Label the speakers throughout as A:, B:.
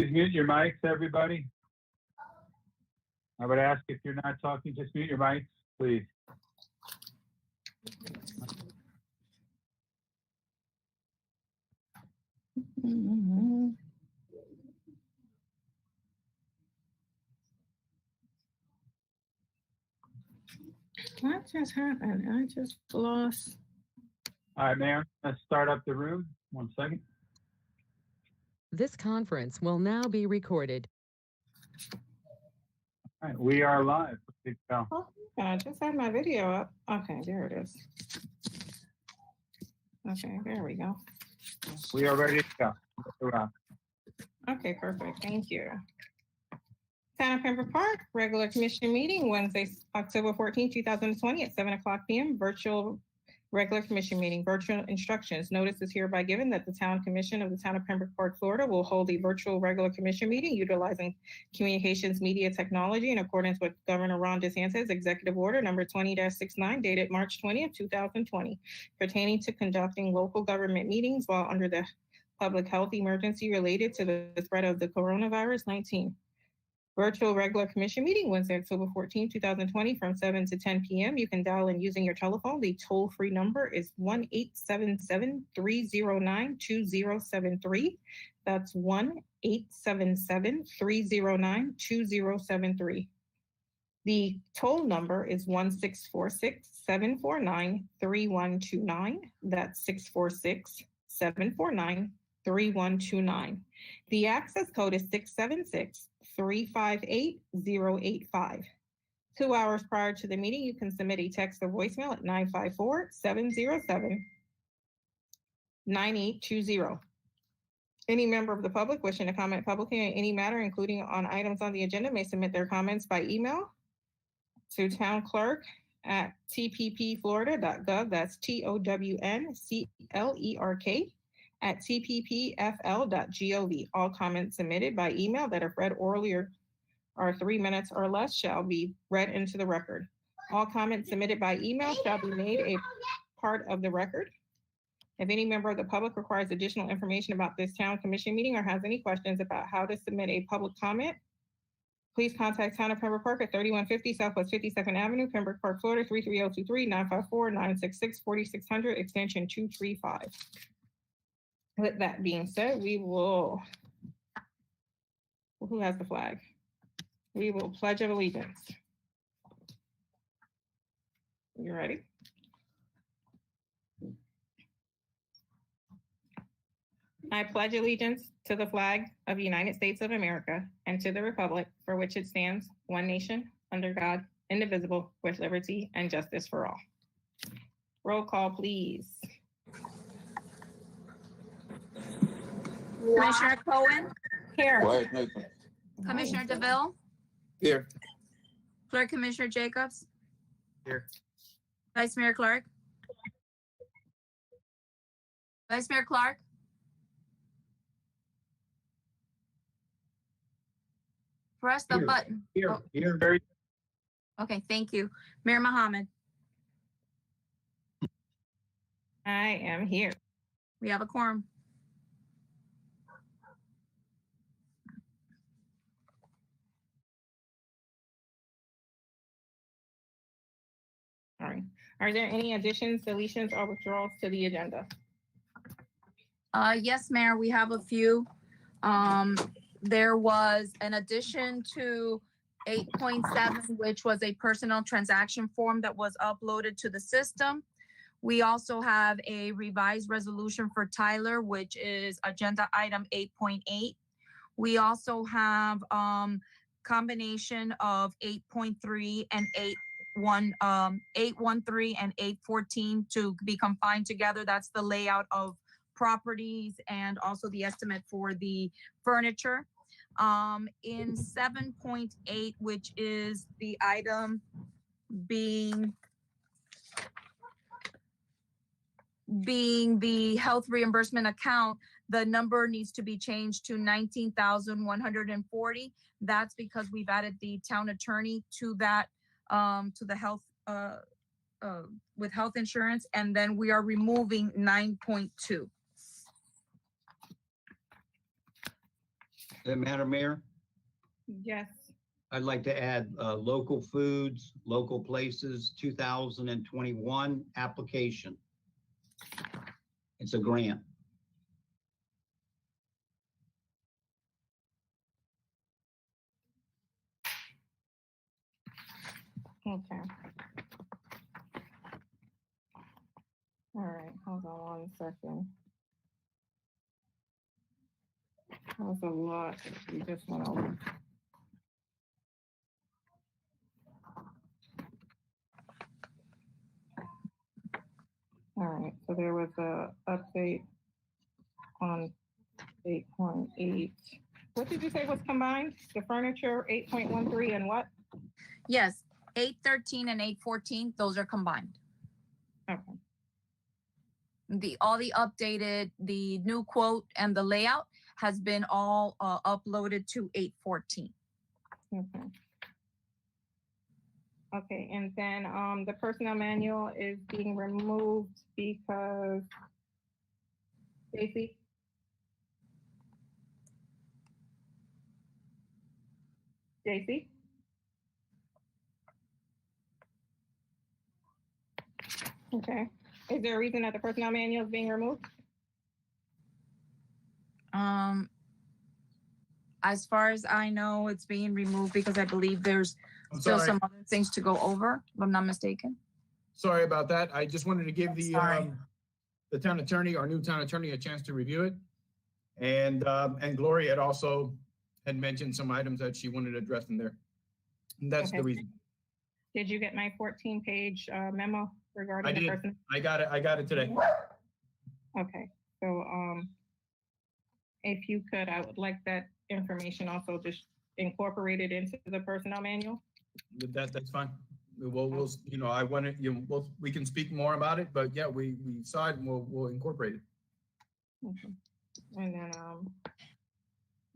A: Please mute your mics, everybody. I would ask if you're not talking, just mute your mics, please.
B: What just happened? I just lost.
A: All right, Mayor, let's start up the room. 1 second.
C: This conference will now be recorded.
A: All right, we are live.
B: Oh, I just had my video up. Okay, there it is. Okay, there we go.
A: We are ready to go.
B: Okay, perfect. Thank you. Town of Pembroke Park, regular commission meeting, Wednesday, October 14, 2020 at 7:00 p.m. Virtual regular commission meeting, virtual instructions. Notice is hereby given that the Town Commission of the Town of Pembroke Park, Florida will hold a virtual regular commission meeting utilizing communications media technology in accordance with Governor Ron DeSantis Executive Order number 20-69 dated March 20th, 2020, pertaining to conducting local government meetings while under the public health emergency related to the spread of the coronavirus 19. Virtual regular commission meeting Wednesday, October 14, 2020 from 7 to 10 p.m. You can dial in using your telephone. The toll-free number is 1-877-309-2073. That's 1-877-309-2073. The toll number is 1-646-749-3129. That's 646-749-3129. The access code is 676-358-085. 2 hours prior to the meeting, you can submit a text or voicemail at 954-707-9820. Any member of the public wishing to comment publicly on any matter, including on items on the agenda, may submit their comments by email to townclerk@tppflorida.gov. That's TOWNCLERK@tppfl.gov. All comments submitted by email that are read orally or are 3 minutes or less shall be read into the record. All comments submitted by email shall be made a part of the record. If any member of the public requires additional information about this town commission meeting or has any questions about how to submit a public comment, please contact Town of Pembroke Park at 3150 Southwest 52nd Avenue, Pembroke Park, Florida, 33023, 954-966-4600, extension 235. With that being said, we will, who has the flag? We will pledge of allegiance. You ready? I pledge allegiance to the flag of the United States of America and to the republic for which it stands, one nation, under God, indivisible, with liberty and justice for all. Roll call, please.
D: Commissioner Cohen,
B: Here.
D: Commissioner DeVille,
E: Here.
D: Clerk Commissioner Jacobs,
E: Here.
D: Vice Mayor Clark, Vice Mayor Clark, press the button.
A: Here,
D: Oh,
A: here, very.
D: okay, thank you. Mayor Mohammed,
B: I am here.
D: we have a quorum.
B: All right. Are there any additions, deletions, or withdrawals to the agenda?
D: Yes, Mayor, we have a few. There was an addition to 8.7, which was a personal transaction form that was uploaded to the system. We also have a revised resolution for Tyler, which is agenda item 8.8. We also have combination of 8.3 and 813 and 814 to be combined together. That's the layout of properties and also the estimate for the furniture. In 7.8, which is the item being the health reimbursement account, the number needs to be changed to 19,140. That's because we've added the town attorney to that, to the health, with health insurance, and then we are removing 9.2.
E: Madam Mayor,
B: Yes.
E: I'd like to add local foods, local places, 2021 application. It's a grant.
B: Okay. All right, hold on 1 second. That was a lot. We just went over. All right, so there was a update on 8.8. What did you say was combined? The furniture, 8.13 and what?
D: Yes, 813 and 814, those are combined.
B: Okay,
D: All the updated, the new quote and the layout has been all uploaded to 814.
B: okay. Okay, and then the personnel manual is being removed because Stacy? Stacy? Okay, is there a reason that the personnel manual is being removed?
D: As far as I know, it's being removed because I believe there's
F: I'm
D: still
F: sorry.
D: some other things to go over, if I'm not mistaken.
F: Sorry about that. I just wanted to give
D: Sorry.
F: the town attorney, our new town attorney, a chance to review it. And Gloria had also had mentioned some items that she wanted addressed in there. And that's the
B: Okay.
F: reason.
B: Did you get my 14-page memo
F: I
B: regarding the
F: did.
B: person?
F: I got it today.
B: Okay, so if you could, I would like that information also just incorporated into the personnel manual.
F: That's fine. We'll you know, I wanted, we can speak more about it, but yeah, we saw it and we'll incorporate it.
B: Okay. And then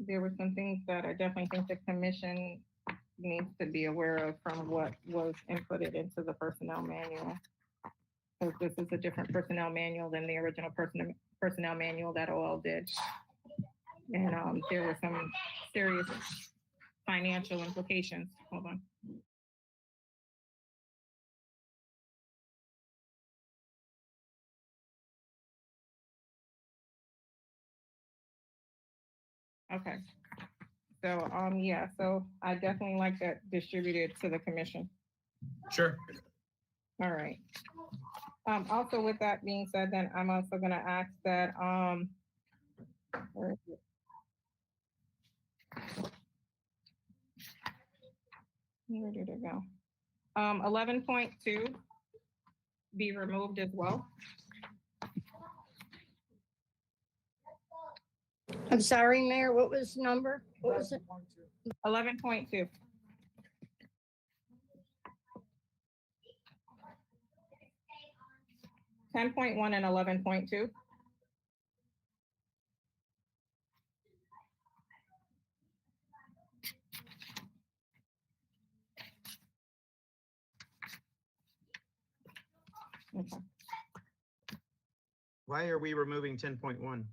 B: there were some things that I definitely think the commission needs to be aware of from what was inputted into the personnel manual. Because this is a different personnel manual than the original personnel manual that OL did. And there were some serious financial implications. Hold on. Okay. So, yeah, so I definitely like that distributed to the commission.
F: Sure.
B: All right. Also with that being said, then I'm also gonna ask that, where is it? Where did it go? 11.2 be removed as well.
G: I'm sorry, Mayor, what was the number? What was it?
B: 11.2. $10.1 and 11.2. Okay.
H: Why are we removing 10.1?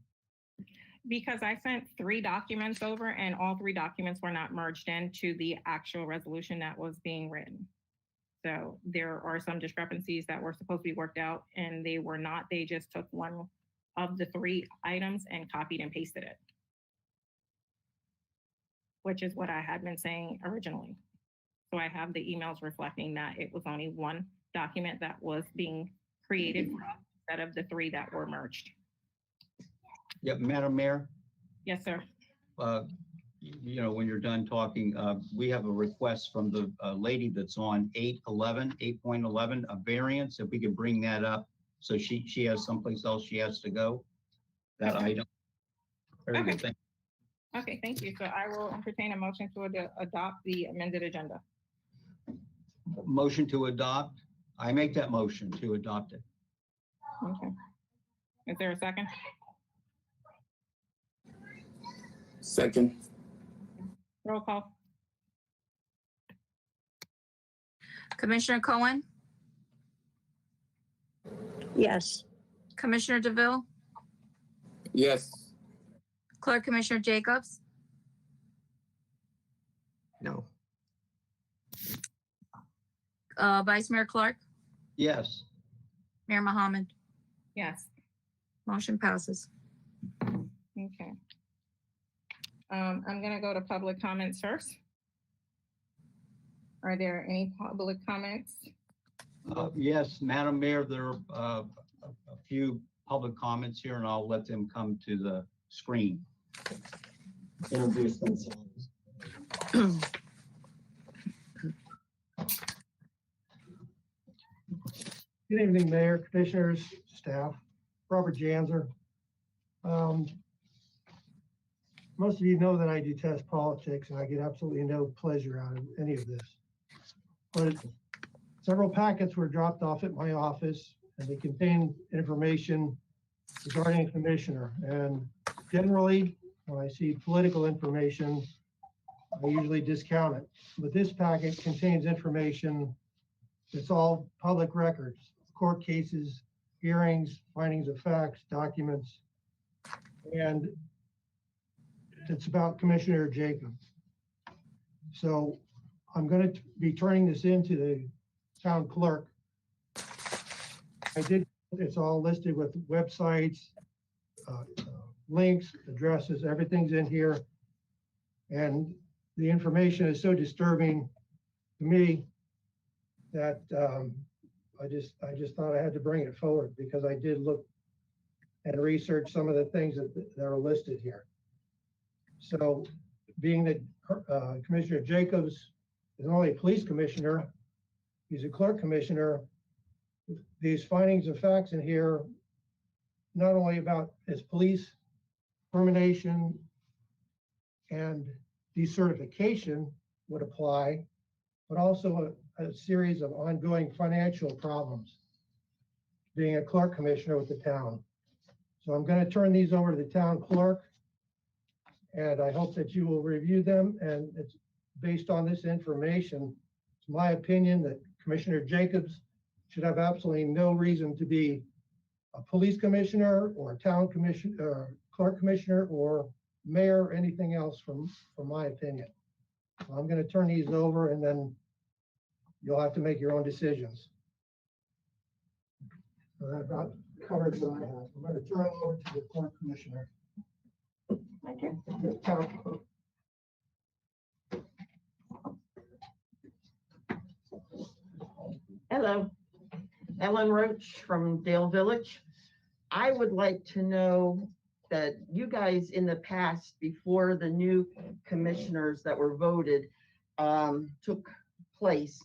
B: Because I sent 3 documents over and all 3 documents were not merged into the actual resolution that was being written. So there are some discrepancies that were supposed to be worked out and they were not. They just took one of the 3 items and copied and pasted it, which is what I had been saying originally. So I have the emails reflecting that it was only 1 document that was being created instead of the 3 that were merged.
E: Yeah, Madam Mayor,
B: Yes, sir.
E: you know, when you're done talking, we have a request from the lady that's on 8.11, a variance, if we could bring that up. So she has someplace else she has to go, that
B: Okay.
E: item. Very good, thank
B: Okay, thank you. So I will entertain a motion to adopt the amended agenda.
E: you. Motion to adopt. I make that motion to adopt it.
B: Okay. Is there a second?
I: Second.
B: Roll call.
D: Commissioner Cohen,
G: Yes.
D: Commissioner DeVille,
I: Yes.
D: Clerk Commissioner Jacobs,
H: No.
D: Vice Mayor Clark,
E: Yes.
D: Mayor Mohammed,
B: Yes.
D: motion passes.
B: Okay. I'm gonna go to public comments first. Are there any public comments?
E: Yes, Madam Mayor, there are a few public comments here, and I'll let them come to the screen. Introduce themselves.
J: Good evening, Mayor, Commissioners, staff. Robert Janzer. Most of you know that I detest politics and I get absolutely no pleasure out of any of this. But several packets were dropped off at my office and they contain information regarding a commissioner. And generally, when I see political information, I usually discount it. But this packet contains information that's all public records, court cases, hearings, findings of facts, documents, and it's about Commissioner Jacobs. So I'm going to be turning this into the town clerk. It's all listed with websites, links, addresses, everything's in here. And the information is so disturbing to me that I just thought I had to bring it forward because I did look and research some of the things that are listed here. So being that Commissioner Jacobs is not only a police commissioner, he's a clerk commissioner, these findings of facts in here, not only about his police termination and decertification would apply, but also a series of ongoing financial problems being a clerk commissioner with the town. So I'm going to turn these over to the town clerk, and I hope that you will review them. And it's based on this information. It's my opinion that Commissioner Jacobs should have absolutely no reason to be a police commissioner or a town commissioner, clerk commissioner, or mayor, or anything else from my opinion. So I'm going to turn these over, and then you'll have to make your own decisions. So that about covers what I have. I'm going to turn it over to the clerk commissioner.
G: Thank you.
J: The town clerk.
K: Hello, Ellen Roach from Dale Village. I would like to know that you guys in the past, before the new commissioners that were voted took place,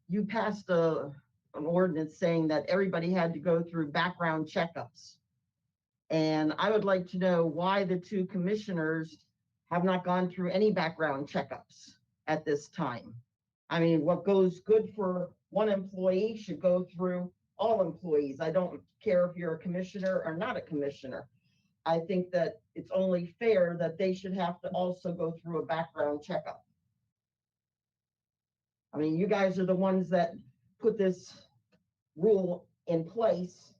K: you passed an ordinance saying that everybody had to go through background checkups. And I would like to know why the two commissioners have not gone through any background checkups at this time. I mean, what goes good for one employee should go through all employees. I don't care if you're a commissioner or not a commissioner. I think that it's only fair that they should have to also go through a background checkup. I mean, you guys are the ones that put this rule in place,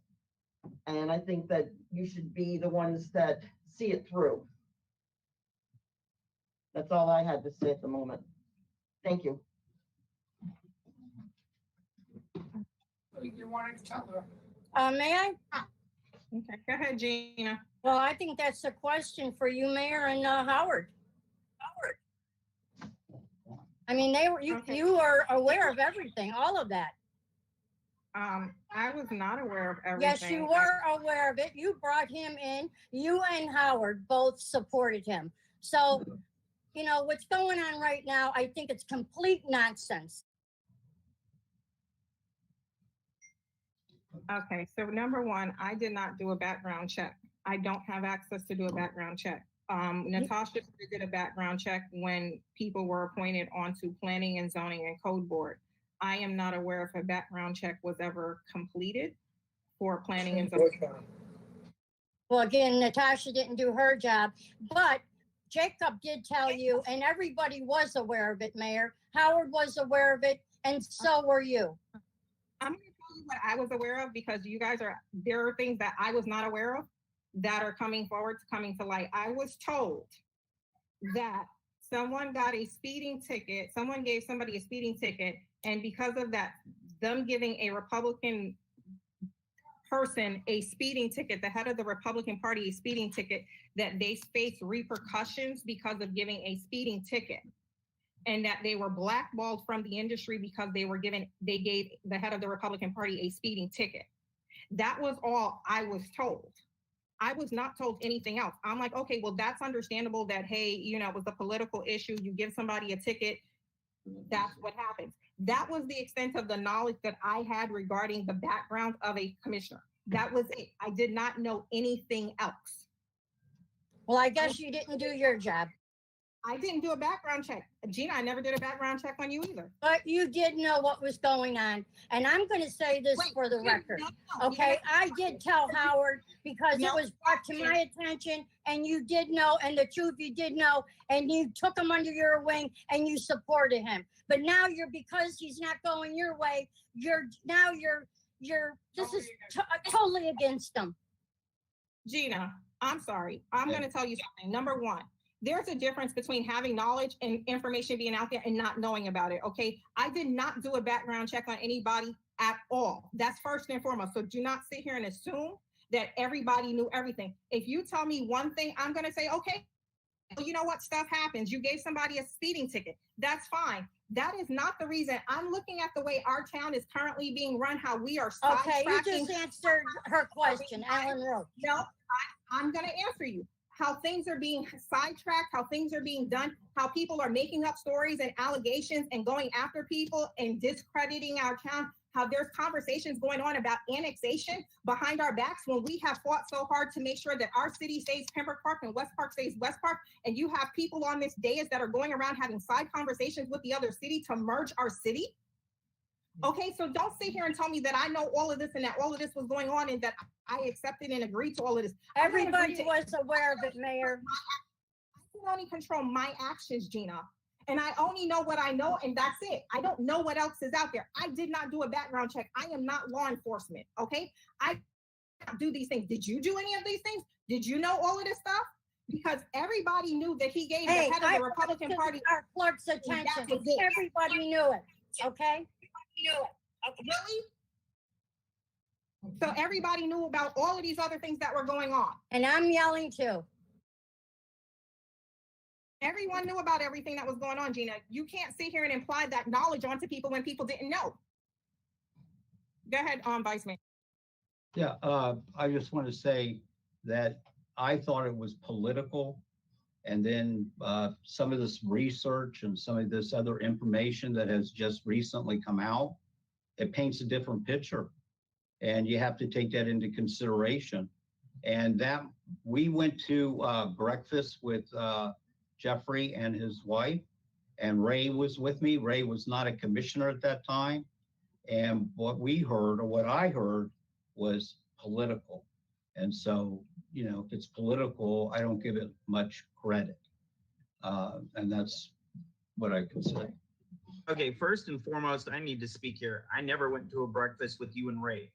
K: and I think that you should be the ones that see it through. That's all I had to say at the moment. Thank you.
G: You wanted to tell her. May I?
B: Okay, go ahead, Gina.
G: Well, I think that's a question for you, Mayor, and Howard. I mean,
B: Okay.
G: you are aware of everything, all of that.
B: I was not aware of everything.
G: Yes, you were aware of it. You brought him in. You and Howard both supported him. So, you know, what's going on right now, I think it's complete nonsense.
B: Okay, so number one, I did not do a background check. I don't have access to do a background check. Natasha did a background check when people were appointed onto planning and zoning and code board. I am not aware if a background check was ever completed for planning and zoning.
G: Well, again, Natasha didn't do her job, but Jacob did tell you, and everybody was aware of it, Mayor. Howard was aware of it, and so were you.
B: I'm going to tell you what I was aware of, because you guys there are things that I was not aware of that are coming forward, coming to light. I was told that someone got a speeding ticket, someone gave somebody a speeding ticket, and because of that, them giving a Republican person a speeding ticket, the head of the Republican Party a speeding ticket, that they face repercussions because of giving a speeding ticket, and that they were blackballed from the industry because they gave the head of the Republican Party a speeding ticket. That was all I was told. I was not told anything else. I'm like, okay, well, that's understandable that, hey, you know, it was a political issue. You give somebody a ticket, that's what happens. That was the extent of the knowledge that I had regarding the background of a commissioner. That was it. I did not know anything else.
G: Well, I guess you didn't do your job.
B: I didn't do a background check. Gina, I never did a background check on you either.
G: But you did know what was going on. And I'm going to say this for the record. Okay, I did tell Howard because it was brought to my attention and you did know, and the two of you did know, and you took him under your wing and you supported him. But now because he's not going your way, this is totally against him.
B: Gina, I'm sorry. I'm going to tell you something. Number one, there's a difference between having knowledge and information being out there and not knowing about it, okay? I did not do a background check on anybody at all. That's first and foremost. So do not sit here and assume that everybody knew everything. If you tell me one thing, I'm gonna say, okay, well, you know what, stuff happens. You gave somebody a speeding ticket. That's fine. That is not the reason. I'm looking at the way our town is currently being run, how we are
G: Okay, you
B: sidetracking.
G: just answered her question, Alan Roach.
B: No, I'm gonna answer you. How things are being sidetracked, how things are being done, how people are making up stories and allegations and going after people and discrediting our town, how there's conversations going on about annexation behind our backs when we have fought so hard to make sure that our city stays Pembroke Park and West Park stays West Park, and you have people on this dais that are going around having side conversations with the other city to merge our city. Okay, so don't sit here and tell me that I know all of this and that all of this was going on and that I accepted and agreed to all of this.
G: Everybody was aware of it, Mayor.
B: I can only control my actions, Gina. And I only know what I know, and that's it. I don't know what else is out there. I did not do a background check. I am not law enforcement, okay? I do these things. Did you do any of these things? Did you know all of this stuff? Because everybody knew that he gave the head of the Republican Party.
G: Our clerk's attention. Everybody knew it, okay?
B: Really? So everybody knew about all of these other things that were going on.
G: And I'm yelling too.
B: Everyone knew about everything that was going on, Gina. You can't sit here and imply that knowledge onto people when people didn't know. Go ahead, Vice Mayor.
E: Yeah, I just want to say that I thought it was political. And then some of this research and some of this other information that has just recently come out, it paints a different picture. And you have to take that into consideration. And that we went to breakfast with Jeffrey and his wife, and Ray was with me. Ray was not a commissioner at that time. And what we heard, or what I heard, was political. And so, you know, if it's political, I don't give it much credit. And that's what I can say.
H: Okay, first and foremost, I need to speak here. I never went to a breakfast with you and Ray.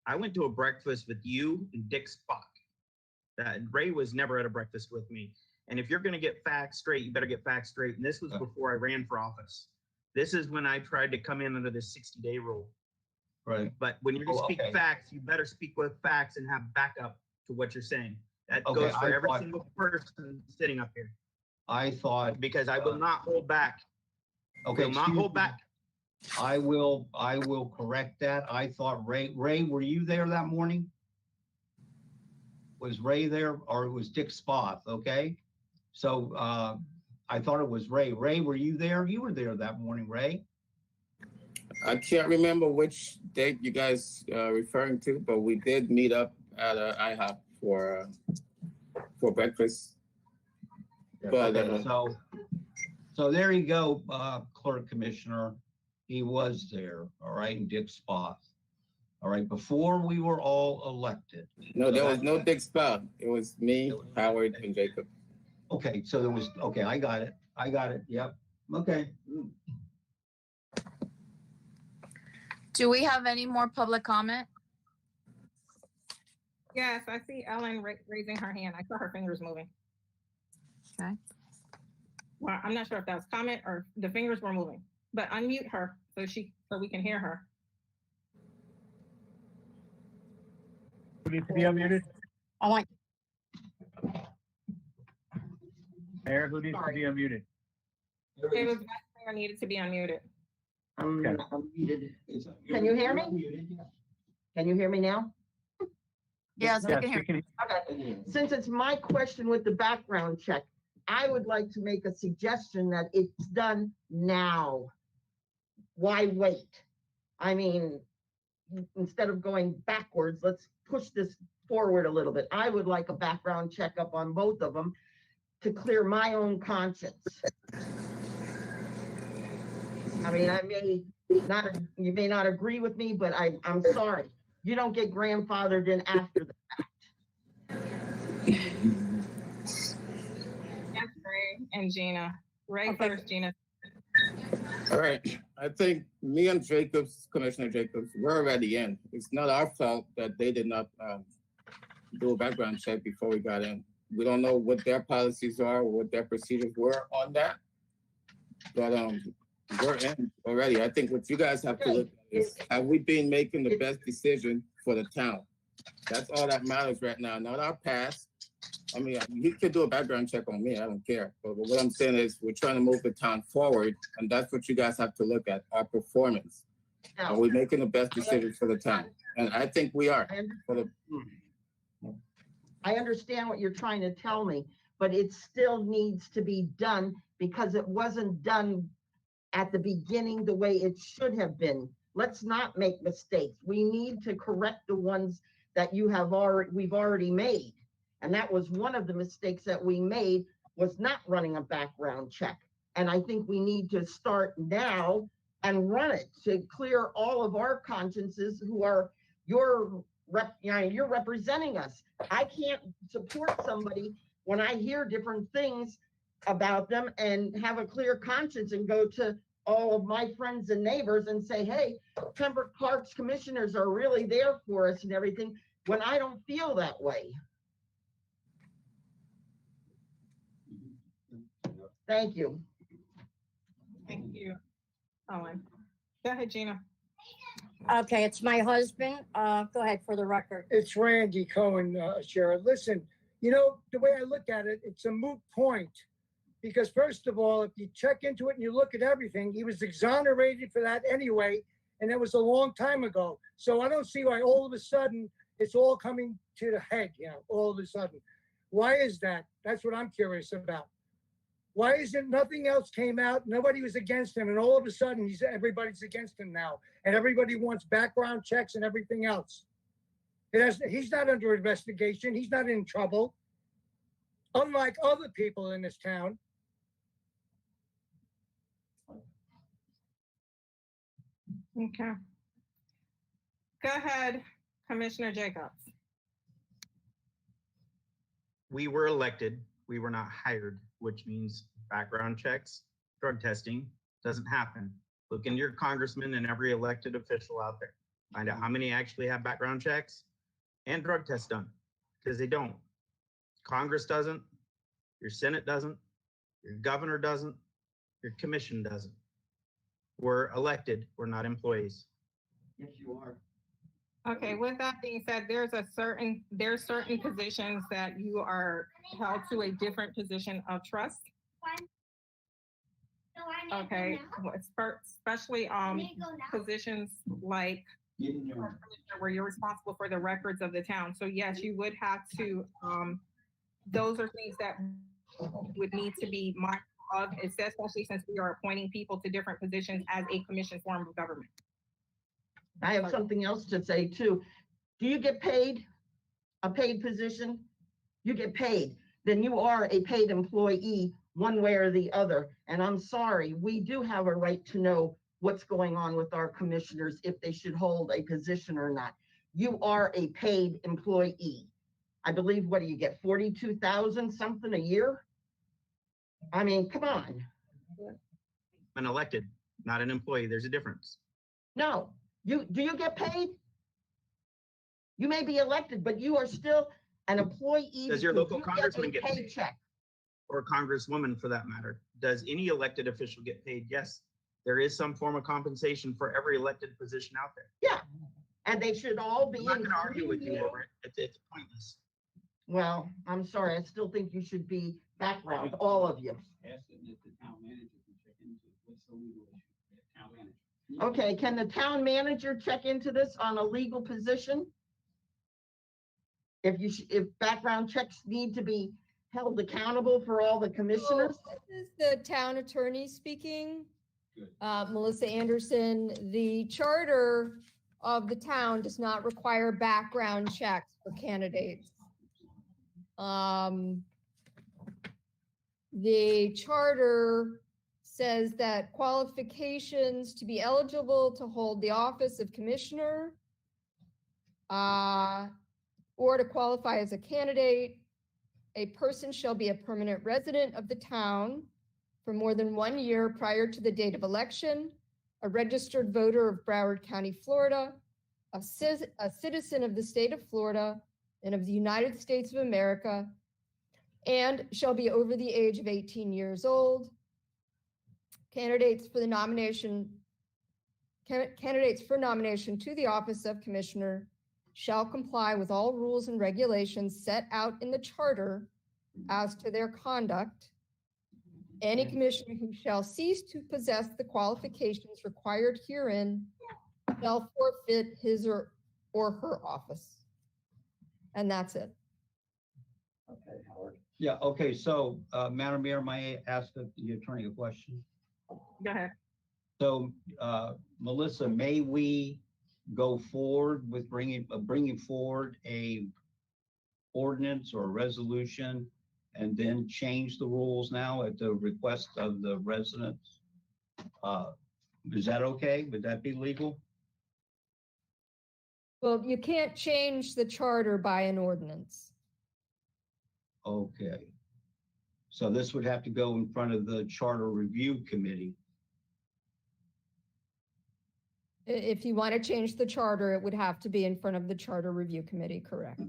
H: I went to a breakfast with you and Dick Spock. Ray was never at a breakfast with me. And if you're going to get facts straight, you better get facts straight. And this was before I ran for office. This is when I tried to come in under the 60-day rule.
E: Right.
H: But when you speak facts, you better speak with facts and have backup to what you're saying. That
E: Okay,
H: goes for every single person sitting up here.
E: I thought,
H: because I will not hold back.
E: okay,
H: Will not hold back.
E: I will correct that. I thought Ray, were you there that morning? Was Ray there, or it was Dick Spoth? Okay. So I thought it was Ray. Ray, were you there? You were there that morning, Ray.
I: I can't remember which date you guys referring to, but we did meet up at IHOP for breakfast.
E: Yeah,
I: But
E: okay, so there you go, Clerk Commissioner. He was there, all right, in Dick Spoth. All right, before we were all elected.
I: no, there was no Dick Spout. It was me, Howard, and Jacob.
E: Okay, so there was, okay, I got it. Yep. Okay.
D: Do we have any more public comment?
B: Yes, I see Ellen raising her hand. I saw her fingers moving.
D: Okay.
B: Well, I'm not sure if that was comment or the fingers were moving, but unmute her so we can hear her.
A: Who needs to be unmuted?
G: I want,
A: Mayor, who needs to be unmuted?
B: It was Vice Mayor needed to be unmuted.
K: I'm
A: Okay.
K: muted. Can you hear me? Can you hear me now?
D: Yes, we
A: Yes,
D: can hear.
A: we can.
K: Okay, since it's my question with the background check, I would like to make a suggestion that it's done now. Why wait? I mean, instead of going backwards, let's push this forward a little bit. I would like a background checkup on both of them to clear my own conscience. I mean, you may not agree with me, but I'm sorry. You don't get grandfathered in after the
B: Yes, Ray and Gina. Ray
G: Okay.
B: first, Gina.
I: All right, I think me and Jacobs, Commissioner Jacobs, we're already in. It's not our fault that they did not do a background check before we got in. We don't know what their policies are, what their procedures were on that. But we're in already. I think what you guys have to look at is, have we been making the best decision for the town? That's all that matters right now, not our past. I mean, you could do a background check on me, I don't care. But what I'm saying is, we're trying to move the town forward, and that's what you guys have to look at, our performance. Are we making the best decisions for the town? And I think we are.
K: I understand what you're trying to tell me, but it still needs to be done because it wasn't done at the beginning the way it should have been. Let's not make mistakes. We need to correct the ones that we've already made. And that was one of the mistakes that we made, was not running a background check. And I think we need to start now and run it to clear all of our consciences who are you're representing us. I can't support somebody when I hear different things about them and have a clear conscience and go to all of my friends and neighbors and say, hey, Pembroke Parks commissioners are really there for us and everything, when I don't feel that way. Thank you.
B: Thank you, Owen. Go ahead, Gina.
G: okay, it's my husband. Go ahead for the record.
L: It's Randy Cohen, Sheriff. Listen, you know, the way I look at it, it's a moot point. Because first of all, if you check into it and you look at everything, he was exonerated for that anyway, and that was a long time ago. So I don't see why all of a sudden it's all coming to the head, you know, all of a sudden. Why is that? That's what I'm curious about. Why isn't nothing else came out? Nobody was against him, and all of a sudden everybody's against him now, and everybody wants background checks and everything else. He's not under investigation. He's not in trouble, unlike other people in this town.
B: Okay. Go ahead, Commissioner Jacobs.
H: We were elected, we were not hired, which means background checks, drug testing doesn't happen. Look into your congressman and every elected official out there. Find out how many actually have background checks and drug tests done, because they don't. Congress doesn't, your Senate doesn't, your governor doesn't, your commission doesn't. We're elected, we're not employees.
K: Yes, you are.
B: Okay, with that being said, there's certain positions that you are held to a different position of trust. Okay, especially positions like where you're responsible for the records of the town. So yes, you would have to, those are things that would need to be mindful of, especially since we are appointing people to different positions as a commission form of government.
K: I have something else to say too. Do you get paid? A paid position? You get paid. Then you are a paid employee one way or the other. And I'm sorry, we do have a right to know what's going on with our commissioners, if they should hold a position or not. You are a paid employee. I believe, what do you get, 42,000 something a year? I mean, come on.
H: An elected, not an employee, there's a difference.
K: No, do you get paid? You may be elected, but you are still an employee.
H: Does your
K: because
H: local
K: you
H: congressman
K: a
H: get paid?
K: paycheck?
H: or congresswoman for that matter. Does any elected official get paid? Yes, there is some form of compensation for every elected position out there.
K: Yeah, and they should all be.
H: I'm not gonna argue with you
K: including
H: over it. It's pointless.
K: Well, I'm sorry, I still think you should be background, all of you. Okay, can the town manager check into this on a legal position? If background checks need to be held accountable for all the commissioners?
M: This is the town attorney speaking. Melissa Anderson, the charter of the town does not require background checks for candidates. The charter says that qualifications to be eligible to hold the office of commissioner or to qualify as a candidate, a person shall be a permanent resident of the town for more than 1 year prior to the date of election, a registered voter of Broward County, Florida, a citizen of the state of Florida and of the United States of America, and shall be over the age of 18 years old. Candidates for nomination to the office of commissioner shall comply with all rules and regulations set out in the charter as to their conduct. Any commissioner who shall cease to possess the qualifications required herein shall forfeit his or her office. And that's it.
K: Okay, Howard.
E: Yeah, okay, so, Madam Mayor, may I ask the attorney a question?
B: Go ahead.
E: So, Melissa, may we go forward with bringing forward a ordinance or resolution and then change the rules now at the request of the residents? Is that okay? Would that be legal?
M: Well, you can't change the charter by an ordinance.
E: Okay. So this would have to go in front of the Charter Review Committee.
M: If you want to change the charter, it would have to be in front of the Charter Review Committee, correct?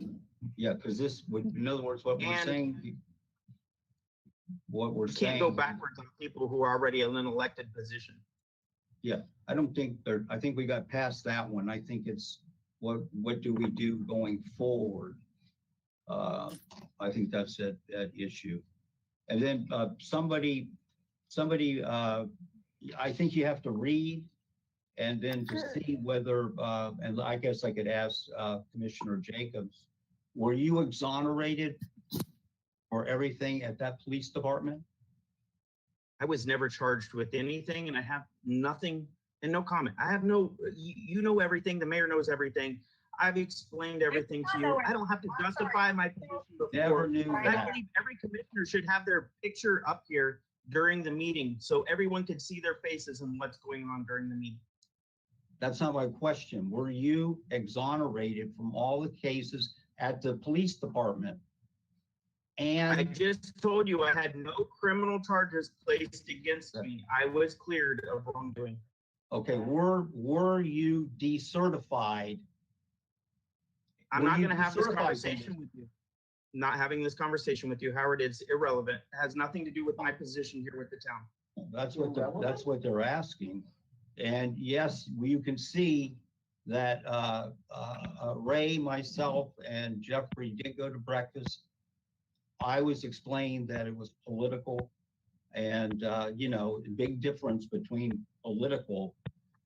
E: Yeah, because this would, in other words, what we're saying,
H: Can't go backwards on people who are already in an elected position.
E: Yeah, I don't think I think we got past that one. I think it's what do we do going forward? I think that's that issue. And then somebody, I think you have to read and then to see whether, and I guess I could ask Commissioner Jacobs, were you exonerated for everything at that police department?
H: I was never charged with anything, and I have nothing and no comment. I have no, you know everything, the mayor knows everything. I've explained everything to you. I don't have to justify my position before.
E: Never knew
H: I
E: that.
H: believe every commissioner should have their picture up here during the meeting so everyone can see their faces and what's going on during the meeting.
E: That's not my question. Were you exonerated from all the cases at the police department? And
H: I just told you I had no criminal charges placed against me. I was cleared of wrongdoing.
E: okay, were you decertified?
H: I'm
E: Were
H: not
E: you
H: going to have this
E: decertified from
H: conversation with you. Not having this conversation with you, Howard, is irrelevant. It has nothing to do with my position here with the town.
E: That's what they're asking. And yes, you can see that Ray, myself, and Jeffrey did go to breakfast. I was explained that it was political, and you know, big difference between political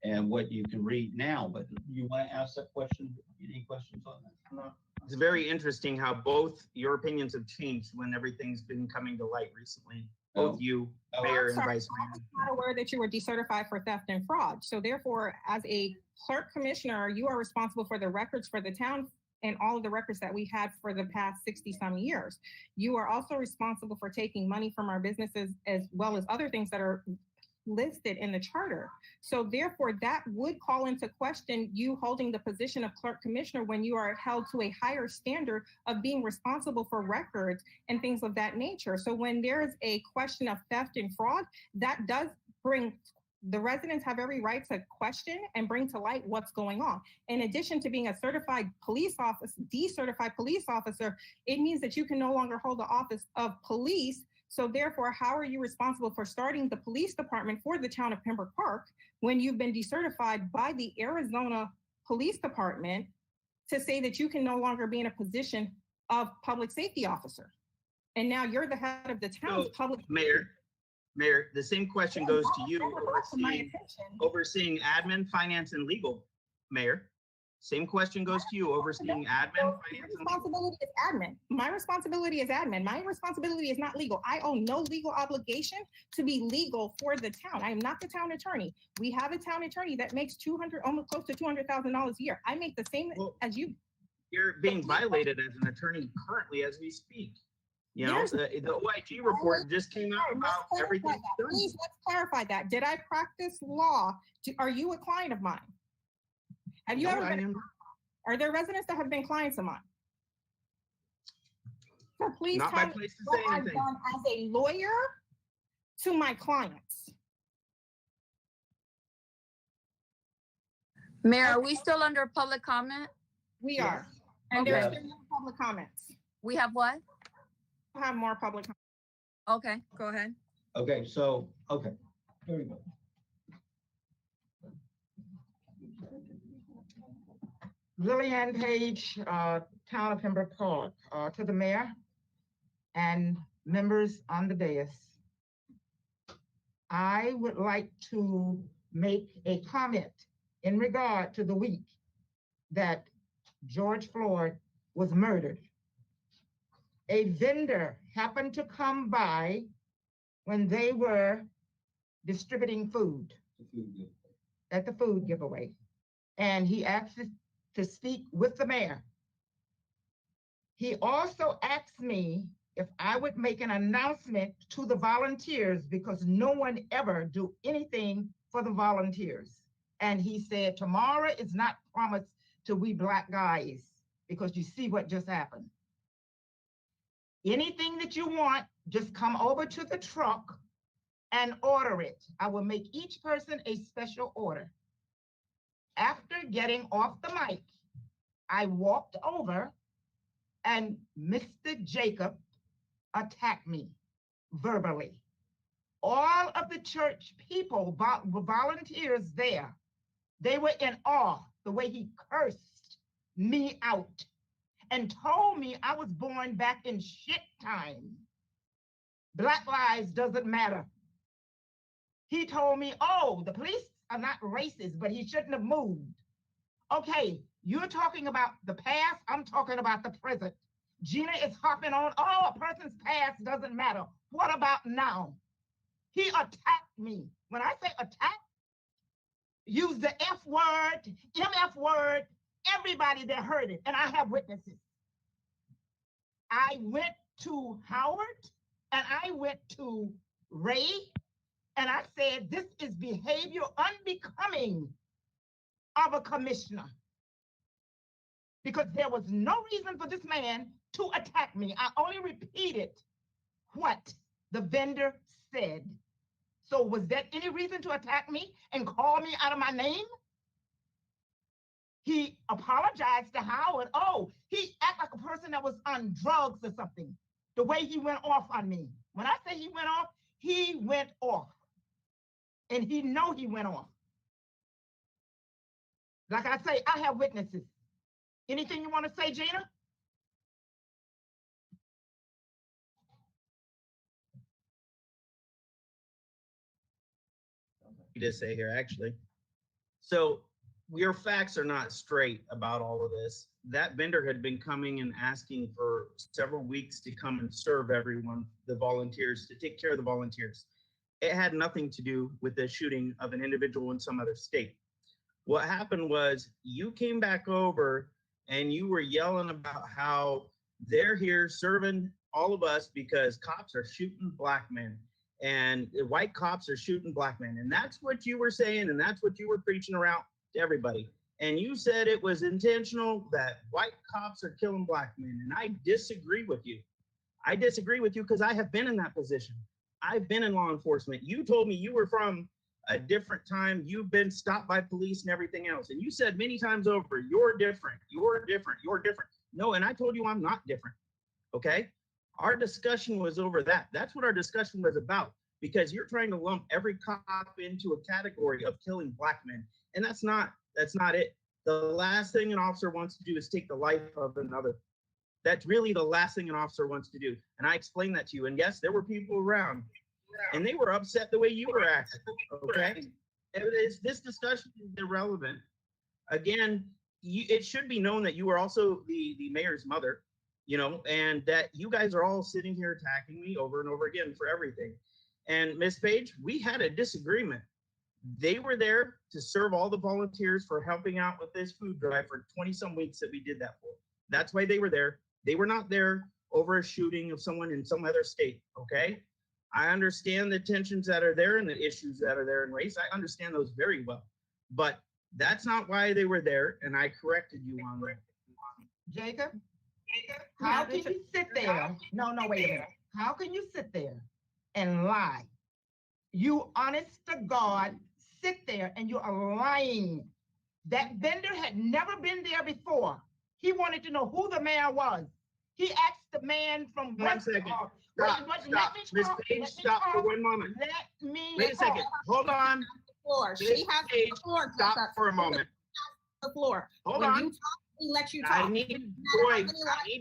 E: and what you can read now. But you want to ask that question? Any questions on that? No.
H: It's very interesting how both your opinions have changed when everything's been coming to light recently. Both you, mayor, and vice mayor.
B: I was not aware that you were decertified for theft and fraud. So therefore, as a clerk commissioner, you are responsible for the records for the town and all of the records that we had for the past 60-some years. You are also responsible for taking money from our businesses as well as other things that are listed in the charter. So therefore, that would call into question you holding the position of clerk commissioner when you are held to a higher standard of being responsible for records and things of that nature. So when there is a question of theft and fraud, that does bring, the residents have every right to question and bring to light what's going on. In addition to being a certified police officer, decertified police officer, it means that you can no longer hold the office of police So therefore, how are you responsible for starting the police department for the town of Pembroke Park when you've been decertified by the Arizona Police Department to say that you can no longer be in a position of public safety officer? And now you're the head of the town's public.
H: Mayor, the same question goes to you, overseeing admin, finance, and legal. Mayor, same question goes to you, overseeing admin, finance, and legal.
B: Responsibility is admin. My responsibility is admin. My responsibility is not legal. I owe no legal obligation to be legal for the town. I am not the town attorney. We have a town attorney that makes almost close to $200,000 a year. I make the same as you.
H: You're being violated as an attorney currently as we speak. You know, the OIG report just came out about everything.
B: Please, let's clarify that. Did I practice law? Are you a client of mine? Have you ever been? Are there residents that have been clients of mine? So please
H: Not
B: tell
H: my
B: me
H: place to
B: what
H: say
B: I've
H: anything.
B: done as a lawyer to my clients.
D: Mayor, are we still under public comment?
B: We are. And
D: Okay.
B: there's still more public comments.
D: We have what?
B: We'll have more public.
D: Okay, go ahead.
E: Okay, so, okay, there we go.
K: Lillian Page, Town of Pembroke Park, to the mayor and members on the dais. I would like to make a comment in regard to the week that George Floyd was murdered. A vendor happened to come by when they were distributing food at the food giveaway. And he asked us to speak with the mayor. He also asked me if I would make an announcement to the volunteers because no one ever do anything for the volunteers. And he said, tomorrow is not promised to we Black guys because you see what just happened. Anything that you want, just come over to the truck and order it. I will make each person a special order. After getting off the mic, I walked over and Mr. Jacob attacked me verbally. All of the church people, volunteers there, they were in awe the way he cursed me out and told me I was born back in shit time. Black lives doesn't matter. He told me, oh, the police are not racist, but he shouldn't have moved. Okay, you're talking about the past, I'm talking about the present. Gina is hopping on, oh, a person's past doesn't matter. What about now? He attacked me. When I say attack, use the F word, MF word, everybody that heard it, and I have witnesses. I went to Howard and I went to Ray and I said, this is behavior unbecoming of a commissioner. Because there was no reason for this man to attack me. I only repeated what the vendor said. So was that any reason to attack me and call me out of my name? He apologized to Howard. Oh, he acted like a person that was on drugs or something. The way he went off on me. When I say he went off. And he know he went off. Like I say, I have witnesses. Anything you want to say, Gina?
H: To say here, actually. So your facts are not straight about all of this. That vendor had been coming and asking for several weeks to come and serve everyone, the volunteers, to take care of the volunteers. It had nothing to do with the shooting of an individual in some other state. What happened was you came back over and you were yelling about how they're here serving all of us because cops are shooting Black men and white cops are shooting Black men. And that's what you were saying, and that's what you were preaching around to everybody. And you said it was intentional that white cops are killing Black men. And I disagree with you. I disagree with you because I have been in that position. I've been in law enforcement. You told me you were from a different time. You've been stopped by police and everything else. And you said many times over, you're different, you're different, you're different. No, and I told you I'm not different, okay? Our discussion was over that. That's what our discussion was about, because you're trying to lump every cop into a category of killing black men. And that's not it. The last thing an officer wants to do is take the life of another. That's really the last thing an officer wants to do. And I explained that to you. And yes, there were people around and they were upset the way you were acting. Okay. This discussion is irrelevant. Again, it should be known that you are also the mayor's mother, you know, and that you guys are all sitting here attacking me over and over again for everything. And Miss Page, we had a disagreement. They were there to serve all the volunteers for helping out with this food drive for 20 some weeks that we did that for. That's why they were there. They were not there over a shooting of someone in some other state, okay? I understand the tensions that are there and the issues that are there in race. I understand those very well, but that's not why they were there, and I corrected you on that.
K: Jacob, how can you sit there? No, wait a minute. How can you sit there and lie? You honest to God, sit there and you are lying. That vendor had never been there before. He wanted to know who the mayor was. He asked the man from
H: One second. Stop. Miss Page, stop for 1 moment.
K: Let me
H: Wait a second. Hold on.
B: Floor. She has the floor.
H: Stop for a moment.
B: The floor.
H: Hold
B: When
H: on.
B: you talk, we let you
H: I
B: talk.
H: need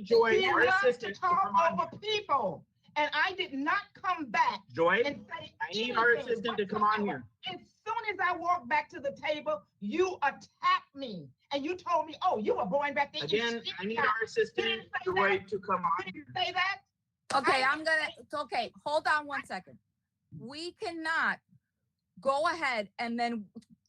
H: Joy,
K: He
H: our
K: loves to
H: assistant, to
K: talk
H: come on.
K: over people, and I did not come back
H: Joy,
K: and say
H: I need our
K: anything
H: assistant to come on here.
K: As soon as I walked back to the table, you attacked me, and you told me, "Oh, you were going back there."
H: Again, I need our assistant, Joy, to come on.
K: You didn't say that.
D: Okay, okay, hold on 1 second. We cannot go ahead and then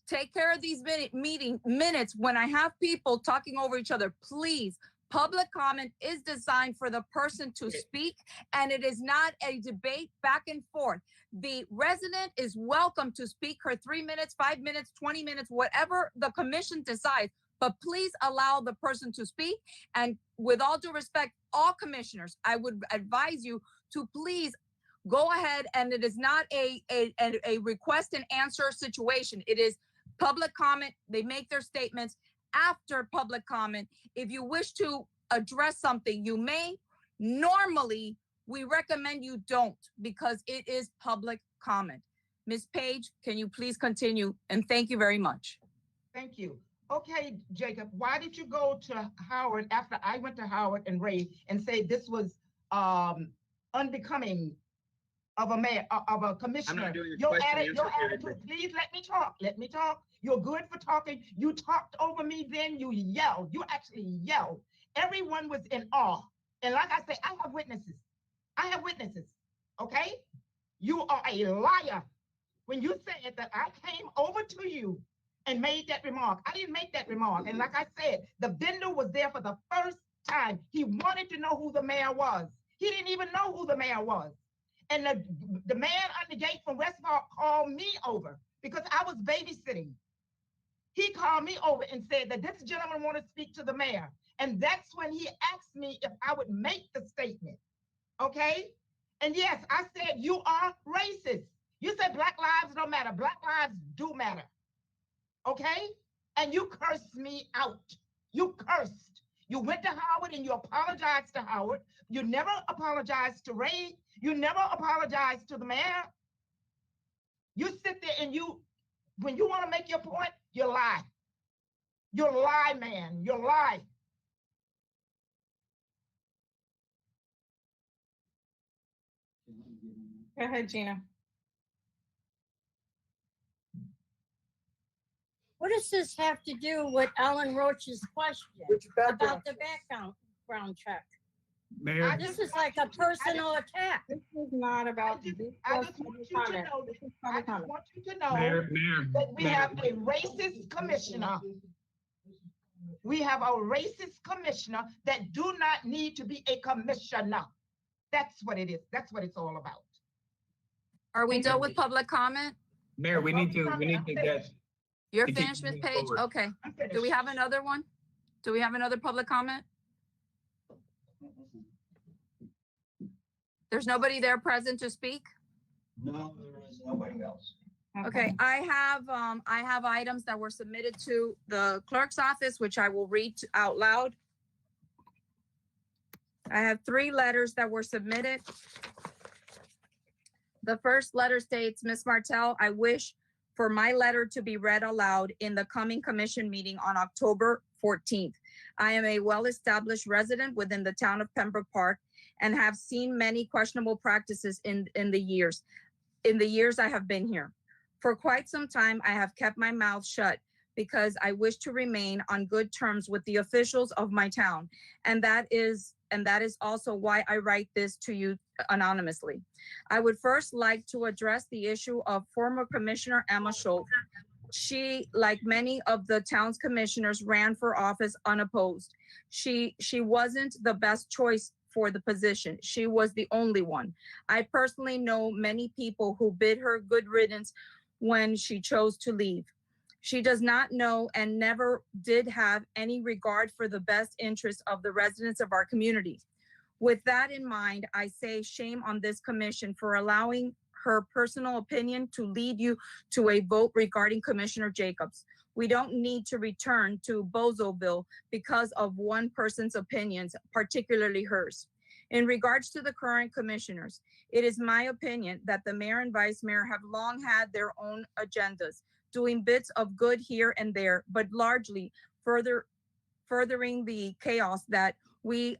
D: take care of these minutes when I have people talking over each other. Please, public comment is designed for the person to speak, and it is not a debate back and forth. The resident is welcome to speak her 3 minutes, 5 minutes, 20 minutes, whatever the commission decides, but please allow the person to speak. And with all due respect, all commissioners, I would advise you to please go ahead, and it is not a request and answer situation. It is public comment. They make their statements. After public comment, if you wish to address something, you may. Normally, we recommend you don't, because it is public comment. Ms. Page, can you please continue? And thank you very much.
K: Thank you. Okay, Jacob, why did you go to Howard after I went to Howard and Ray and say this was unbecoming of a mayor, of a commissioner?
H: I'm not doing
K: Your
H: attitude,
K: please let me talk. Let me talk. You're good for talking. You talked over me, then you yelled. You actually yelled. Everyone was in awe. And like I say, I have witnesses. I have witnesses. Okay? You are a liar. When you said that I came over to you and made that remark, I didn't make that remark. And like I said, the vendor was there for the first time. He wanted to know who the mayor was. He didn't even know who the mayor was. And the man on the gate from West Park called me over because I was babysitting. He called me over and said that this gentleman wanted to speak to the mayor. And that's when he asked me if I would make the statement. Okay? And yes, I said, you are racist. You said Black lives don't matter. Black lives do matter. Okay? And you cursed me out. You cursed. You went to Howard and you apologized to Howard. You never apologized to Ray. You never apologized to the mayor. You sit there and when you want to make your point, you lie. You lie, man. You lie.
B: Go ahead, Gina.
G: What does this have to do with Ellen Roach's question about the background check?
F: Mayor,
G: This is like a personal attack.
B: This is not about.
K: I just want you to know
F: Mayor,
K: that we have a racist commissioner. We have a racist commissioner that do not need to be a commissioner. That's what it is. That's what it's all about.
D: Are we done with public comment?
F: Mayor, we need to get.
D: You're
F: Continue
D: finished, Ms.
F: moving
D: Page?
F: forward.
D: Okay. Do we have another one? Do we have another public comment? There's nobody there present to speak?
E: No, there is nobody else.
D: Okay, I have items that were submitted to the clerk's office, which I will read out loud. I have 3 letters that were submitted. The first letter states, Ms. Martell, I wish for my letter to be read aloud in the coming commission meeting on October 14th. I am a well-established resident within the town of Pembroke Park and have seen many questionable practices in the years I have been here. For quite some time, I have kept my mouth shut because I wish to remain on good terms with the officials of my town. And that is also why I write this to you anonymously. I would first like to address the issue of former Commissioner Emma Schultz. She, like many of the town's commissioners, ran for office unopposed. She wasn't the best choice for the position. She was the only one. I personally know many people who bid her good riddance when she chose to leave. She does not know and never did have any regard for the best interests of the residents of our community. With that in mind, I say shame on this commission for allowing her personal opinion to lead you to a vote regarding Commissioner Jacobs. We don't need to return to Bozoville because of one person's opinions, particularly hers. In regards to the current commissioners, it is my opinion that the mayor and vice mayor have long had their own agendas, doing bits of good here and there, but largely furthering the chaos that we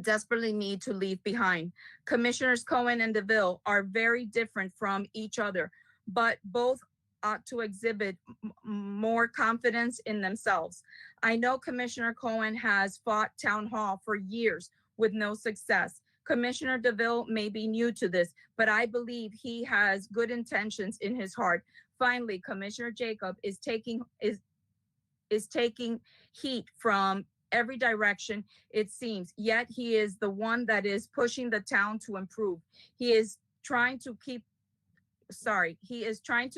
D: desperately need to leave behind. Commissioners Cohen and DeVille are very different from each other, but both ought to exhibit more confidence in themselves. I know Commissioner Cohen has fought town hall for years with no success. Commissioner DeVille may be new to this, but I believe he has good intentions in his heart. Finally, Commissioner Jacob is taking heat from every direction, it seems, yet he is the one that is pushing the town to improve. He is trying to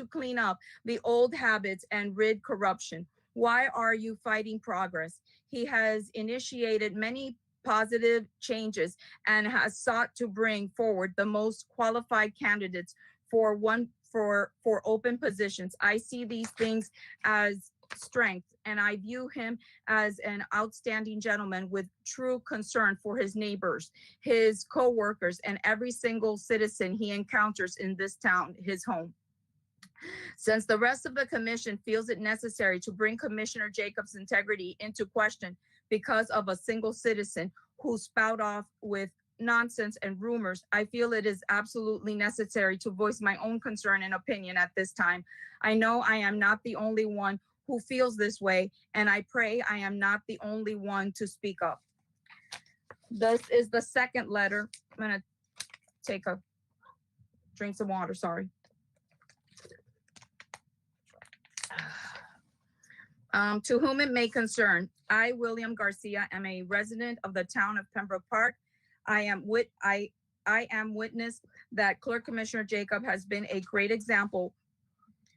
D: clean up the old habits and rid corruption. Why are you fighting progress? He has initiated many positive changes and has sought to bring forward the most qualified candidates for open positions. I see these things as strength, and I view him as an outstanding gentleman with true concern for his neighbors, his co-workers, and every single citizen he encounters in this town, his home. Since the rest of the commission feels it necessary to bring Commissioner Jacobs' integrity into question because of a single citizen who spout off with nonsense and rumors, I feel it is absolutely necessary to voice my own concern and opinion at this time. I know I am not the only one who feels this way, and I pray I am not the only one to speak up. This is the second letter. I'm gonna drink some water, sorry. To whom it may concern, I, William Garcia, am a resident of the town of Pembroke Park. I am witness that Clerk Commissioner Jacob has been a great example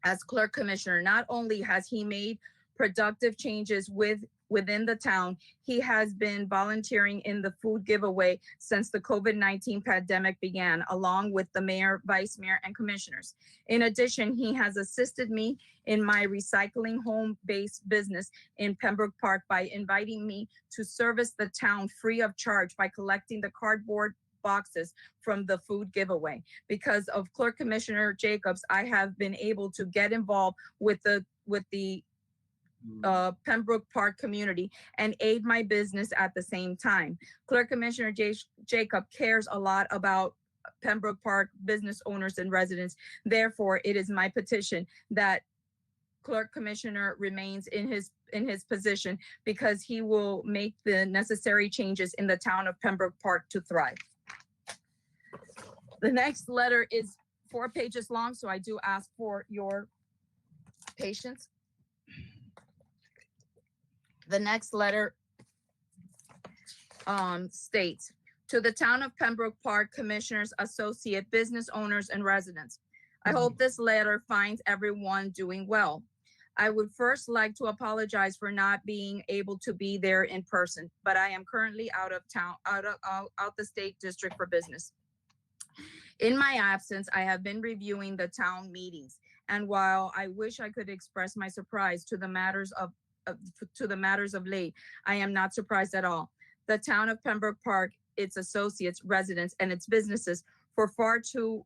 D: as clerk commissioner. Not only has he made productive changes within the town, he has been volunteering in the food giveaway since the COVID-19 pandemic began, along with the mayor, vice mayor, and commissioners. In addition, he has assisted me in my recycling home-based business in Pembroke Park by inviting me to service the town free of charge by collecting the cardboard boxes from the food giveaway. Because of Clerk Commissioner Jacobs, I have been able to get involved with the Pembroke Park community and aid my business at the same time. Clerk Commissioner Jacob cares a lot about Pembroke Park business owners and residents. Therefore, it is my petition that Clerk Commissioner remains in his position, because he will make the necessary changes in the town of Pembroke Park to thrive. The next letter is 4 pages long, so I do ask for your patience. The next letter states, to the town of Pembroke Park Commissioners, Associate, business owners, and residents. I hope this letter finds everyone doing well. I would first like to apologize for not being able to be there in person, but I am currently out of town, out the state district for business. In my absence, I have been reviewing the town meetings, and while I wish I could express my surprise to the matters of late, I am not surprised at all. the town of Pembroke Park, its associates, residents, and its businesses for far too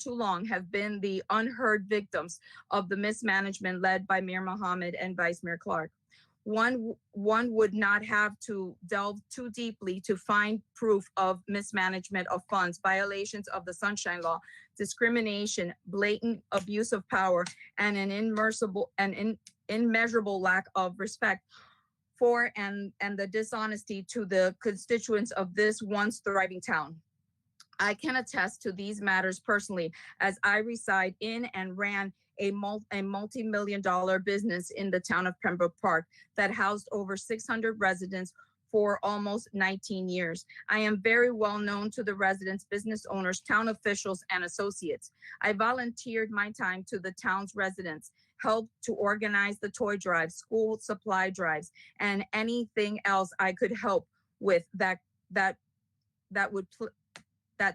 D: long have been the unheard victims of the mismanagement led by Mayor Mohammed and Vice Mayor Clark. One would not have to delve too deeply to find proof of mismanagement of funds, violations of the Sunshine Law, discrimination, blatant abuse of power, and an immeasurable lack of respect for and the dishonesty to the constituents of this once thriving town. I can attest to these matters personally, as I reside in and ran a multi-million-dollar business in the town of Pembroke Park that housed over 600 residents for almost 19 years. I am very well known to the residents, business owners, town officials, and associates. I volunteered my time to the town's residents, helped to organize the toy drives, school supply drives, and anything else I could help with that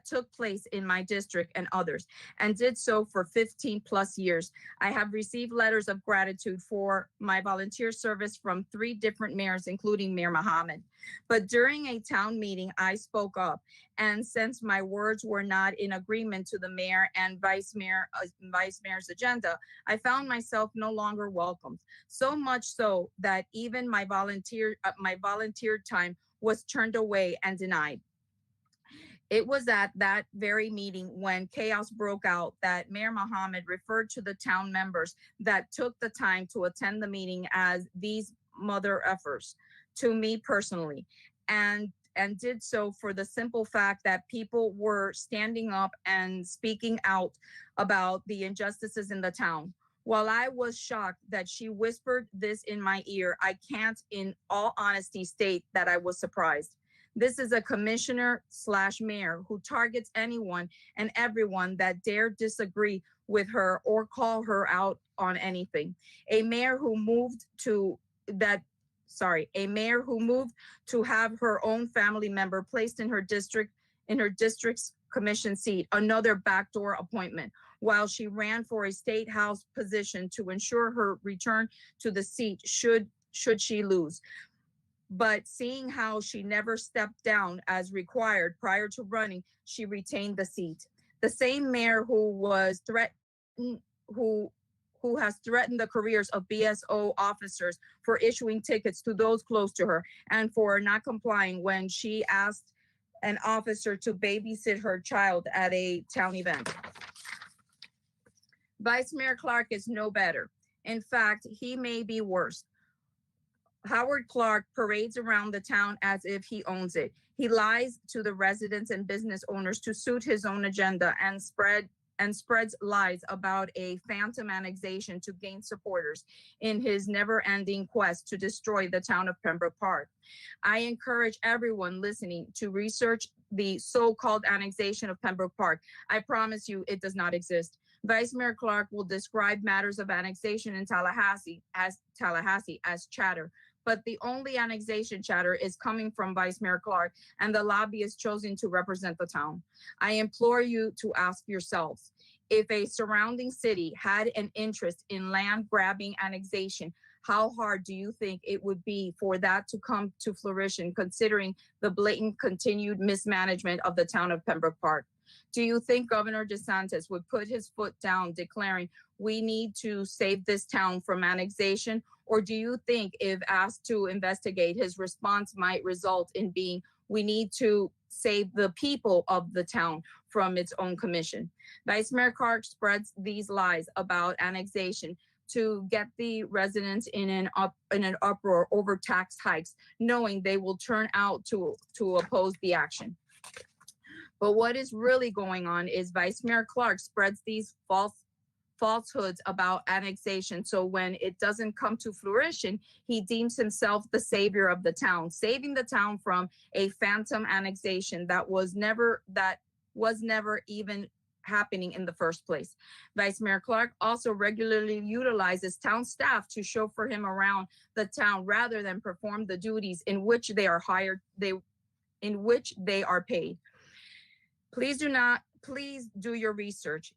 D: took place in my district and others, and did so for 15 plus years. I have received letters of gratitude for my volunteer service from 3 different mayors, including Mayor Mohammed. But during a town meeting, I spoke up, and since my words were not in agreement to the mayor and vice mayor's agenda, I found myself no longer welcomed. So much so that even my volunteer time was turned away and denied. It was at that very meeting when chaos broke out that Mayor Mohammed referred to the town members that took the time to attend the meeting as these mother effers to me personally, and did so for the simple fact that people were standing up and speaking out about the injustices in the town. While I was shocked that she whispered this in my ear, I can't in all honesty state that I was surprised. This is a commissioner/mayor who targets anyone and everyone that dare disagree with her or call her out on anything. A mayor who moved to have her own family member placed in her district's commission seat, another backdoor appointment, while she ran for a state house position to ensure her return to the seat should she lose. But seeing how she never stepped down as required prior to running, she retained the seat. The same mayor who has threatened the careers of BSO officers for issuing tickets to those close to her and for not complying when she asked an officer to babysit her child at a town event. Vice Mayor Clark is no better. In fact, he may be worse. Howard Clark parades around the town as if he owns it. He lies to the residents and business owners to suit his own agenda and spreads lies about a phantom annexation to gain supporters in his never-ending quest to destroy the town of Pembroke Park. I encourage everyone listening to research the so-called annexation of Pembroke Park. I promise you it does not exist. Vice Mayor Clark will describe matters of annexation in Tallahassee as chatter. But the only annexation chatter is coming from Vice Mayor Clark and the lobbyists chosen to represent the town. I implore you to ask yourselves, if a surrounding city had an interest in land grabbing annexation, how hard do you think it would be for that to come to fruition, considering the blatant continued mismanagement of the town of Pembroke Park? Do you think Governor DeSantis would put his foot down declaring we need to save this town from annexation? Or do you think if asked to investigate, his response might result in being, we need to save the people of the town from its own commission? Vice Mayor Clark spreads these lies about annexation to get the residents in an uproar over tax hikes, knowing they will turn out to oppose the action. But what is really going on is Vice Mayor Clark spreads these falsehoods about annexation. So when it doesn't come to fruition, he deems himself the savior of the town, saving the town from a phantom annexation that was never even happening in the first place. Vice Mayor Clark also regularly utilizes town staff to chauffeur him around the town rather than perform the duties in which they are paid. Please do your research.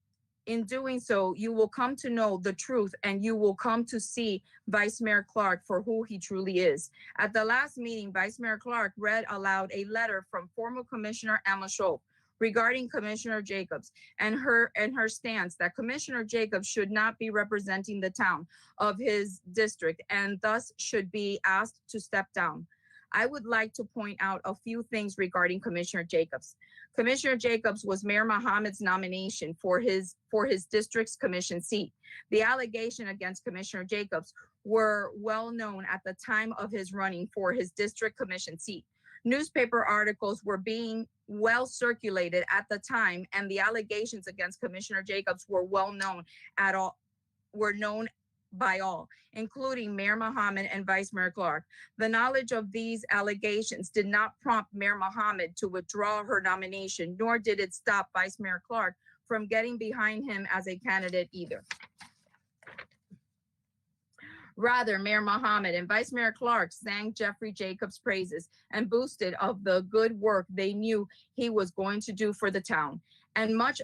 D: In doing so, you will come to know the truth and you will come to see Vice Mayor Clark for who he truly is. At the last meeting, Vice Mayor Clark read aloud a letter from former Commissioner Emma Scholl regarding Commissioner Jacobs and her stance that Commissioner Jacobs should not be representing the town of his district and thus should be asked to step down. I would like to point out a few things regarding Commissioner Jacobs. Commissioner Jacobs was Mayor Mohammed's nomination for his district's commission seat. The allegation against Commissioner Jacobs were well known at the time of his running for his district commission seat. Newspaper articles were being well circulated at the time, and the allegations against Commissioner Jacobs were known by all, including Mayor Mohammed and Vice Mayor Clark. The knowledge of these allegations did not prompt Mayor Mohammed to withdraw her nomination, nor did it stop Vice Mayor Clark from getting behind him as a candidate either. Rather, Mayor Mohammed and Vice Mayor Clark sang Jeffrey Jacobs' praises and boasted of the good work they knew he was going to do for the town. And much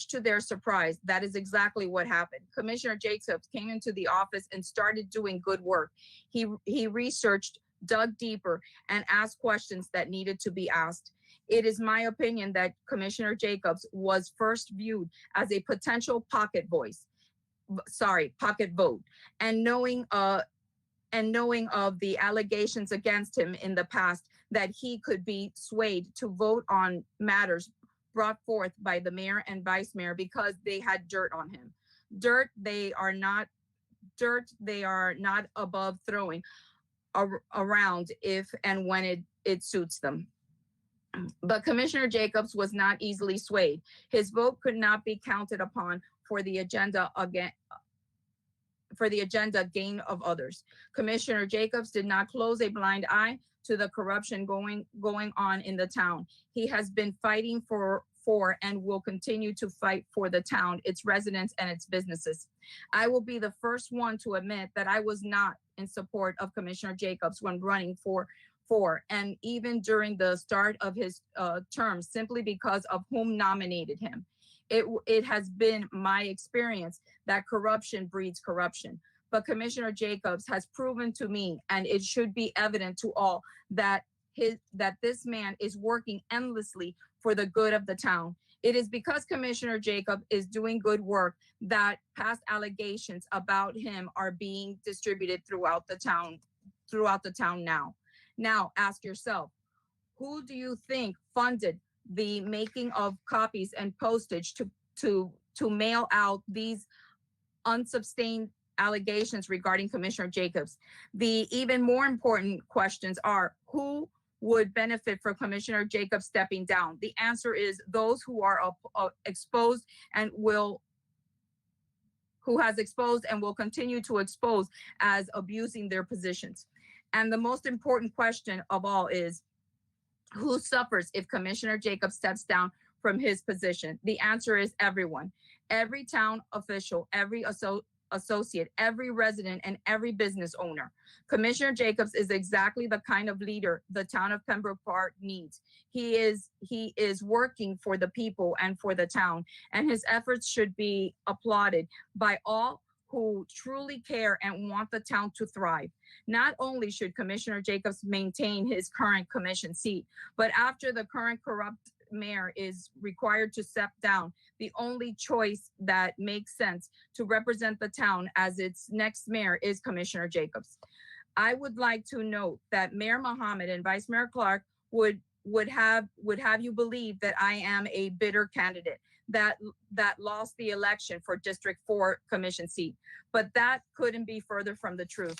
D: to their surprise, that is exactly what happened. Commissioner Jacobs came into the office and started doing good work. He researched, dug deeper, and asked questions that needed to be asked. It is my opinion that Commissioner Jacobs was first viewed as a potential pocket vote, and knowing of the allegations against him in the past, that he could be swayed to vote on matters brought forth by the mayor and vice mayor because they had dirt on him. Dirt they are not above throwing around if and when it suits them. But Commissioner Jacobs was not easily swayed. His vote could not be counted upon for the agenda gain of others. Commissioner Jacobs did not close a blind eye to the corruption going on in the town. He has been fighting for and will continue to fight for the town, its residents, and its businesses. I will be the first one to admit that I was not in support of Commissioner Jacobs when running for and even during the start of his term, simply because of whom nominated him. It has been my experience that corruption breeds corruption. But Commissioner Jacobs has proven to me, and it should be evident to all, that this man is working endlessly for the good of the town. It is because Commissioner Jacob is doing good work that past allegations about him are being distributed throughout the town now. Now ask yourself, who do you think funded the making of copies and postage to mail out these unsubstantiated allegations regarding Commissioner Jacobs? The even more important questions are, who would benefit from Commissioner Jacobs stepping down? The answer is those who are exposed and who has exposed and will continue to expose as abusing their positions. And the most important question of all is, who suffers if Commissioner Jacobs steps down from his position? The answer is everyone. Every town official, every associate, every resident, and every business owner. Commissioner Jacobs is exactly the kind of leader the town of Pembroke Park needs. He is working for the people and for the town, and his efforts should be applauded by all who truly care and want the town to thrive. Not only should Commissioner Jacobs maintain his current commission seat, but after the current corrupt mayor is required to step down, the only choice that makes sense to represent the town as its next mayor is Commissioner Jacobs. I would like to note that Mayor Mohammed and Vice Mayor Clark would have you believe that I am a bitter candidate that lost the election for District 4 commission seat, but that couldn't be further from the truth.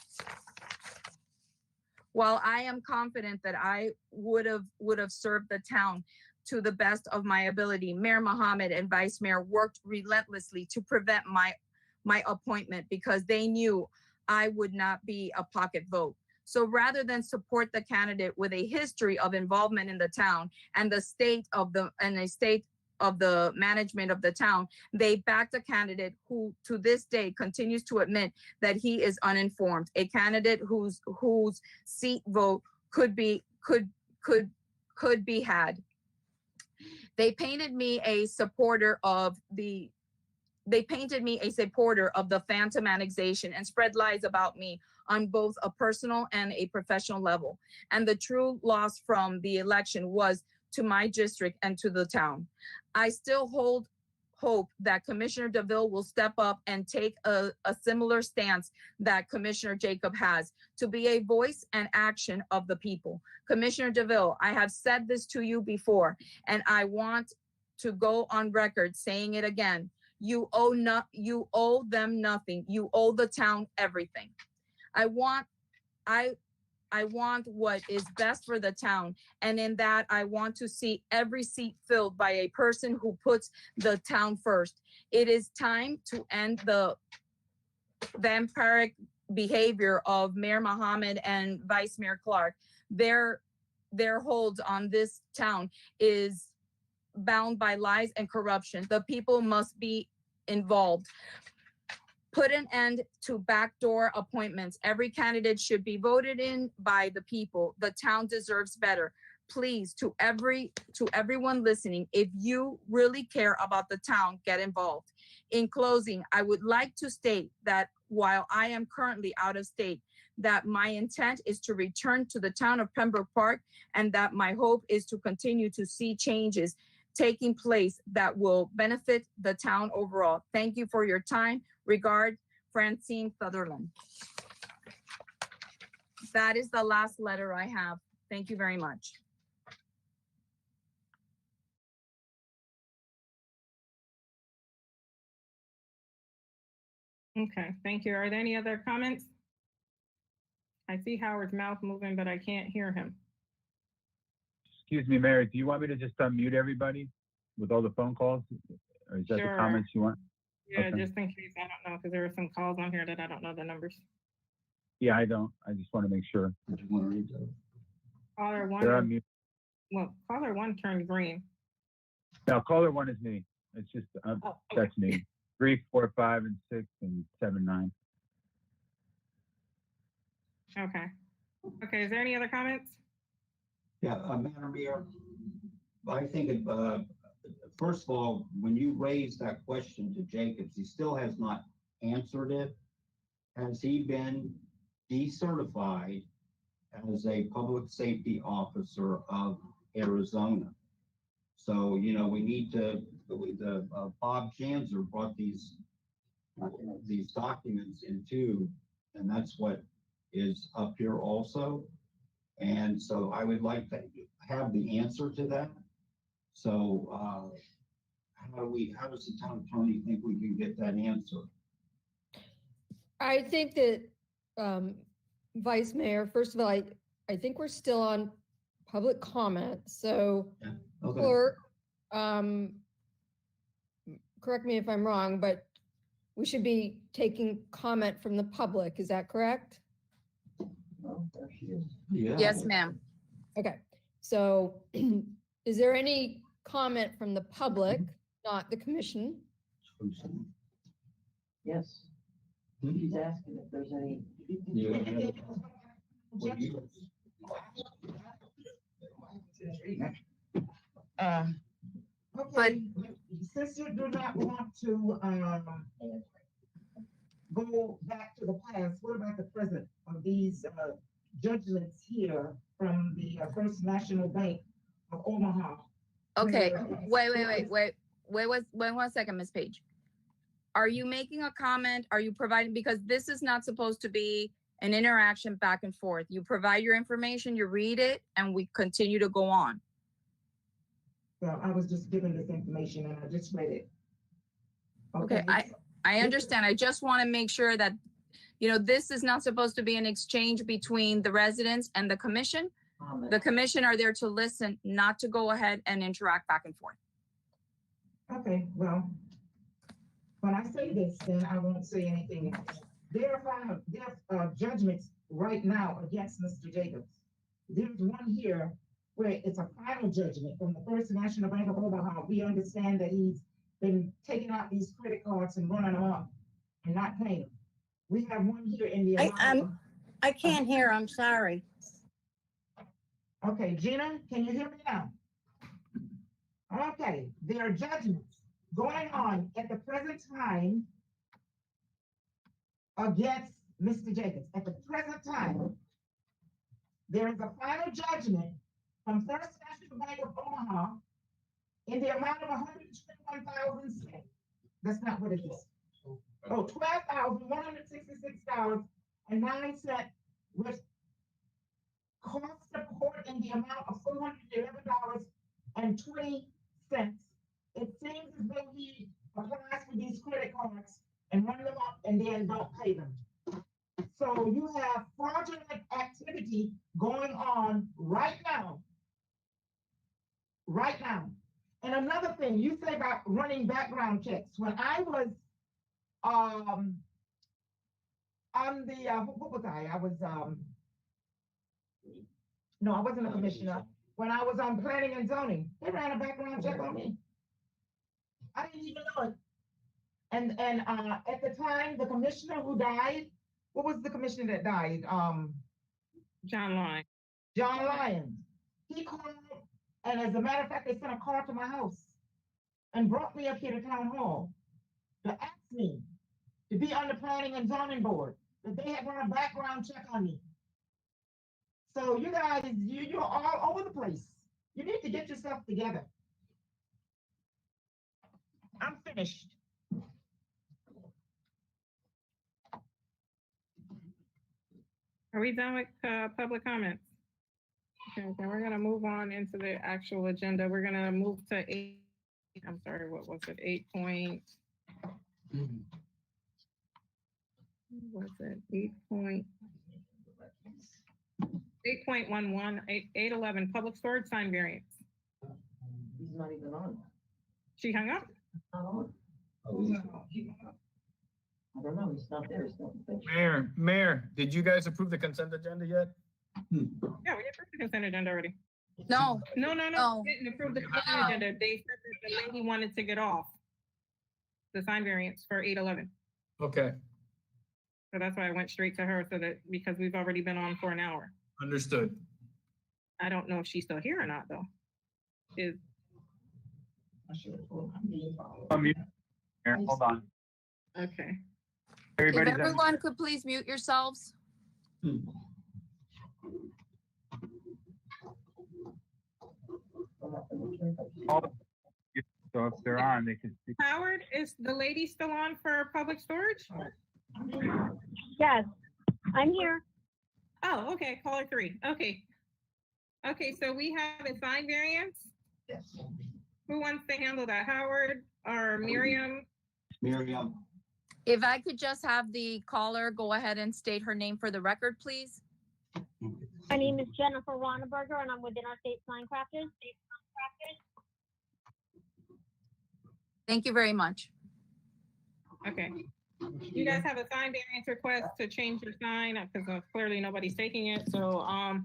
D: While I am confident that I would have served the town to the best of my ability, Mayor Mohammed and Vice Mayor worked relentlessly to prevent my appointment because they knew I would not be a pocket vote. So rather than support the candidate with a history of involvement in the town and the state of the management of the town, they backed a candidate who to this day continues to admit that he is uninformed, a candidate whose seat vote could be had. They painted me a supporter of the phantom annexation and spread lies about me on both a personal and a professional level. And the true loss from the election was to my district and to the town. I still hold hope that Commissioner DeVille will step up and take a similar stance that Commissioner Jacob has, to be a voice and action of the people. Commissioner DeVille, I have said this to you before, and I want to go on record saying it again. You owe them nothing. You owe the town everything. I want what is best for the town. And in that, I want to see every seat filled by a person who puts the town first. It is time to end the vampiric behavior of Mayor Mohammed and Vice Mayor Clark. Their hold on this town is bound by lies and corruption. The people must be involved. Put an end to backdoor appointments. Every candidate should be voted in by the people. The town deserves better. Please, to everyone listening, if you really care about the town, get involved. In closing, I would like to state that while I am currently out of state, that my intent is to return to the town of Pembroke Park, and that my hope is to continue to see changes taking place that will benefit the town overall. Thank you for your time. Regard, Francine Sutherland. That is the last letter I have. Thank you very much.
B: Okay, thank you. Are there any other comments? I see Howard's mouth moving, but I can't hear him.
A: Excuse me, Mary, do you want me to just unmute everybody with all the phone calls? Or is that
B: Sure.
A: the comments you want?
B: Yeah,
A: Okay.
B: just in case, I don't know, because there are some calls on here that I don't know the numbers.
A: Yeah, I don't. I just want to make sure.
E: Did you want to read those?
B: Caller one,
A: They're unmuted.
B: well, caller one turned green.
A: Now, caller one is me. It's just,
B: Oh, okay.
A: that's me. 3, 4, 5, and 6, and 7, 9.
B: Okay. Okay, is there any other comments?
E: Yeah, Madam Mayor, I think, first of all, when you raised that question to Jacobs, he still has not answered it. Has he been decertified as a public safety officer of Arizona? So, you know, we need to, Bob Janzer brought these documents into, and that's what is up here also. And so I would like to have the answer to that. So how does the town attorney think we can get that answer?
M: I think that, Vice Mayor, first of all, I think we're still on public comment, so
E: Yeah. Okay.
M: clerk, correct me if I'm wrong, but we should be taking comment from the public, is that correct?
E: Yeah.
D: Yes, ma'am.
M: Okay, so is there any comment from the public, not the commission?
N: Yes. He's asking if there's any.
K: Okay, since you do not want to, go back to the past, what about the present of these, judgments here from the First National Bank of Omaha?
D: Okay,
K: where-
D: wait 1 second, Ms. Page. Are you making a comment? Are you providing, because this is not supposed to be an interaction back and forth. You provide your information, you read it, and we continue to go on.
K: Well, I was just given this information and I just read it.
D: Okay, I understand. I just want to make sure that, you know, this is not supposed to be an exchange between the residents and the commission. The commission are there to listen, not to go ahead and interact back and forth.
K: Okay, well, when I say this, then I won't say anything else. There are judgments right now against Mr. Jacobs. There's one here where it's a final judgment from the First National Bank of Omaha. We understand that he's been taking out these credit cards and running them up and not paying them. We have one here in the.
G: I can't hear, I'm sorry.
K: Okay, Gina, can you hear me now?
O: Okay, there are judgments going on at the present time against Mr. Jacobs. At the present time, there is a final judgment from First National Bank of Omaha in the amount of $121,000. That's not what it is. Oh, $12,166.09 with cost of court in the amount of $411.20. It seems as though he applies for these credit cards and run them up and then don't pay them. So you have fraudulent activity going on right now. Right now. And another thing, you say about running background checks. When I was on the, what was I? I was, no, I wasn't a commissioner. When I was on planning and zoning, they ran a background check on me. I didn't even know it. And at the time, the commissioner who died, what was the commissioner that died?
B: John Lyons.
O: John Lyons. He called, and as a matter of fact, they sent a car to my house and brought me up here to town hall to ask me to be on the planning and zoning board, that they had run a background check on me. So you guys, you're all over the place. You need to get yourself together. I'm finished.
B: Are we done with public comments? Okay, then we're gonna move on into the actual agenda. We're gonna move to I'm sorry, what was it? 8.11, 8.11, public storage sign variance.
N: He's not even on.
B: She hung up?
N: Not on. I don't know, he's not there, he's not there.
F: Mayor, did you guys approve the consent agenda yet?
B: Yeah, we approved the consent agenda already.
D: No.
B: No.
D: Oh.
B: We didn't approve the consent agenda. They said that the lady wanted to get off the sign variance for 8.11.
F: Okay,
B: So that's why I went straight to her, so that, because we've already been on for an hour.
F: understood.
B: I don't know if she's still here or not, though. Is,
A: Mute. Here, hold on.
B: okay.
D: If
A: Everybody's on-
D: everyone could please mute yourselves.
A: So if they're on, they can speak.
B: Howard, is the lady still on for public storage?
P: Yes, I'm here.
B: Oh, okay, caller 3, okay. Okay, so we have a sign variance.
E: Yes.
B: Who wants to handle that, Howard or Miriam?
E: Miriam,
D: If I could just have the caller go ahead and state her name for the record, please.
P: My name is Jennifer Ronneberger, and I'm with Interstate Sign Crafters.
D: Thank you very much.
B: Okay. You guys have a sign variance request to change your sign, because clearly nobody's taking it, so,
D: Oh,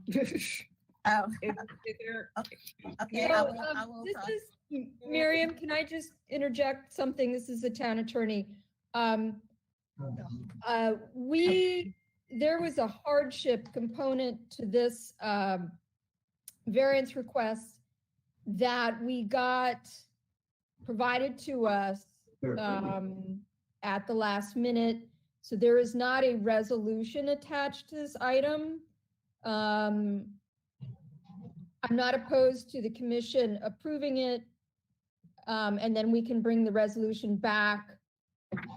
B: is there,
D: okay.
M: So, this is, Miriam, can I just interject something? This is the town attorney. There was a hardship component to this variance request that we got provided to us at the last minute. So there is not a resolution attached to this item. I'm not opposed to the commission approving it. And then we can bring the resolution back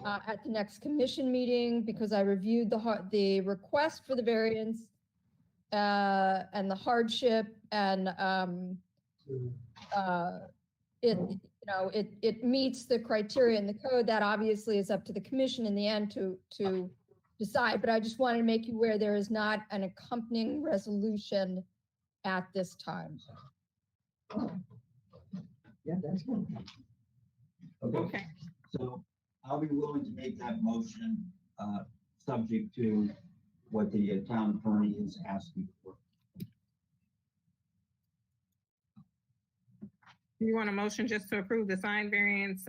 M: at the next commission meeting, because I reviewed the request for the variance and the hardship, and it meets the criteria in the code. That obviously is up to the commission in the end to decide, but I just wanted to make you aware there is not an accompanying resolution at this time.
N: Yeah, that's good.
E: okay, so I'll be willing to make that motion, subject to what the town attorney is asking for.
B: you want a motion just to approve the sign variance,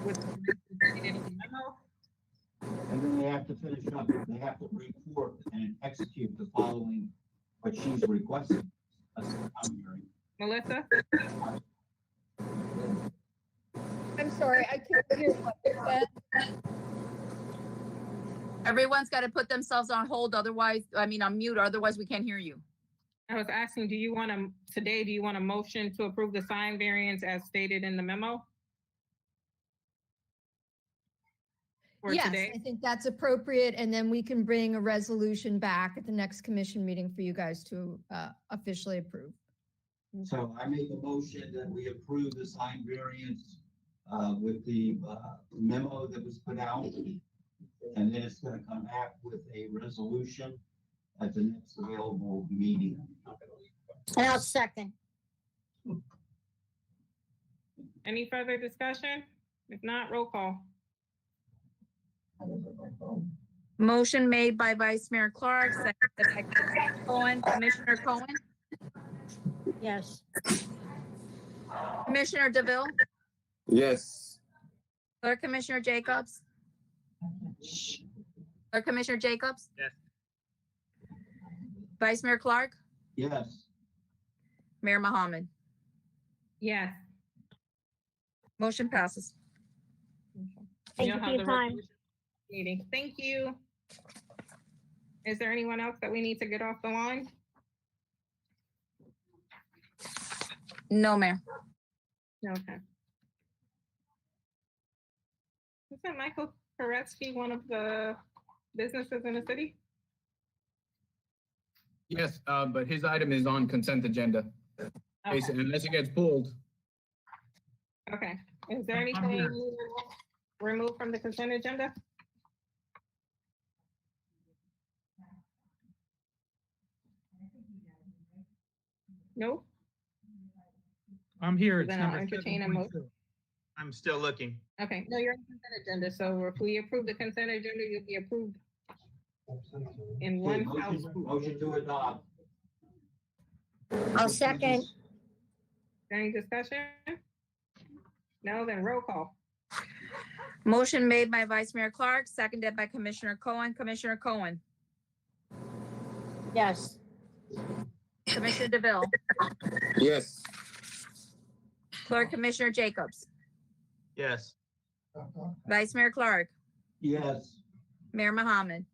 B: with the memo?
E: And then they have to finish up, they have to report and execute the following, what she's requesting. That's what I'm hearing.
B: Melissa?
M: sorry, I can't hear what you said.
D: Everyone's got to put themselves on hold, otherwise, I mean, on mute, otherwise we can't hear you.
B: I was asking, do you want to, today, do you want a motion to approve the sign variance as stated in the memo? For
M: Yes,
B: today?
M: I think that's appropriate, and then we can bring a resolution back at the next commission meeting for you guys to officially approve.
E: So I make a motion that we approve the sign variance with the memo that was put out. And then it's gonna come back with a resolution at the next available meeting.
G: And I'll second.
B: Any further discussion? If not, roll call.
D: Motion made by Vice Mayor Clark, seconded by Commissioner Cohen. Commissioner Cohen,
G: Yes.
D: Commissioner DeVille,
I: Yes.
D: Clerk Commissioner Jacobs. Clerk Commissioner Jacobs.
H: Yes.
D: Vice Mayor Clark,
E: Yes.
D: Mayor Mohammed.
B: Yes.
D: Motion passes.
P: Thank
B: You'll
P: you for
B: have
P: your
B: the
P: time.
B: resolution meeting. Thank you. Is there anyone else that we need to get off the line?
D: No, Mayor.
B: Okay. Isn't Michael Koretsky one of the businesses in the city?
F: Yes, but his item is on consent agenda.
B: Okay.
F: Unless it gets pulled.
B: Okay. Is there anything removed from the consent agenda? Nope.
Q: I'm here. It's
B: Then I'll
Q: number
B: entertain a motion.
Q: 7.2.
H: I'm still looking.
B: Okay, no, you're on consent agenda, so if we approve the consent agenda, you'll be approved in one fell
E: Motion
B: swoop.
E: motion to adopt.
G: I'll second.
B: Any discussion? No, then roll call.
D: Motion made by Vice Mayor Clark, seconded by Commissioner Cohen. Commissioner Cohen,
G: Yes.
D: Commissioner DeVille,
I: Yes.
D: Clerk Commissioner Jacobs,
H: Yes.
D: Vice Mayor Clark,
E: Yes.
D: Mayor Mohammed.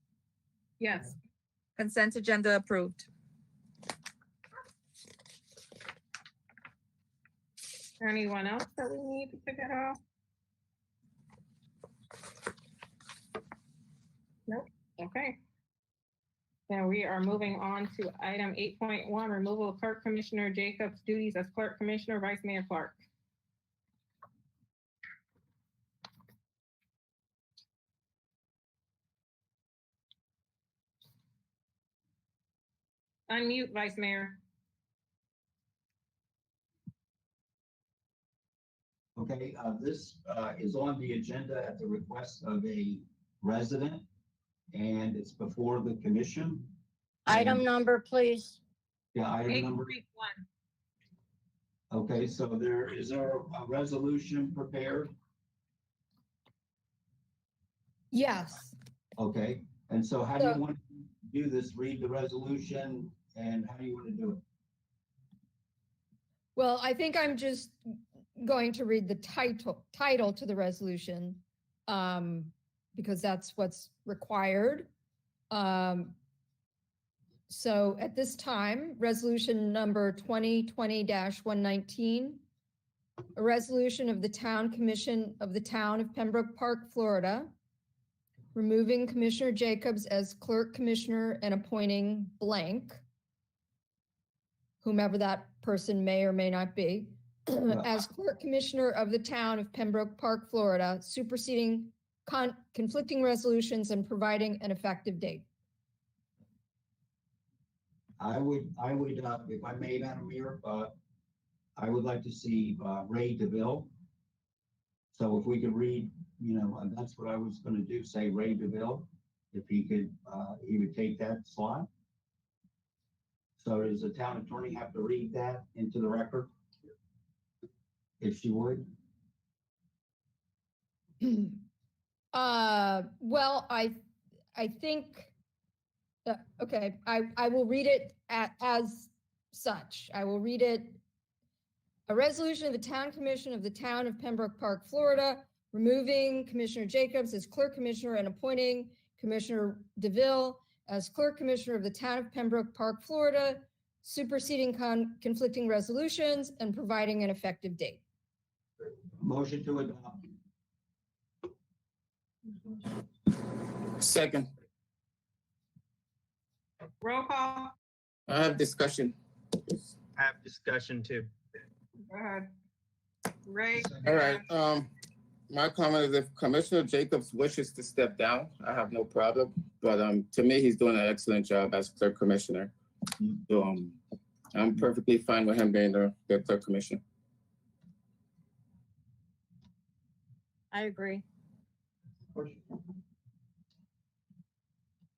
B: Yes.
D: Consent agenda approved.
B: Is there anyone else that we need to get off? Nope, okay. Then we are moving on to item 8.1, removal of Clerk Commissioner Jacobs' duties as Clerk Commissioner, Vice Mayor Clark. Unmute, Vice Mayor.
E: Okay, this is on the agenda at the request of a resident, and it's before the commission.
G: Item number, please.
E: Yeah, item number.
B: 8.1.
E: Okay, so is there a resolution prepared?
M: Yes.
E: Okay, and so how do you want to do this? Read the resolution, and how do you want to do it?
M: Well, I think I'm just going to read the title to the resolution, because that's what's required. So at this time, resolution number 2020-119, a resolution of the Town Commission of the Town of Pembroke Park, Florida, removing Commissioner Jacobs as Clerk Commissioner and appointing blank, whomever that person may or may not be, as Clerk Commissioner of the Town of Pembroke Park, Florida, superseding conflicting resolutions and providing an effective date.
E: I would, if I may, Madam Mayor, I would like to see Ray DeVille. So if we could read, and that's what I was going to do, say Ray DeVille, if he could, he would take that slot. So does the town attorney have to read that into the record? If she would?
M: Well, I think, okay, I will read it as such. I will read it. A resolution of the Town Commission of the Town of Pembroke Park, Florida, removing Commissioner Jacobs as Clerk Commissioner and appointing Commissioner DeVille as Clerk Commissioner of the Town of Pembroke Park, Florida, superseding conflicting resolutions and providing an effective date.
E: Motion to adopt.
I: Second,
B: Roll call.
I: I have discussion.
H: I have discussion too.
B: Go ahead. Ray.
I: All right, my comment is if Commissioner Jacobs wishes to step down, I have no problem. But to me, he's doing an excellent job as Clerk Commissioner. So I'm perfectly fine with him being the Clerk Commissioner.
G: I agree.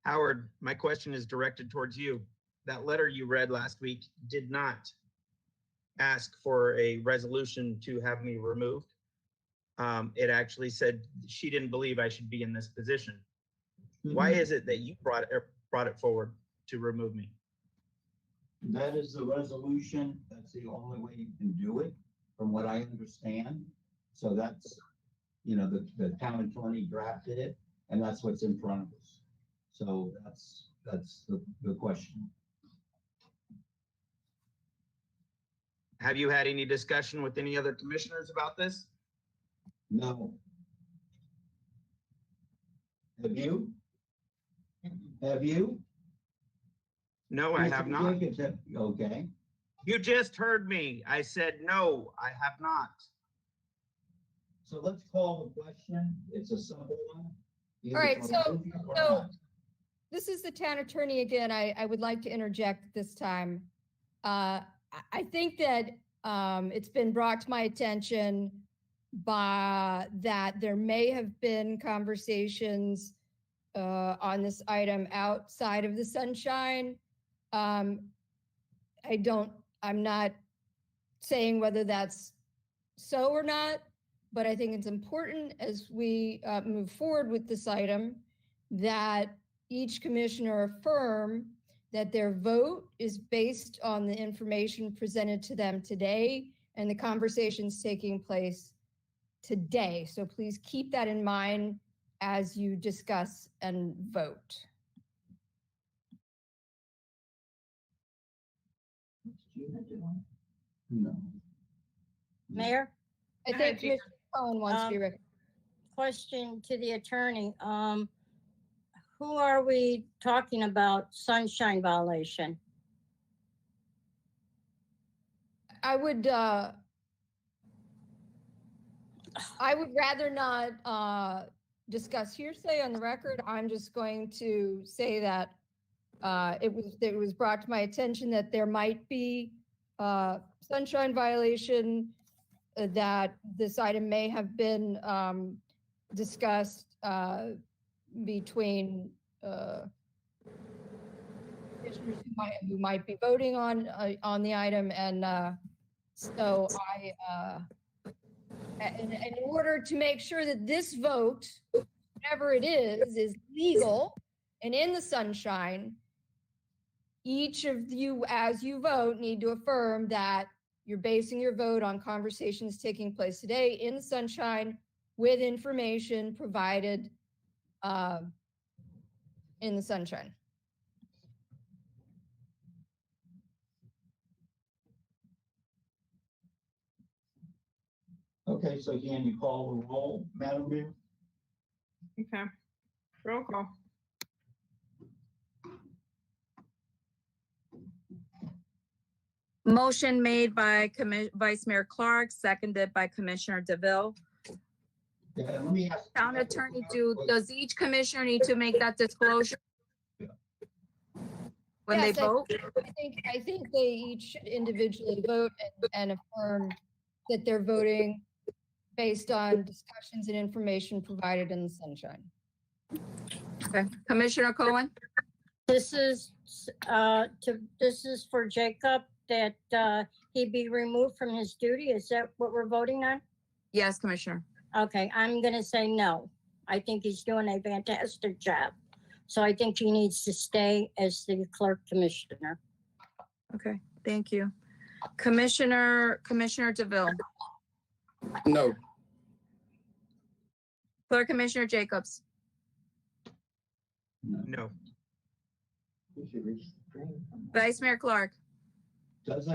H: Howard, my question is directed towards you. That letter you read last week did not ask for a resolution to have me removed. It actually said she didn't believe I should be in this position. Why is it that you brought it forward to remove me?
E: That is the resolution. That's the only way you can do it, from what I understand. So that's, you know, the town attorney drafted it, and that's what's in front of us. So that's the question.
H: Have you had any discussion with any other commissioners about this?
E: No. Have you? Have you?
H: No, I have not.
E: Okay.
H: You just heard me. I said, no, I have not.
E: So let's call the question. It's a simple one.
M: All right, so this is the town attorney again. I would like to interject this time. I think that it's been brought to my attention that there may have been conversations on this item outside of the sunshine. I'm not saying whether that's so or not, but I think it's important as we move forward with this item that each commissioner affirm that their vote is based on the information presented to them today and the conversations taking place today. So please keep that in mind as you discuss and vote.
E: No.
G: Mayor?
M: I think Commissioner Cohen wants to be recognized.
G: Question to the attorney. Who are we talking about sunshine violation?
M: I would rather not discuss hearsay on the record. I'm just going to say that it was brought to my attention that there might be sunshine violation, that this item may have been discussed between commissioners who might be voting on the item, and so in order to make sure that this vote, whatever it is legal and in the sunshine, each of you, as you vote, need to affirm that you're basing your vote on conversations taking place today in the sunshine with information provided in the sunshine.
E: Okay, so can you call the roll, Madam Mayor?
B: Okay. Roll call.
D: Motion made by Vice Mayor Clark, seconded by Commissioner DeVille.
E: Yeah, let me ask.
D: Town attorney, does each commissioner need to make that disclosure when they
M: Yes,
D: vote?
M: I think they each individually vote and affirm that they're voting based on discussions and information provided in the sunshine.
D: Okay, Commissioner Cohen?
G: This is for Jacob, that he be removed from his duty. Is that what we're voting on?
D: Yes, Commissioner.
G: Okay, I'm gonna say no. I think he's doing a fantastic job. So I think he needs to stay as the clerk commissioner.
D: Okay, thank you. Commissioner DeVille,
I: No.
D: Clerk Commissioner Jacobs,
H: No.
D: Vice Mayor Clark,
E: Let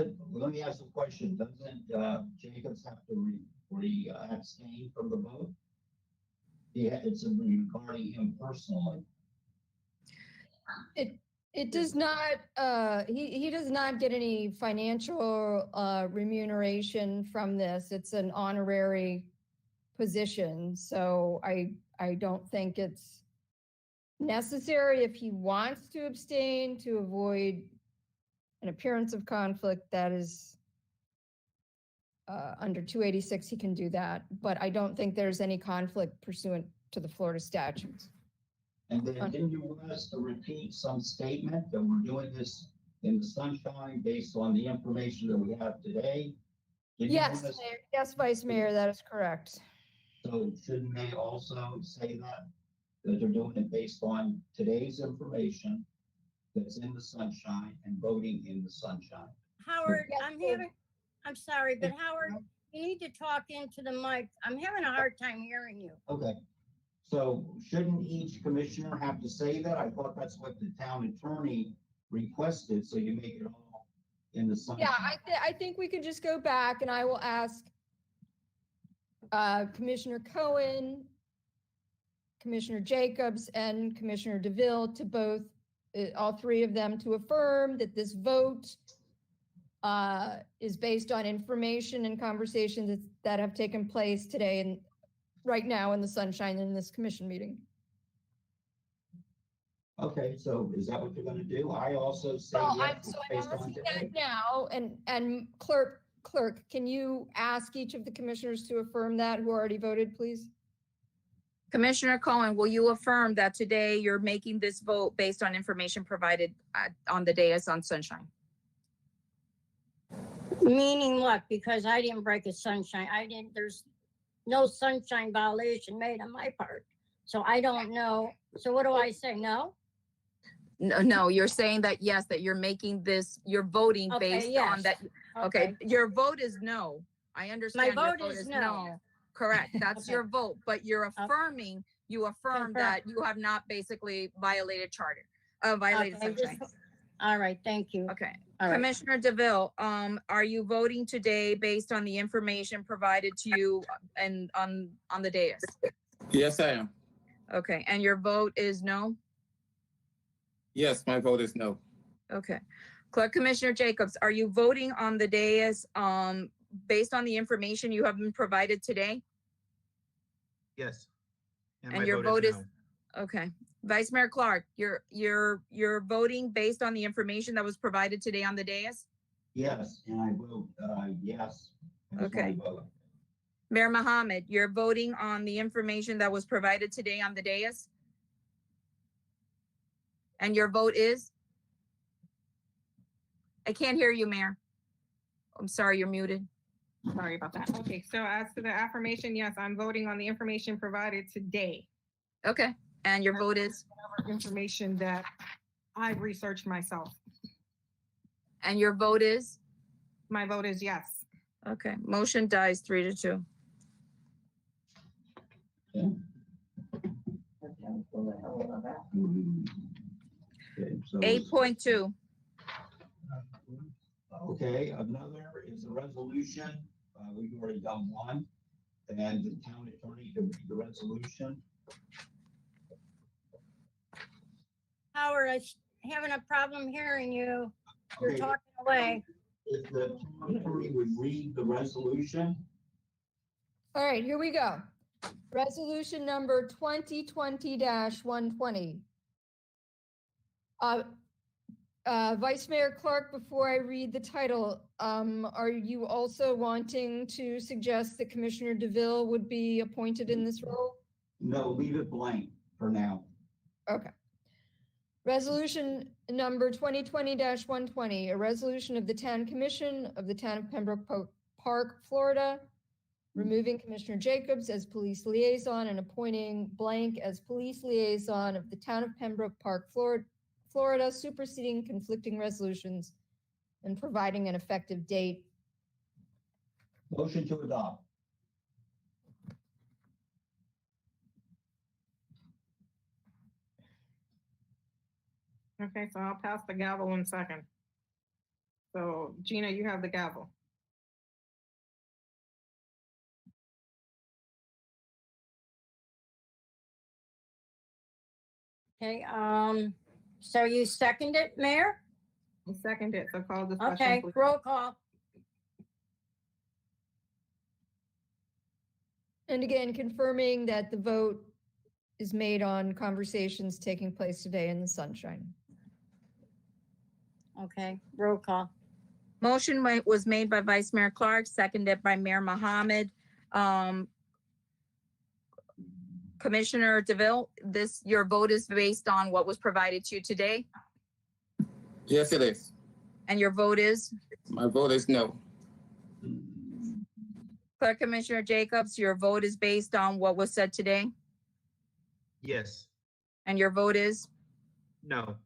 E: me ask a question. Doesn't Jacobs have to abstain from the vote? Yeah, it's regarding him personally.
M: It does not, he does not get any financial remuneration from this. It's an honorary position. So I don't think it's necessary. If he wants to abstain to avoid an appearance of conflict, that is under 286, he can do that. But I don't think there's any conflict pursuant to the Florida statutes.
E: And then didn't you want us to repeat some statement that we're doing this in the sunshine based on the information that we have today? Didn't you
M: Yes,
E: want us-
M: Mayor. Yes, Vice Mayor, that is correct.
E: So shouldn't they also say that they're doing it based on today's information that's in the sunshine and voting in the sunshine?
G: Howard, I'm sorry, but Howard, you need to talk into the mic. I'm having a hard time hearing you.
E: Okay. So shouldn't each commissioner have to say that? I thought that's what the town attorney requested, so you make it all in the sunshine.
M: Yeah, I think we could just go back and I will ask Commissioner Cohen, Commissioner Jacobs, and Commissioner DeVille to both, all three of them to affirm that this vote is based on information and conversations that have taken place today and right now in the sunshine in this commission meeting.
E: Okay, so is that what you're gonna do? I also say
M: Well,
E: yes,
M: I'm
E: it's based on
M: asking
E: today.
M: that now, and clerk, can you ask each of the commissioners to affirm that who already voted, please?
D: Commissioner Cohen, will you affirm that today you're making this vote based on information provided on the dais on sunshine?
G: Meaning what? Because I didn't break a sunshine. There's no sunshine violation made on my part. So I don't know. So what do I say? No?
D: No, you're saying that yes, that you're making this, you're voting
G: Okay,
D: based
G: yes.
D: on that. Okay, your vote is no. I understand.
G: My
D: your
G: vote is no.
D: Correct, that's
G: Okay.
D: your vote, but you're affirming, you affirm that you have not basically violated charter, violated
G: Okay,
D: sunshine.
G: All right, thank you.
D: Okay.
G: All right.
D: Commissioner DeVille, are you voting today based on the information provided to you and on the dais?
I: Yes, I am.
D: Okay, and your vote is no?
I: Yes, my vote is no.
D: Okay. Clerk Commissioner Jacobs, are you voting on the dais based on the information you have been provided today?
H: Yes.
D: And
H: my
D: your vote is
H: no.
D: okay. Vice Mayor Clark, you're voting based on the information that was provided today on the dais?
E: Yes, and I vote, yes. as my
D: Okay.
E: vote.
D: Mayor Mohammed, you're voting on the information that was provided today on the dais? And your vote is? I can't hear you, Mayor. I'm sorry, you're muted.
B: Sorry about that. Okay, so as to the affirmation, yes, I'm voting on the information provided today.
D: Okay, and your vote is?
B: Information that I researched myself.
D: And your vote is?
B: My vote is yes.
D: Okay, motion dies 3-2.
E: Okay, so-
D: 8.2.
E: Okay, another is a resolution. We've already done one. And the town attorney to read the resolution.
G: Howard, I'm having a problem hearing you. You're
E: Okay.
G: talking away.
E: If the town attorney would read the resolution.
M: All right, here we go. Resolution number 2020-120. Vice Mayor Clark, before I read the title, are you also wanting to suggest that Commissioner DeVille would be appointed in this role?
E: No, leave it blank for now.
M: Okay. Resolution number 2020-120, a resolution of the Town Commission of the Town of Pembroke Park, Florida, removing Commissioner Jacobs as police liaison and appointing blank as police liaison of the Town of Pembroke Park, Florida, superseding conflicting resolutions and providing an effective date.
E: Motion to adopt.
B: Okay, so I'll pass the gavel in second. So Gina, you have the gavel.
G: Okay, so you second it, Mayor?
B: I second it, so call discussion.
G: Okay,
B: please.
G: roll call.
M: And again, confirming that the vote is made on conversations taking place today in the sunshine.
G: Okay, roll call.
D: Motion was made by Vice Mayor Clark, seconded by Mayor Mohammed. Commissioner DeVille, your vote is based on what was provided to you today,
I: Yes, it is.
D: and your vote is?
I: My vote is no.
D: Clerk Commissioner Jacobs, your vote is based on what was said today,
H: Yes.
D: and your vote is?
H: No.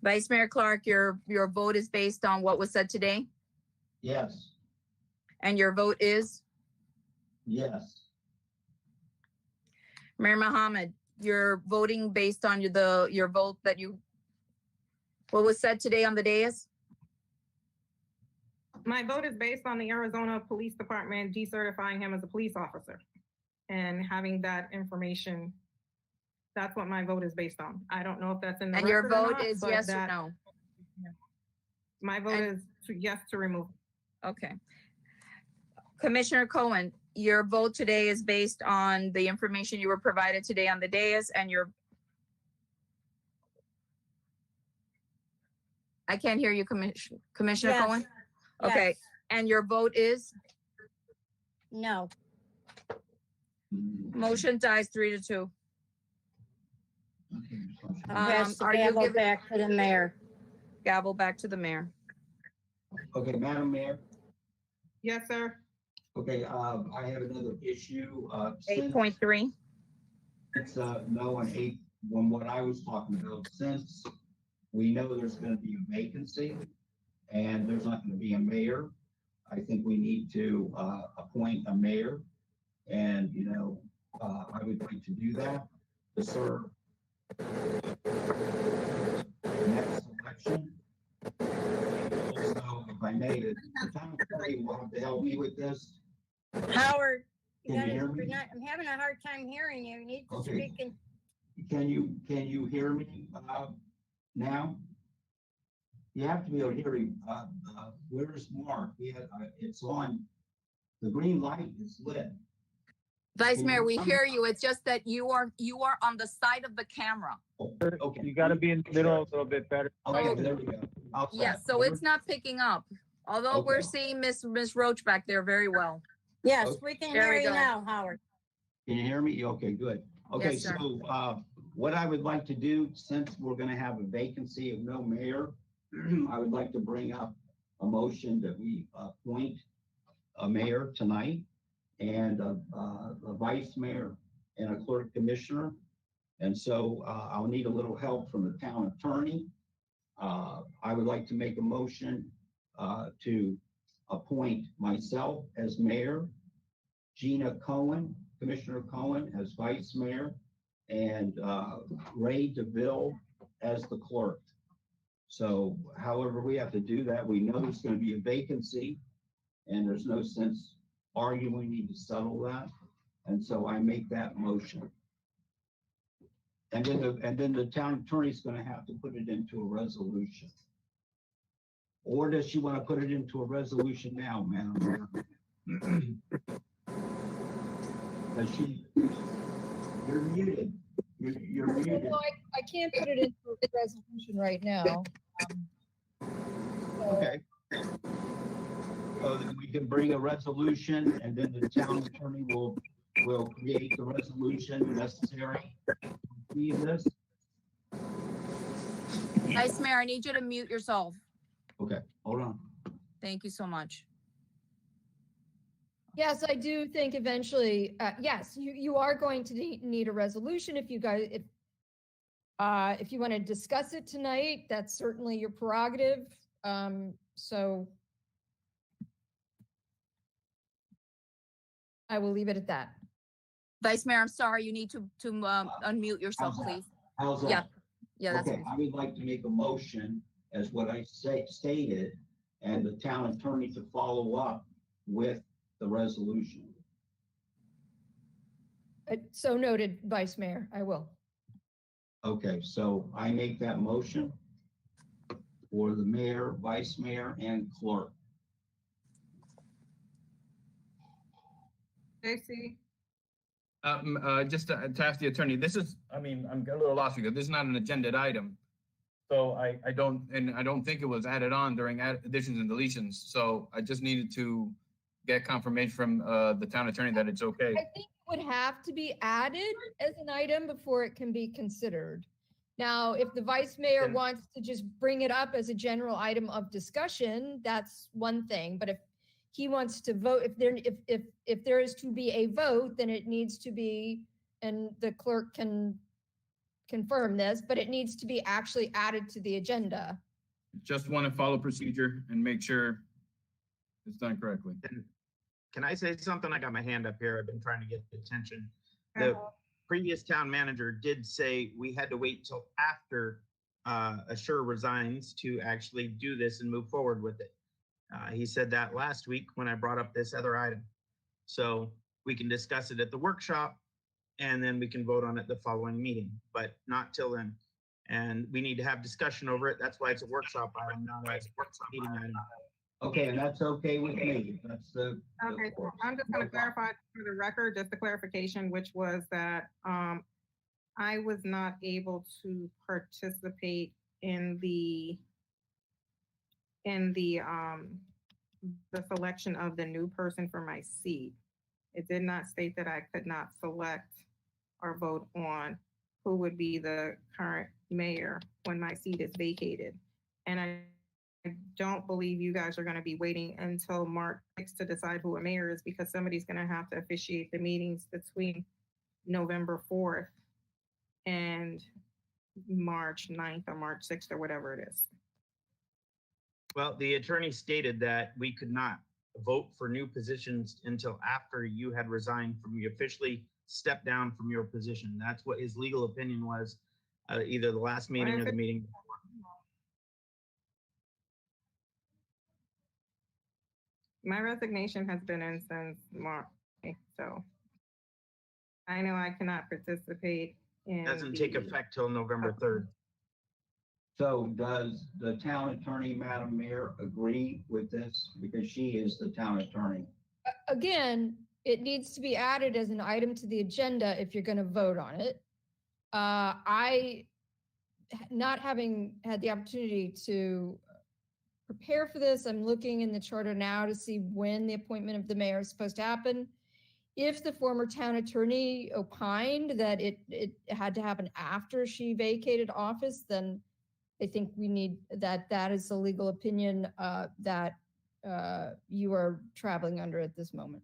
D: Vice Mayor Clark, your vote is based on what was said today,
E: Yes.
D: and your vote is?
E: Yes.
D: Mayor Mohammed, you're voting based on your vote that what was said today on the dais?
B: My vote is based on the Arizona Police Department decertifying him as a police officer and having that information. That's what my vote is based on. I don't know if that's in the
D: And your
B: record or
D: vote
B: not,
D: is
B: but
D: yes or
B: that-
D: no?
B: My vote is yes to remove.
D: Okay. Commissioner Cohen, your vote today is based on the information you were provided today on the dais, and I can't hear you, Commissioner
G: Yes.
D: Cohen? Okay,
G: Yes.
D: and your vote is?
G: No.
D: Motion dies 3-2.
G: Pass the
D: Are you
G: gavel
D: giving
G: back to the mayor.
D: gavel back to the mayor?
E: Okay, Madam Mayor.
B: Yes, sir.
E: Okay, I have another issue.
D: 8.3.
E: It's no on 8, when what I was talking about, since we know there's gonna be a vacancy and there's not gonna be a mayor, I think we need to appoint a mayor. And, I would like to do that to serve next election. Also, if I may, the town attorney will have to help me with this.
G: Howard,
E: Can you hear me?
G: I'm having a hard time hearing you. You need to
E: Okay.
G: speak in.
E: Can you hear me, now? You have to be able to hear me. Where's Mark? It's on, the green light is lit.
D: Vice
E: Can
D: Mayor,
E: you
D: we
E: tell me-
D: hear you. It's just that you are on the side of the camera.
E: Okay.
A: You gotta be in the middle a little bit better.
E: Okay, there we go. Outside.
D: Yes, so it's not picking up. Although we're
E: Okay.
D: seeing Miss Roach back there very well.
G: Yes,
E: Okay.
G: we can
D: There
G: hear
D: we
G: you
D: go.
G: now, Howard.
E: Can you hear me? Okay, good. Okay,
D: Yes, sir.
E: so, what I would like to do, since we're gonna have a vacancy of no mayor, I would like to bring up a motion that we appoint a mayor tonight and a vice mayor and a clerk commissioner. And so, I'll need a little help from the town attorney. I would like to make a motion, to appoint myself as mayor, Gina Cohen, Commissioner Cohen as vice mayor, and Ray DeVille as the clerk. So however we have to do that, we know there's going to be a vacancy and there's no sense arguing, we need to settle that. And so I make that motion. And then the town attorney's going to have to put it into a resolution. Or does she want to put it into a resolution now, Madam Mayor? You're muted. You're muted.
M: No, I can't put it into a resolution right now.
E: Okay. So then we can bring a resolution and then the town attorney will create the resolution necessary. See this?
D: Vice Mayor, I need you to mute yourself.
E: Okay, hold on.
D: Thank you so much.
M: Yes, I do think eventually, yes, you are going to need a resolution if you guys, If you want to discuss it tonight, that's certainly your prerogative. So I will leave it at that.
D: Vice Mayor, I'm sorry, you need to unmute yourself,
E: How's that?
D: please.
E: How's that?
D: Yeah, yeah, that's
E: Okay, I would like to make a motion as what I stated, and the town attorney to follow up with the resolution.
M: So noted, Vice Mayor, I will.
E: Okay, so I make that motion for the mayor, vice mayor, and clerk.
B: J.C.
F: Just to ask the attorney, this is, I mean, I'm a little lost because this is not an agenda item. So I don't think it was added on during additions and deletions. So I just needed to get confirmation from the town attorney that it's okay.
M: I think it would have to be added as an item before it can be considered. Now, if the vice mayor wants to just bring it up as a general item of discussion, that's one thing. But if he wants to vote, if there is to be a vote, then it needs to be, and the clerk can confirm this, but it needs to be actually added to the agenda.
F: Just want to follow procedure and make sure it's done correctly.
H: Can I say something? I got my hand up here. I've been trying to get attention. The previous town manager did say we had to wait till after Assure resigns to actually do this and move forward with it. He said that last week when I brought up this other item. So we can discuss it at the workshop and then we can vote on it the following meeting, but not till then. And we need to have discussion over it. That's why it's a workshop item, not a meeting item.
E: Okay, and that's okay with me. That's the.
B: Okay, so I'm just gonna clarify for the record, just a clarification, which was that I was not able to participate in the selection of the new person for my seat. It did not state that I could not select or vote on who would be the current mayor when my seat is vacated. And I don't believe you guys are going to be waiting until March 6th to decide who a mayor is, because somebody's going to have to officiate the meetings between November 4th and March 9th or March 6th or whatever it is.
H: Well, the attorney stated that we could not vote for new positions until after you had resigned from, you officially stepped down from your position. That's what his legal opinion was, either the last meeting or the meeting before.
B: My resignation has been in since March, so I know I cannot participate in.
H: Doesn't take effect till November 3rd.
E: So does the town attorney, Madam Mayor, agree with this? Because she is the town attorney.
M: Again, it needs to be added as an item to the agenda if you're going to vote on it. I, not having had the opportunity to prepare for this, I'm looking in the charter now to see when the appointment of the mayor is supposed to happen. If the former town attorney opined that it had to happen after she vacated office, then I think we need that is the legal opinion that you are traveling under at this moment.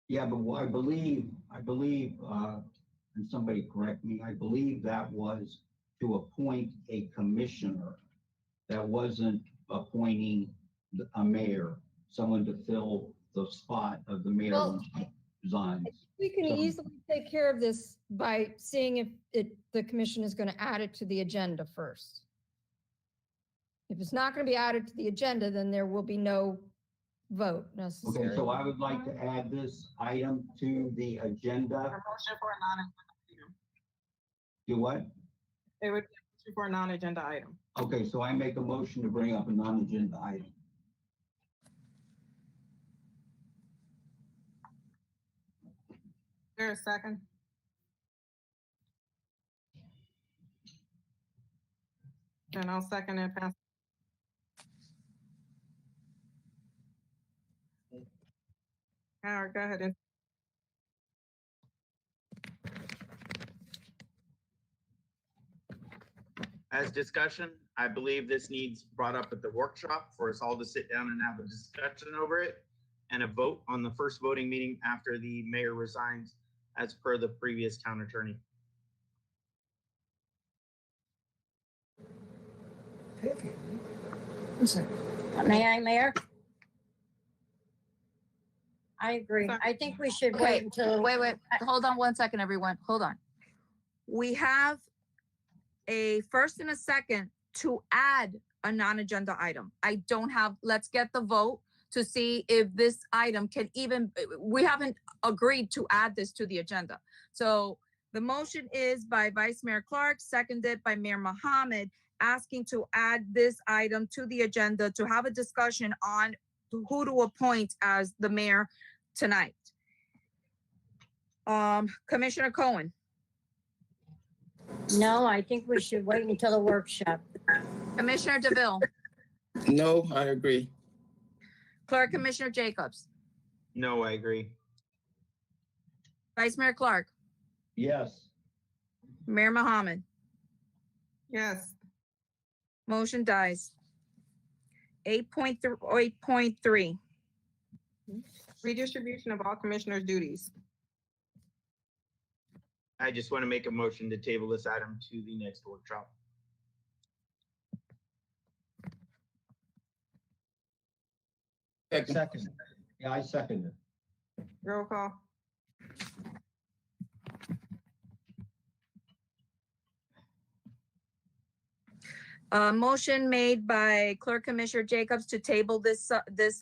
E: Yeah, but what I believe, and somebody correct me, I believe that was to appoint a commissioner. That wasn't appointing a mayor, someone to fill the spot of the mayor when she resigns.
M: We can easily take care of this by seeing if the commission is going to add it to the agenda first. If it's not going to be added to the agenda, then there will be no vote necessary.
E: Okay, so I would like to add this item to the agenda.
B: A motion for a non-agenda item.
E: Do what?
B: It would be a motion for a non-agenda item.
E: Okay, so I make a motion to bring up a non-agenda item.
B: Is there a second? And I'll second it. Howard, go ahead.
H: As discussion, I believe this needs brought up at the workshop for us all to sit down and have a discussion over it and a vote on the first voting meeting after the mayor resigns, as per the previous town attorney.
L: picky. Listen,
G: May I, Mayor? I agree. I think we should
D: Okay,
G: wait until.
D: wait, hold on one second, everyone, hold on. We have a first and a second to add a non-agenda item. I don't have, let's get the vote to see if this item can even, we haven't agreed to add this to the agenda. So the motion is by Vice Mayor Clark, seconded by Mayor Mohammed, asking to add this item to the agenda to have a discussion on who to appoint as the mayor tonight. Commissioner Cohen,
G: No, I think we should wait until the workshop.
D: Commissioner DeVille,
I: No, I agree.
D: Clerk Commissioner Jacobs,
H: No, I agree.
D: Vice Mayor Clark,
E: Yes.
D: Mayor Mohammed,
B: Yes.
D: motion dies. 8.3,
B: Redistribution of all commissioners' duties.
H: I just want to make a motion to table this item to the next workshop.
E: Second. Yeah, I second it.
B: Roll call.
D: Motion made by Clerk Commissioner Jacobs to table this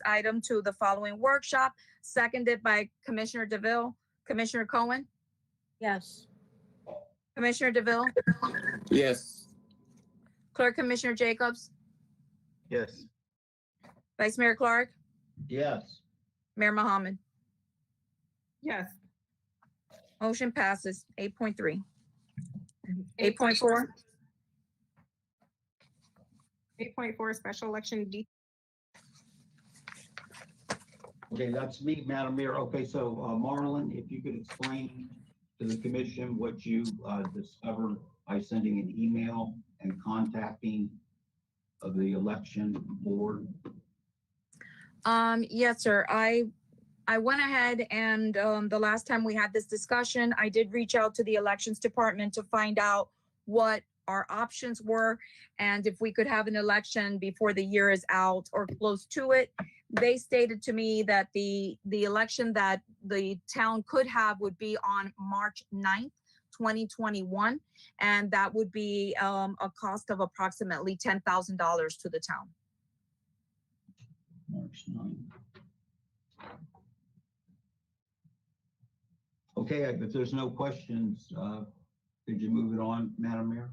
D: item to the following workshop, seconded by Commissioner DeVille. Commissioner Cohen,
G: Yes.
D: Commissioner DeVille,
I: Yes.
D: Clerk Commissioner Jacobs,
H: Yes.
D: Vice Mayor Clark,
E: Yes.
D: Mayor Mohammed.
B: Yes.
D: Motion passes. 8.3. 8.4.
B: 8.4, special election
E: Okay, that's me, Madam Mayor. Okay, so Marlon, if you could explain to the commission what you discovered by sending an email and contacting of the election board.
D: Yes, sir. I went ahead and the last time we had this discussion, I did reach out to the elections department to find out what our options were and if we could have an election before the year is out or close to it. They stated to me that the election that the town could have would be on March 9th, 2021, and that would be a cost of approximately $10,000 to the town.
E: March 9th. Okay, if there's no questions, could you move it on, Madam Mayor?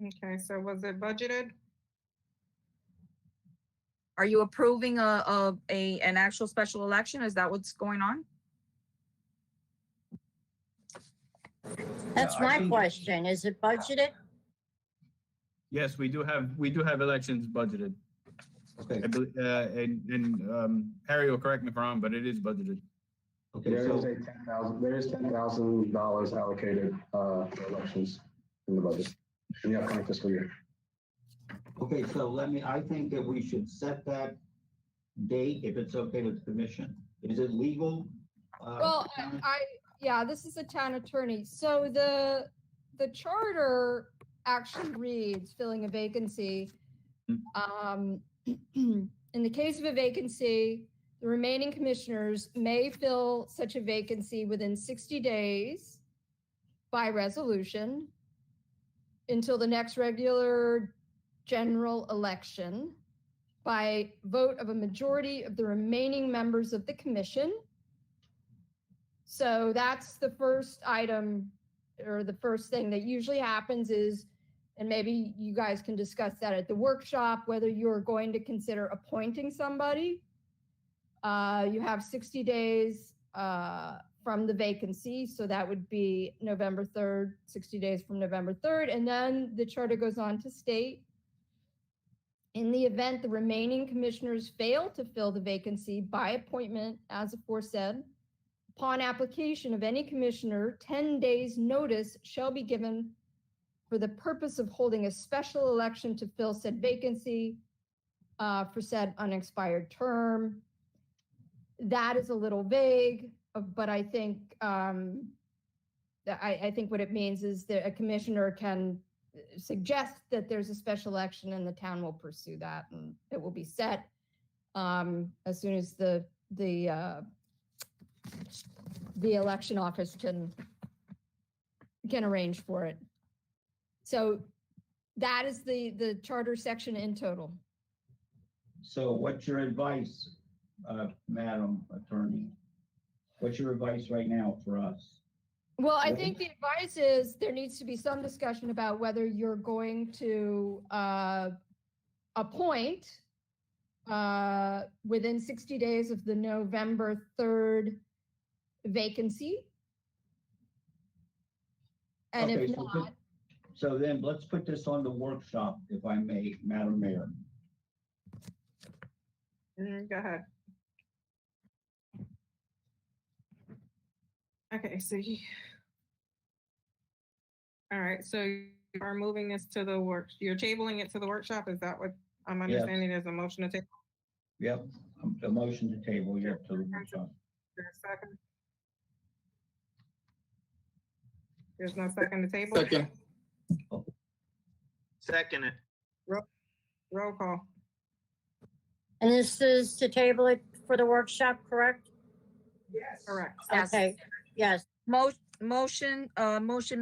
B: Okay, so was it budgeted?
D: Are you approving an actual special election? Is that what's going on?
G: That's my question. Is it budgeted?
F: Yes, we do have elections budgeted.
E: Okay.
F: I believe, and Harry will correct me if I'm wrong, but it is budgeted.
E: Okay,
R: There
E: so
R: is $10,000 allocated for elections in the budget in the upcoming fiscal year.
E: okay, so I think that we should set that date if it's okay with the commission. Is it legal?
M: Well, yeah, this is a town attorney. So the charter actually reads filling a vacancy. In the case of a vacancy, the remaining commissioners may fill such a vacancy within 60 days by resolution until the next regular general election by vote of a majority of the remaining members of the commission. So that's the first item, or the first thing that usually happens is, and maybe you guys can discuss that at the workshop, whether you're going to consider appointing somebody. You have 60 days from the vacancy. So that would be November 3rd, 60 days from November 3rd. And then the charter goes on to state, in the event the remaining commissioners fail to fill the vacancy by appointment, as aforesaid, upon application of any commissioner, 10 days notice shall be given for the purpose of holding a special election to fill said vacancy for said unexpired term. That is a little vague, but I think I think what it means is that a commissioner can suggest that there's a special election and the town will pursue that, and it will be set as soon as the election office can arrange for it. So that is the charter section in total.
E: So what's your advice, Madam Attorney? What's your advice right now for us?
M: Well, I think the advice is there needs to be some discussion about whether you're going to appoint within 60 days of the November 3rd vacancy. And
E: Okay,
M: if
E: so
M: not,
E: so then let's put this on the workshop, if I may, Madam Mayor.
B: Go ahead. Okay, so all right, so you are moving this to the you're tabling it to the workshop? Is that what I'm understanding? There's a motion to table?
E: Yep, a motion to table, yep, to the workshop.
B: There's a second? There's no second to table?
I: Second.
H: Second it.
B: Roll call.
G: And this is to table it for the workshop, correct?
B: Yes. Correct.
D: Yes.
G: Okay, yes.
D: Motion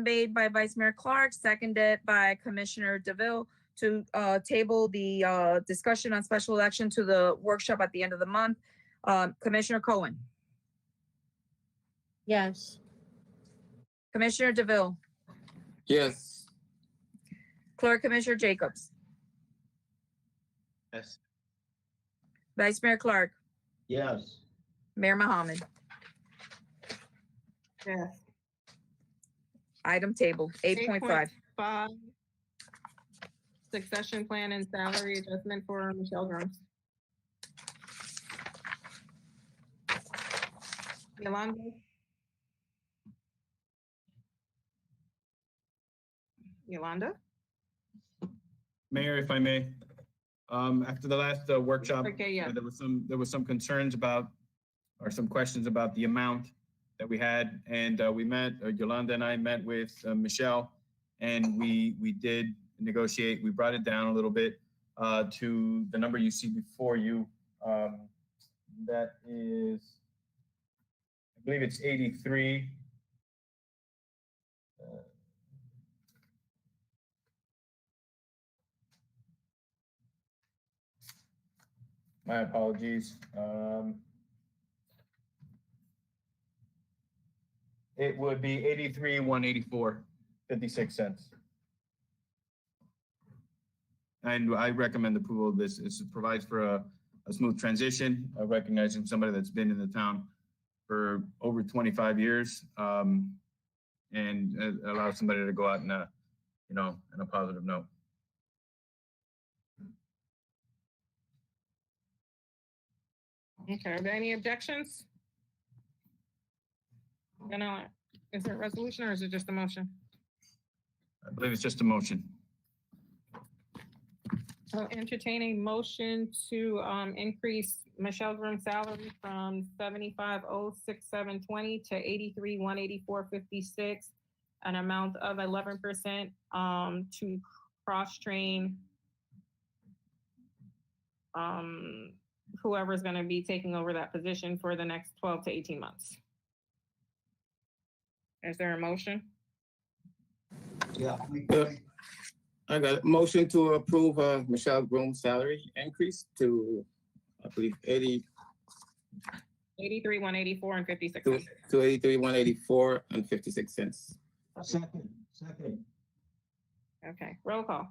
D: made by Vice Mayor Clark, seconded by Commissioner DeVille to table the discussion on special election to the workshop at the end of the month. Commissioner Cohen,
G: Yes.
D: Commissioner DeVille,
I: Yes.
D: Clerk Commissioner Jacobs,
H: Yes.
D: Vice Mayor Clark,
E: Yes.
D: Mayor Mohammed.
B: Yes.
D: Item table 8.5.
B: 5, succession plan and salary adjustment for Michelle Grams. Yolanda? Yolanda?
F: Mayor, if I may, after the last workshop,
B: Okay, yeah.
F: there was some concerns about, or some questions about the amount that we had, and we met, Yolanda and I met with Michelle, and we did negotiate. We brought it down a little bit to the number you see before you. That is, I believe it's 83. My apologies. It would be 83,184.56. And I recommend approval of this. It provides for a smooth transition, recognizing somebody that's been in the town for over 25 years, and allow somebody to go out in a, in a positive note.
B: Okay, are there any objections? Is there a resolution or is it just a motion?
F: I believe it's just a motion.
B: So entertaining motion to increase Michelle Groom's salary from 75,067.20 to 83,184.56, an amount of 11% to cross-train whoever's going to be taking over that position for the next 12 to 18 months. Is there a motion?
E: Yeah.
I: I got a motion to approve Michelle Groom's salary increase to, I believe,
B: 83,184 and 56
I: to
B: cents.
I: 83,184 and 56 cents.
E: Second.
B: Okay, roll call.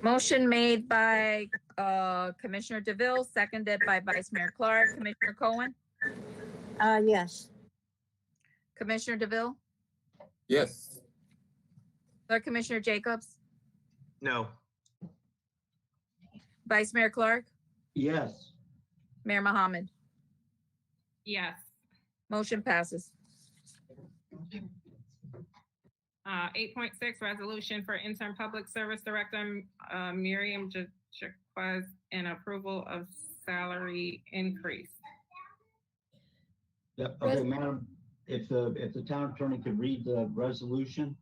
D: Motion made by Commissioner DeVille, seconded by Vice Mayor Clark. Commissioner Cohen,
G: Yes.
D: Commissioner DeVille,
I: Yes.
D: Clerk Commissioner Jacobs,
H: No.
D: Vice Mayor Clark,
E: Yes.
D: Mayor Mohammed.
B: Yes.
D: Motion passes.
B: 8.6, resolution for interim public service director Miriam Jaquez and approval of salary increase.
E: Yep, okay, Madam, if the town attorney could read the resolution.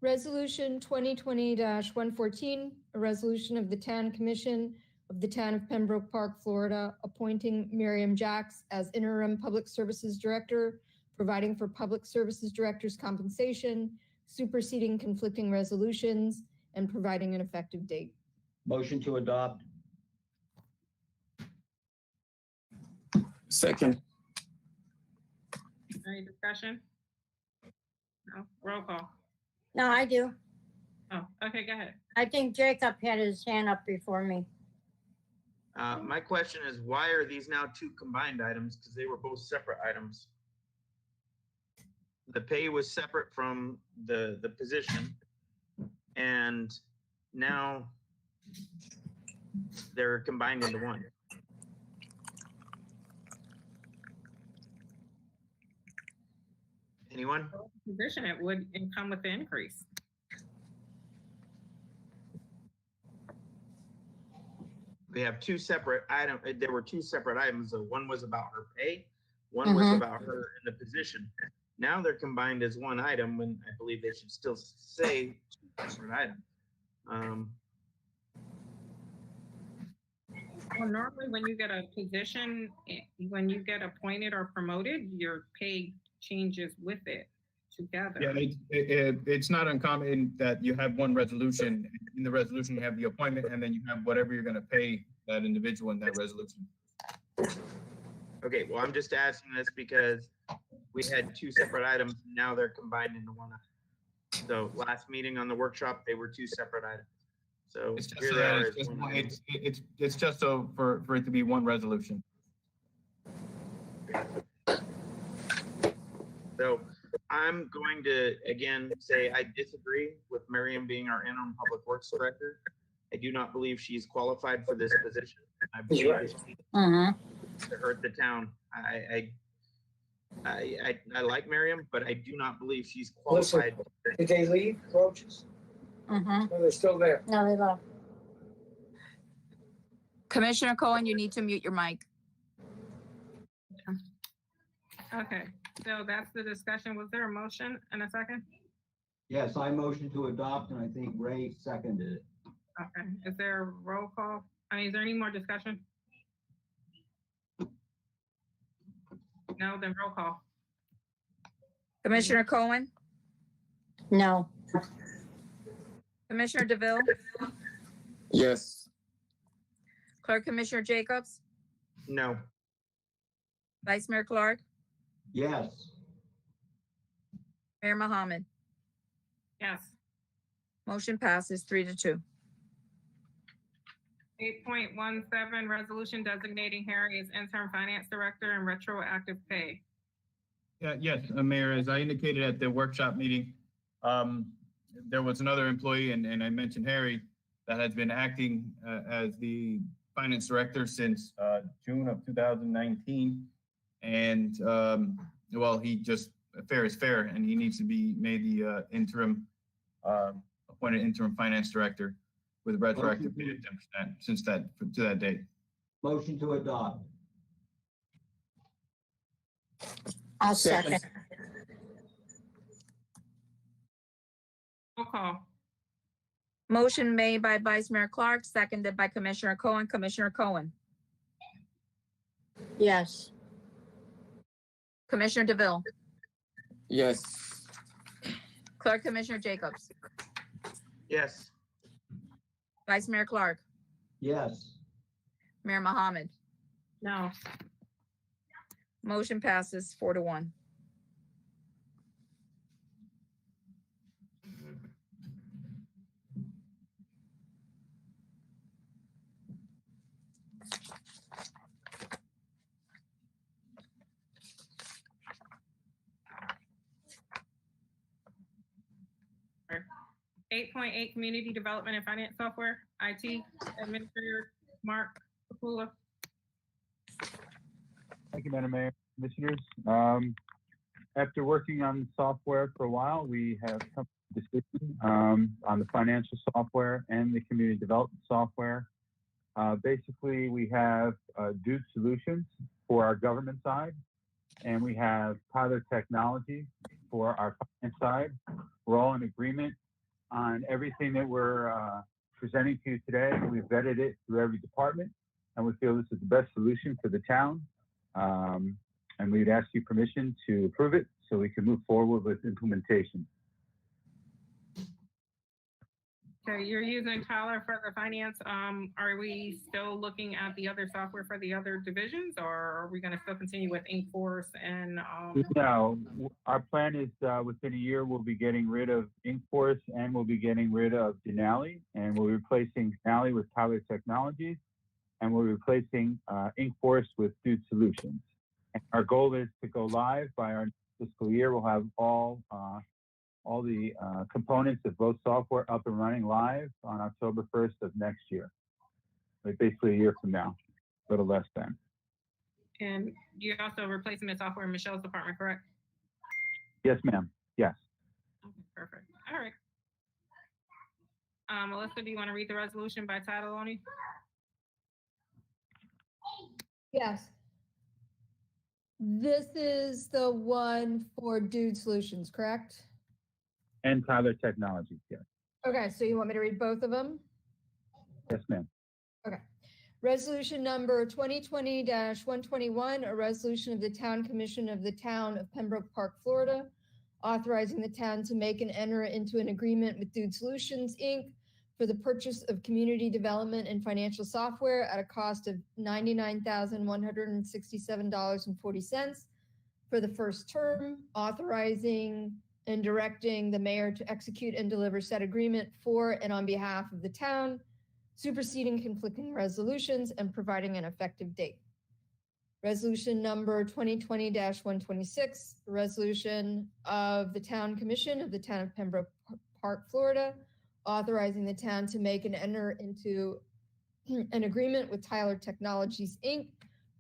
M: Resolution 2020-114, a resolution of the Town Commission of the Town of Pembroke Park, Florida, appointing Miriam Jacks as interim Public Services Director, providing for Public Services Director's compensation, superseding conflicting resolutions, and providing an effective date.
E: Motion to adopt.
I: Second.
B: Any discussion? No, roll call.
G: No, I do.
B: Oh, okay, go ahead.
G: I think Jacob had his hand up before me.
H: My question is, why are these now two combined items? Because they were both separate items. The pay was separate from the position, and now they're combined into one. Anyone?
B: Position, it would come with the increase.
H: We have two separate items. There were two separate items. So one was about her pay, one was about her in the position. Now they're combined as one item when I believe they should still say two separate items.
B: Well, normally when you get a position, when you get appointed or promoted, your pay changes with it together.
F: Yeah, it's not uncommon that you have one resolution. In the resolution, you have the appointment, and then you have whatever you're going to pay that individual in that resolution.
H: Okay, well, I'm just asking this because we had two separate items. Now they're combined into one item. So last meeting on the workshop, they were two separate items. So
F: It's just,
H: here
F: so
H: they
F: that
H: are
F: it's,
H: as
F: just,
H: one item.
F: it's just so for it to be one resolution.
H: So I'm going to, again, say I disagree with Miriam being our interim public works director. I do not believe she's qualified for this position. I believe to hurt the town. I like Miriam, but I do not believe she's qualified.
L: Did they leave, Roaches? No, they're still there.
G: No, they left.
D: Commissioner Cohen, you need to mute your mic.
B: Okay, so that's the discussion. Was there a motion and a second?
E: Yes, I motion to adopt, and I think Ray seconded it.
B: Okay, is there a roll call? I mean, is there any more discussion? No, then roll call.
D: Commissioner Cohen,
G: No.
D: Commissioner DeVille,
I: Yes.
D: Clerk Commissioner Jacobs,
H: No.
D: Vice Mayor Clark,
E: Yes.
D: Mayor Mohammed.
B: Yes.
D: Motion passes 3-2.
B: 8.17, resolution designating Harry as interim finance director and retroactive pay.
F: Yeah, yes, Mayor, as I indicated at the workshop meeting, there was another employee, and I mentioned Harry, that has been acting as the finance director since June of 2019. And well, he just, fair is fair, and he needs to be made the interim, appointed interim finance director with retroactive pay of 10% since that, to that date.
E: Motion to adopt.
G: I'll second.
B: Roll call.
D: Motion made by Vice Mayor Clark, seconded by Commissioner Cohen. Commissioner Cohen,
G: Yes.
D: Commissioner DeVille,
I: Yes.
D: Clerk Commissioner Jacobs,
H: Yes.
D: Vice Mayor Clark,
E: Yes.
D: Mayor Mohammed.
B: No.
D: Motion passes 4-1.
B: Right. 8.8, community development and finance software, IT administrator, Mark Kapula.
A: Thank you, Madam Mayor, Commissioners. After working on software for a while, we have come to a decision on the financial software and the community development software. Basically, we have Duke Solutions for our government side, and we have Tyler Technologies for our finance side. We're all in agreement on everything that we're presenting to you today. We've vetted it through every department, and we feel this is the best solution for the town. And we'd ask you permission to approve it so we can move forward with implementation.
B: Okay, you're using Tyler for the finance. Are we still looking at the other software for the other divisions, or are we gonna still continue with Inkforce and?
A: No, our plan is within a year, we'll be getting rid of Inkforce and we'll be getting rid of Denali, and we're replacing Denali with Tyler Technologies, and we're replacing Inkforce with Dude Solutions. And our goal is to go live by our fiscal year. We'll have all the components of both software up and running live on October 1st of next year. Like basically a year from now, a little less than.
B: And you're also replacing the software in Michelle's department, correct?
A: Yes, ma'am. Yes.
B: Okay, perfect. All right. Melissa, do you want to read the resolution by title only?
M: Yes. This is the one for Dude Solutions, correct?
A: And Tyler Technologies, yes.
M: Okay, so you want me to read both of them?
A: Yes, ma'am.
M: Okay. Resolution number 2020-121, a resolution of the Town Commission of the Town of Pembroke Park, Florida, authorizing the town to make and enter into an agreement with Dude Solutions, Inc. for the purchase of community development and financial software at a cost of $99,167.40 for the first term, authorizing and directing the mayor to execute and deliver said agreement for and on behalf of the town, superseding conflicting resolutions and providing an effective date. Resolution number 2020-126, a resolution of the Town Commission of the Town of Pembroke Park, Florida, authorizing the town to make and enter into an agreement with Tyler Technologies, Inc.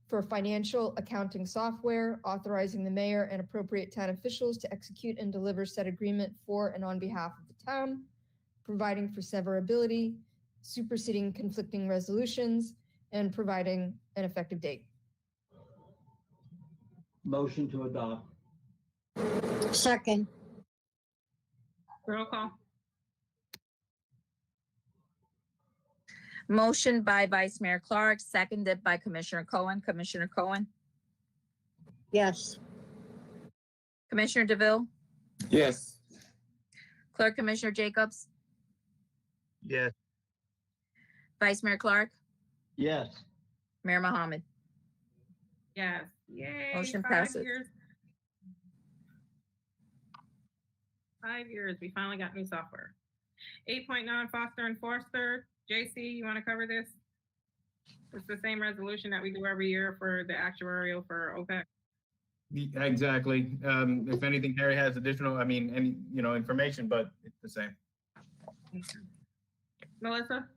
M: for financial accounting software, authorizing the mayor and appropriate town officials to execute and deliver said agreement for and on behalf of the town, providing for severability, superseding conflicting resolutions, and providing an effective date.
E: Motion to adopt.
G: Second.
B: Roll call.
D: Motion by Vice Mayor Clark, seconded by Commissioner Cohen. Commissioner Cohen,
G: Yes.
D: Commissioner DeVille,
I: Yes.
D: Clerk Commissioner Jacobs,
H: Yes.
D: Vice Mayor Clark,
E: Yes.
D: Mayor Mohammed.
B: Yes. Yay.
D: Motion
B: 5
D: passes.
B: years. 5 years. We finally got new software. 8.9 Foster and Forster. JC, you want to cover this? It's the same resolution that we do every year for the actuarial for OPEC.
F: Exactly. If anything, Harry has additional, any, information, but it's the same.
B: Melissa?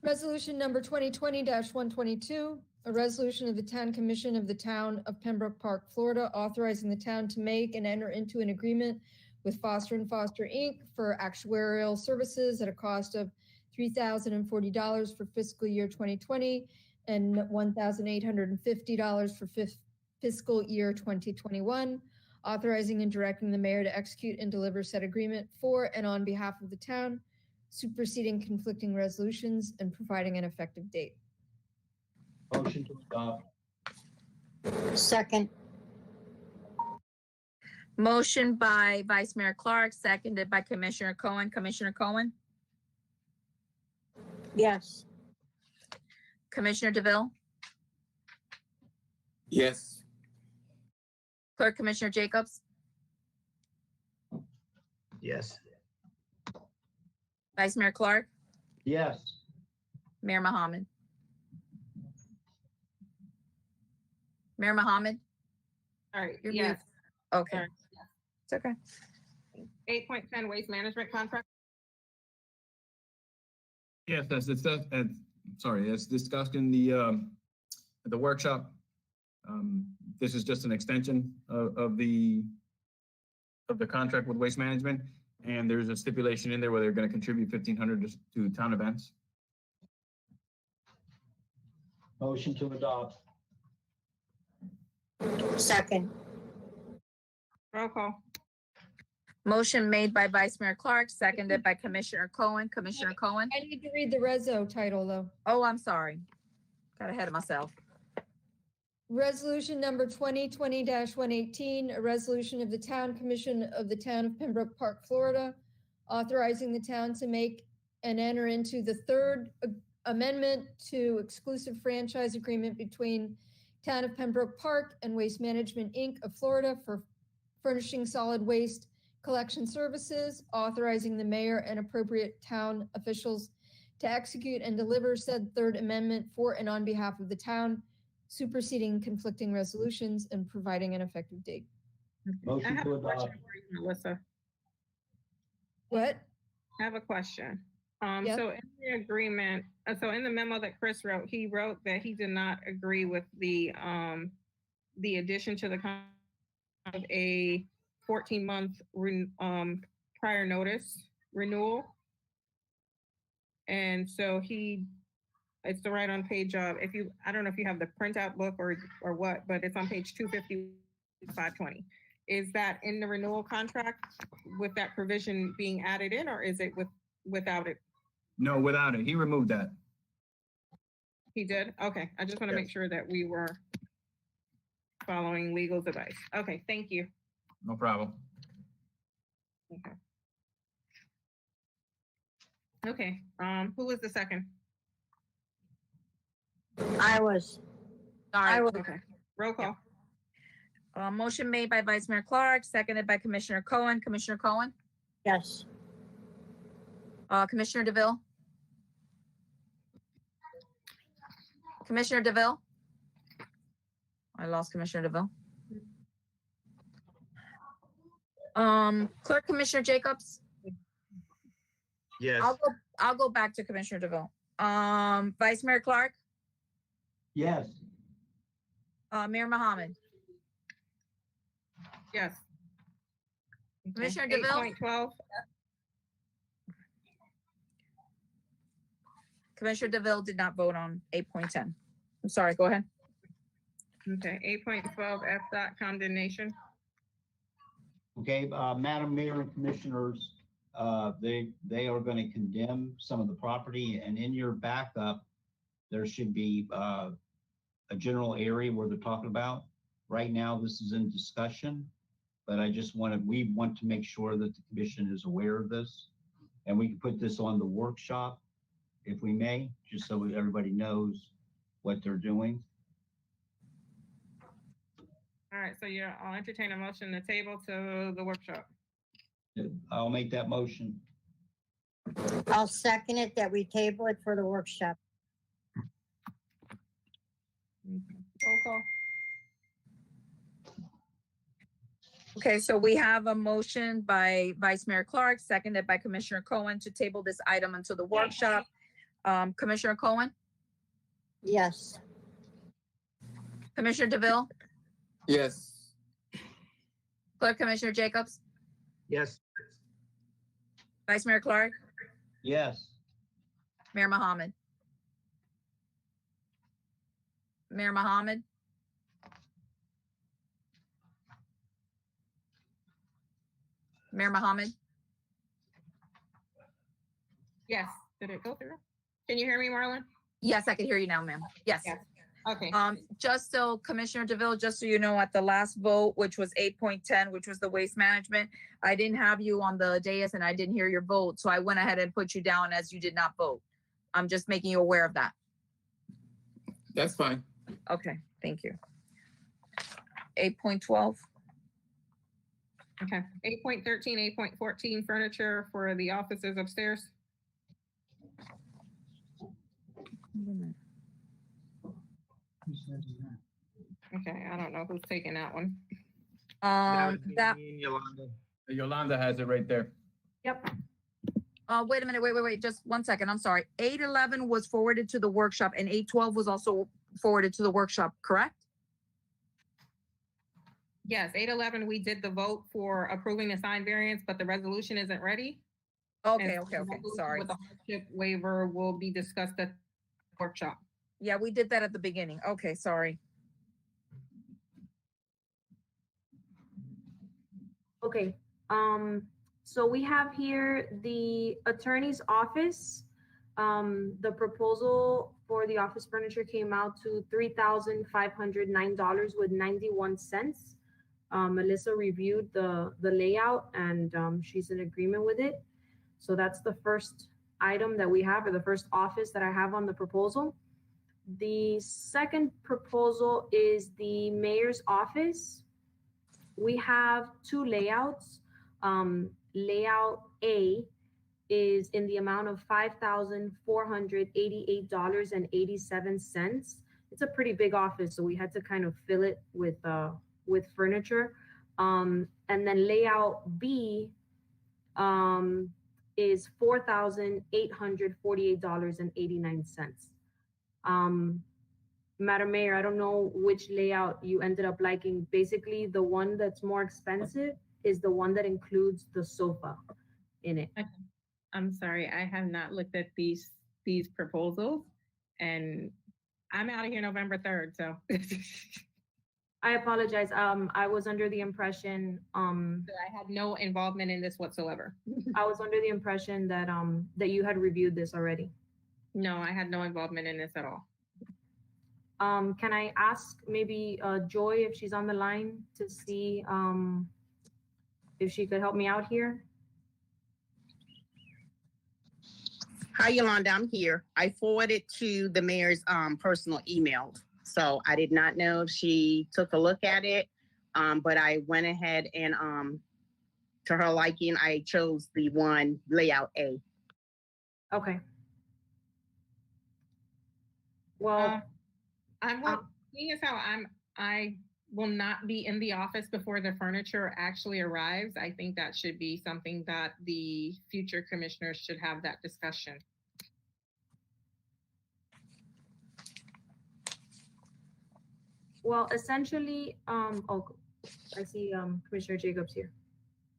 M: Resolution number 2020-122, a resolution of the Town Commission of the Town of Pembroke Park, Florida, authorizing the town to make and enter into an agreement with Foster and Foster, Inc. for actuarial services at a cost of $3,040 for fiscal year 2020 and $1,850 for fiscal year 2021, authorizing and directing the mayor to execute and deliver said agreement for and on behalf of the town, superseding conflicting resolutions and providing an effective date.
E: Motion to adopt.
G: Second.
D: Motion by Vice Mayor Clark, seconded by Commissioner Cohen. Commissioner Cohen,
G: Yes.
D: Commissioner DeVille,
I: Yes.
D: Clerk Commissioner Jacobs,
H: Yes.
D: Vice Mayor Clark,
E: Yes.
D: Mayor Mohammed. Mayor Mohammed,
B: All right.
D: You're
B: Yes.
D: okay,
B: Sorry.
D: it's okay.
B: 8.10 Waste Management Contract.
F: Yes, that's discussed, as discussed in the workshop. This is just an extension of the contract with Waste Management, and there's a stipulation in there where they're going to contribute $1,500 to town events.
E: Motion to adopt.
G: Second.
B: Roll call.
D: Motion made by Vice Mayor Clark, seconded by Commissioner Cohen. Commissioner Cohen?
M: I need to read the reso title, though.
D: Oh, I'm sorry. Got ahead of myself.
M: Resolution number 2020-118, a resolution of the Town Commission of the Town of Pembroke Park, Florida, authorizing the town to make and enter into the third amendment to exclusive franchise agreement between Town of Pembroke Park and Waste Management, Inc. of Florida for furnishing solid waste collection services, authorizing the mayor and appropriate town officials to execute and deliver said third amendment for and on behalf of the town, superseding conflicting resolutions and providing an effective date.
B: I
E: Motion
B: have
E: to
B: a question
E: adopt.
B: for you, Melissa.
M: What?
B: I have a question.
M: Yep.
B: So in the agreement, so in the memo that Chris wrote, he wrote that he did not agree with the addition to the contract of a 14-month prior notice renewal. And so it's the right on page of, I don't know if you have the printout book or what, but it's on page 250, 520. Is that in the renewal contract with that provision being added in, or is it without it?
F: No, without it. He removed that.
B: He did? Okay, I just want to make sure that we were following legal's advice. Okay, thank you.
F: No problem.
B: Okay. Okay, who was the second?
G: I was.
D: Sorry.
B: Okay, roll call.
D: Motion made by Vice Mayor Clark, seconded by Commissioner Cohen. Commissioner Cohen?
G: Yes.
D: Commissioner DeVille? Commissioner DeVille? I lost Commissioner DeVille. Clerk Commissioner Jacobs?
H: Yes.
D: I'll go back to Commissioner DeVille. Vice Mayor Clark?
E: Yes.
D: Mayor Mohammed?
B: Yes.
D: Commissioner DeVille?
B: 8.12.
D: Commissioner DeVille did not vote on 8.10. I'm sorry, go ahead.
B: Okay, 8.12 F dot condemnation.
E: Okay, Madam Mayor and Commissioners, they are going to condemn some of the property, and in your backup, there should be a general area where they're talking about. Right now, this is in discussion, but we want to make sure that the commission is aware of this, and we can put this on the workshop, if we may, just so everybody knows what they're doing.
B: All right, so I'll entertain a motion to table to the workshop.
E: I'll make that motion.
G: I'll second it that we table it for the workshop.
B: Roll call.
D: Okay, so we have a motion by Vice Mayor Clark, seconded by Commissioner Cohen to table this item until the workshop. Commissioner Cohen?
G: Yes.
D: Commissioner DeVille?
I: Yes.
D: Clerk Commissioner Jacobs?
H: Yes.
D: Vice Mayor Clark?
E: Yes.
D: Mayor Mohammed? Mayor Mohammed? Mayor Mohammed?
B: Yes, did it go through? Can you hear me, Marlon?
D: Yes, I can hear you now, ma'am. Yes.
B: Yes. Okay.
D: Just so Commissioner DeVille, just so you know, at the last vote, which was 8.10, which was the waste management, I didn't have you on the dais and I didn't hear your vote. So I went ahead and put you down as you did not vote. I'm just making you aware of that.
I: That's fine.
D: Okay, thank you. 8.12.
B: Okay, 8.13, 8.14, furniture for the offices upstairs. Okay, I don't know who's taking that one.
D: That
F: Yolanda has it right there.
D: Yep. Wait a minute, wait, just 1 second, I'm sorry. 811 was forwarded to the workshop and 812 was also forwarded to the workshop, correct?
B: Yes, 811, we did the vote for approving the sign variance, but the resolution isn't ready.
D: Okay,
B: And
D: okay,
B: the
D: okay,
B: resolution
D: sorry.
B: With the hardship waiver will be discussed at the workshop.
D: Yeah, we did that at the beginning. Okay, sorry.
S: Okay, so we have here the attorney's office. The proposal for the office furniture came out to $3,509.91. Melissa reviewed the layout and she's in agreement with it. So that's the first item that we have, or the first office that I have on the proposal. The second proposal is the mayor's office. We have two layouts. Layout A is in the amount of $5,488.87. It's a pretty big office, so we had to kind of fill it with furniture. And then layout B is $4,848.89. Madam Mayor, I don't know which layout you ended up liking. Basically, the one that's more expensive is the one that includes the sofa in it.
B: I'm sorry, I have not looked at these proposals, and I'm out of here November 3rd, so.
S: I apologize. I was under the impression
B: that I had no involvement in this whatsoever.
S: I was under the impression that that you had reviewed this already.
B: No, I had no involvement in this at all.
S: Can I ask maybe Joy if she's on the line to see if she could help me out here?
T: Hi, Yolanda, I'm here. I forwarded to the mayor's personal email. So I did not know if she took a look at it, but I went ahead and to her liking, I chose the one layout A.
S: Okay. Well,
B: seeing as how I will not be in the office before the furniture actually arrives, I think that should be something that the future commissioners should have that discussion.
S: Well, essentially, oh, I see Commissioner Jacobs here.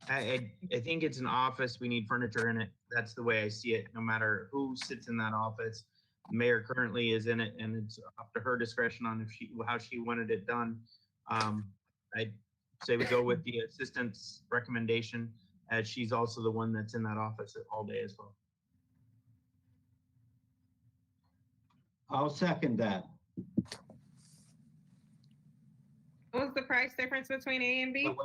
H: I think it's an office. We need furniture in it. That's the way I see it, no matter who sits in that office. The mayor currently is in it, and it's up to her discretion on if how she wanted it done. I'd say we go with the assistant's recommendation, as she's also the one that's in that office all day as well.
E: I'll second that.
B: What was the price difference between A and B?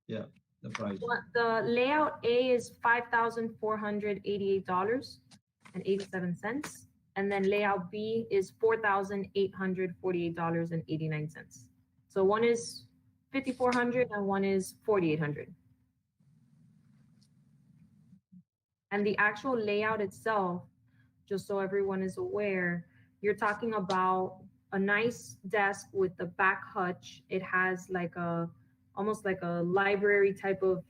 E: Yeah, the price.
S: The layout A is $5,488.87, and then layout B is $4,848.89. So one is $5,400 and one is $4,800. And the actual layout itself, just so everyone is aware, you're talking about a nice desk with the back hutch. It has like almost like a library type of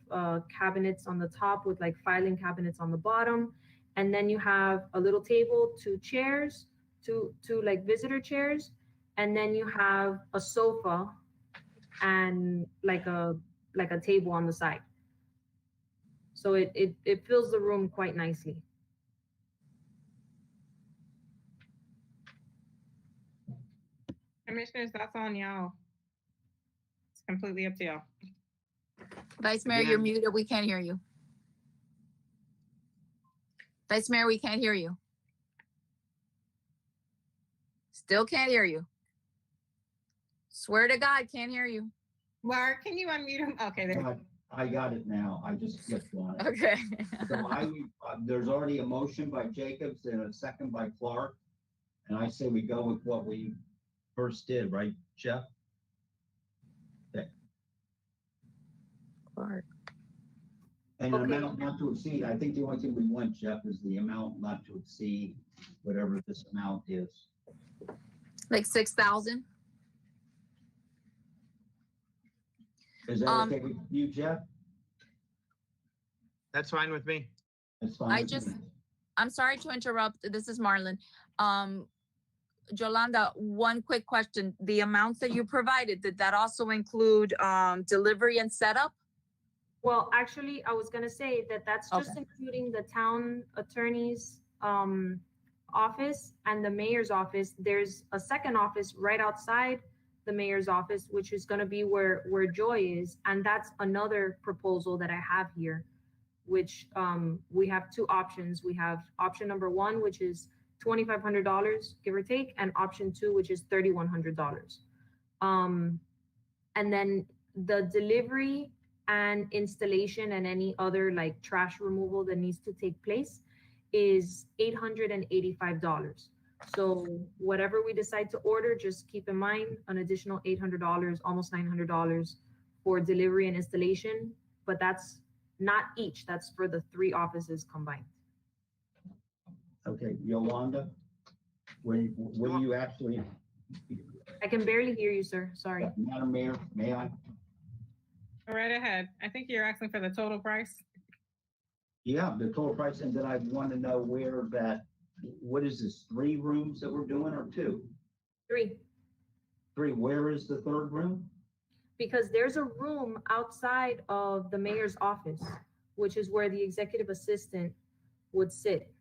S: cabinets on the top with like filing cabinets on the bottom. And then you have a little table, two chairs, two like visitor chairs. And then you have a sofa and like a table on the side. So it fills the room quite nicely.
B: Commissioners, that's on y'all. It's completely up to y'all.
D: Vice Mayor, you're muted. We can't hear you. Vice Mayor, we can't hear you. Still can't hear you. Swear to God, can't hear you.
B: Mark, can you unmute him? Okay, there.
E: I got it now. I just clicked on it.
D: Okay.
E: So there's already a motion by Jacobs and a second by Clark. And I say we go with what we first did, right, Jeff? Okay.
D: Clark.
E: And the amount not to exceed, I think the only thing we want, Jeff, is the amount not to exceed whatever this amount is.
D: Like 6,000?
E: Is that okay with you, Jeff?
H: That's fine with me.
E: That's fine.
D: I'm sorry to interrupt. This is Marlon. Yolanda, one quick question. The amounts that you provided, did that also include delivery and setup?
S: Well, actually, I was gonna say that that's just including the town attorney's office and the mayor's office. There's a second office right outside the mayor's office, which is going to be where Joy is. And that's another proposal that I have here, which we have two options. We have option number one, which is $2,500, give or take, and option two, which is $3,100. And then the delivery and installation and any other like trash removal that needs to take place is $885. So whatever we decide to order, just keep in mind an additional $800, almost $900 for delivery and installation, but that's not each, that's for the three offices combined.
E: Okay, Yolanda, when you actually,
S: I can barely hear you, sir, sorry.
E: Madam Mayor, may I?
B: Go right ahead. I think you're asking for the total price.
E: Yeah, the total price, and then I want to know where that, what is this, 3 rooms that we're doing or 2?
S: 3.
E: 3, where is the 3rd room?
S: Because there's a room outside of the mayor's office, which is where the executive assistant would sit.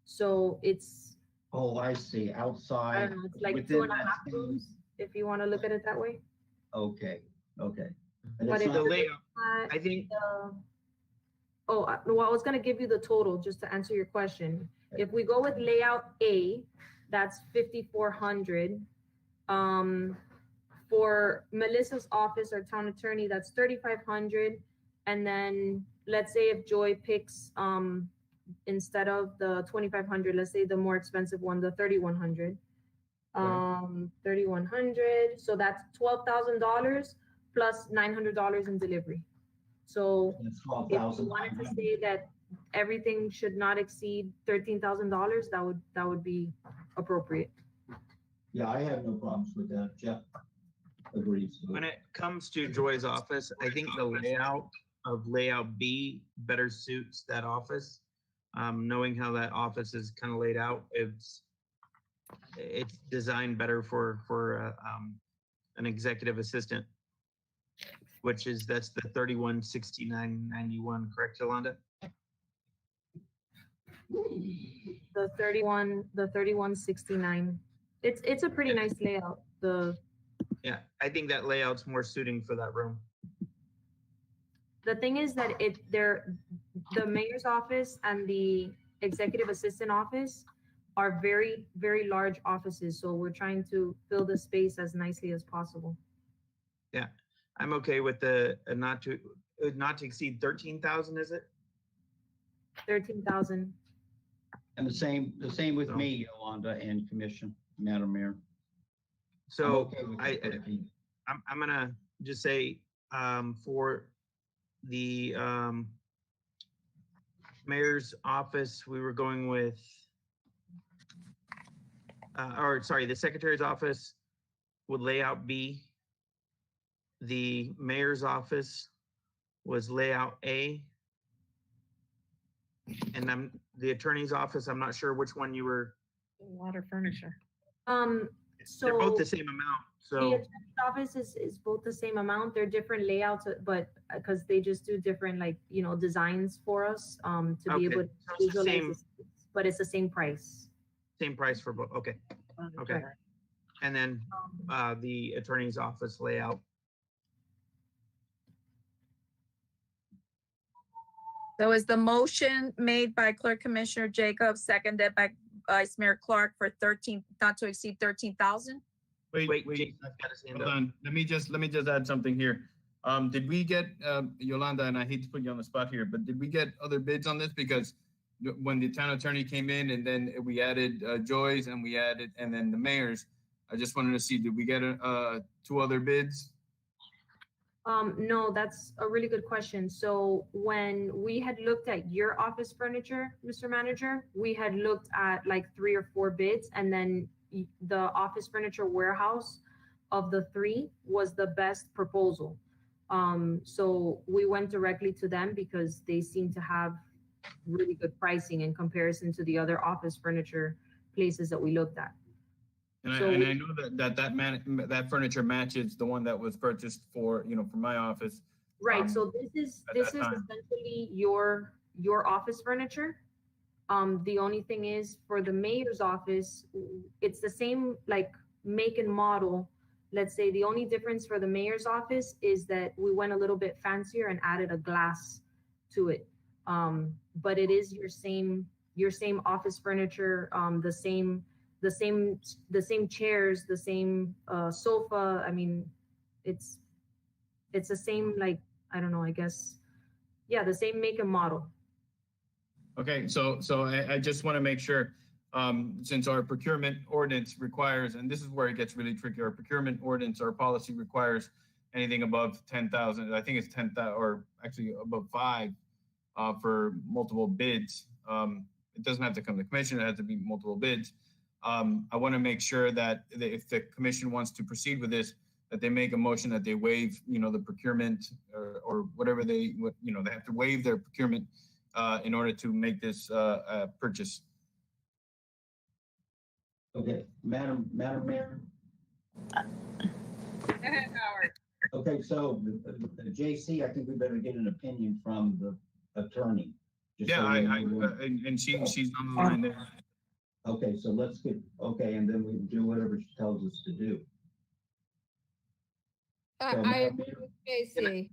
S: So it's,
E: Oh, I see, outside.
S: I don't know, it's like
E: within
S: 2.5
E: that same-
S: rooms, if you want to look at it that way.
E: Okay, okay. And
S: But
E: it's
S: if
E: not-
H: The layout,
S: I
H: I think,
S: well, I was going to give you the total just to answer your question. If we go with layout A, that's 5,400. For Melissa's office, our town attorney, that's 3,500. And then let's say if Joy picks, instead of the 2,500, let's say the more expensive one, the 3,100. 3,100. So that's $12,000 plus $900 in delivery. So
E: That's
S: if you
E: $12,000.
S: wanted to say that everything should not exceed $13,000, that would be appropriate.
E: Yeah, I have no problems with that. Jeff agrees.
H: when it comes to Joy's office, I think the layout of layout B better suits that office. Knowing how that office is kind of laid out, it's designed better for an executive assistant, which is, that's the 316991, correct, Yolanda?
S: The 3169. It's a pretty nice layout.
H: Yeah, I think that layout's more suiting for that room.
S: The thing is that the mayor's office and the executive assistant office are very, very large offices. So we're trying to fill the space as nicely as possible.
H: Yeah, I'm okay with the not to exceed 13,000, is it?
S: 13,000.
E: And the same with me, Yolanda, and Commission, Madam Mayor.
H: So
E: okay with the 13.
H: I'm gonna just say, for the mayor's office, we were going with, the secretary's office would layout B. The mayor's office was layout A. And the attorney's office, I'm not sure which one you were.
B: Water furniture.
S: So
H: They're both the same amount,
S: the
H: so.
S: attorney's office is both the same amount. They're different layouts, but because they just do different, like, designs for us to be
H: Okay,
S: able to
H: so it's the
S: visualize
H: same-
S: this, but it's the same price.
H: Same price for both, okay, okay. And then the attorney's office layout.
D: So is the motion made by Clerk Commissioner Jacobs, seconded by Vice Mayor Clark for 13, not to exceed 13,000?
F: Wait,
H: Jason's got his hand
F: hold
H: up.
F: on. Let me just add something here. Did we get, Yolanda, and I hate to put you on the spot here, but did we get other bids on this? Because when the town attorney came in and then we added Joy's and then the mayor's, I just wanted to see, did we get 2 other bids?
S: No, that's a really good question. So when we had looked at your office furniture, Mr. Manager, we had looked at like 3 or 4 bids, and then the office furniture warehouse of the 3 was the best proposal. So we went directly to them because they seem to have really good pricing in comparison to the other office furniture places that we looked at.
F: And
S: So
F: I know that furniture matches the one that was purchased for my office.
S: Right, so this is
F: at that time.
S: essentially your office furniture. The only thing is for the mayor's office, it's the same like make and model let's say the only difference for the mayor's office is that we went a little bit fancier and added a glass to it. But it is your same office furniture, the same chairs, the same sofa. I mean, it's the same, like, I don't know, I guess, yeah, the same make and model.
F: Okay, so I just want to make sure, since our procurement ordinance requires, and this is where it gets really tricky, our procurement ordinance, our policy requires anything above 10,000, I think it's 10,000, or actually above 5 for multiple bids. It doesn't have to come to the commission, it has to be multiple bids. I want to make sure that if the commission wants to proceed with this, that they make a motion that they waive, the procurement or whatever they have to waive their procurement in order to make this purchase.
E: Okay, Madam Mayor.
B: Go ahead, Howard.
E: Okay, so the JC, I think we better get an opinion from the attorney.
F: Yeah, and she's on the line there.
E: Okay, so let's get, and then we can do whatever she tells us to do.
M: I agree with JC.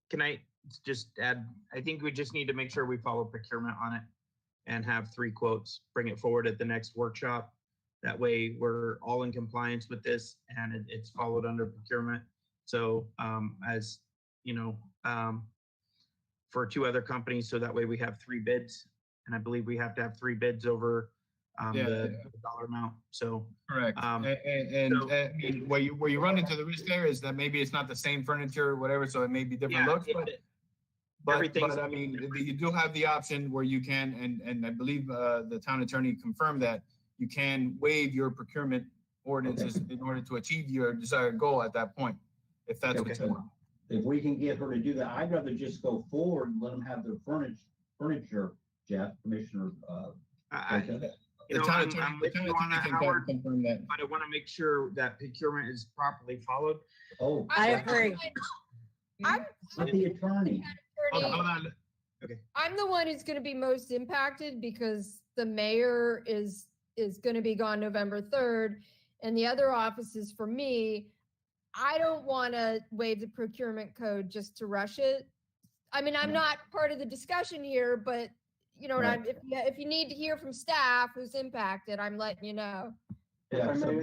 H: Can I just add, I think we just need to make sure we follow procurement on it and have 3 quotes, bring it forward at the next workshop. That way we're all in compliance with this and it's followed under procurement. So as you know, for 2 other companies, so that way we have 3 bids. And I believe we have to have 3 bids over the dollar amount. So
F: correct. And where you run into the risk there is that maybe it's not the same furniture or whatever, so it may be different looks. But I mean, you do have the option where you can, and I believe the town attorney confirmed that you can waive your procurement ordinances in order to achieve your desired goal at that point, if that's what you want.
E: If we can get her to do that, I'd rather just go forward and let them have their furniture, Jeff, Commissioner.
H: I'm with you on that, Howard, but I want to make sure that procurement is properly followed.
E: Oh,
G: I agree.
M: I'm
E: the attorney.
H: Hold on. Okay.
M: I'm the one who's going to be most impacted because the mayor is going to be gone November 3rd, and the other offices for me. I don't want to waive the procurement code just to rush it. I mean, I'm not part of the discussion here, but
E: Right.
M: if you need to hear from staff who's impacted, I'm letting you know.
E: Yeah, so I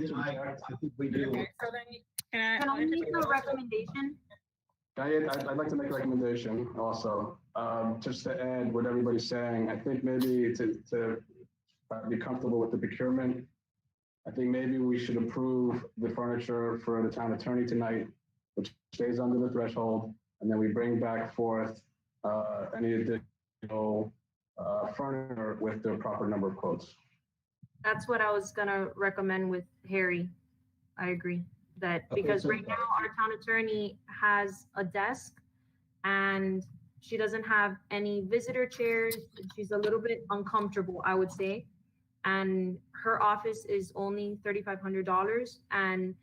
E: think we do.
B: Okay, so then
S: Can I make a recommendation?
R: I'd like to make a recommendation also, just to add what everybody's saying. I think maybe to be comfortable with the procurement, I think maybe we should approve the furniture for the town attorney tonight, which stays under the threshold, and then we bring back forth any additional furniture with the proper number of quotes.
S: That's what I was gonna recommend with Harry. I agree that because right now our town attorney has a desk and she doesn't have any visitor chairs. She's a little bit uncomfortable, I would say. And her office is only $3,500, and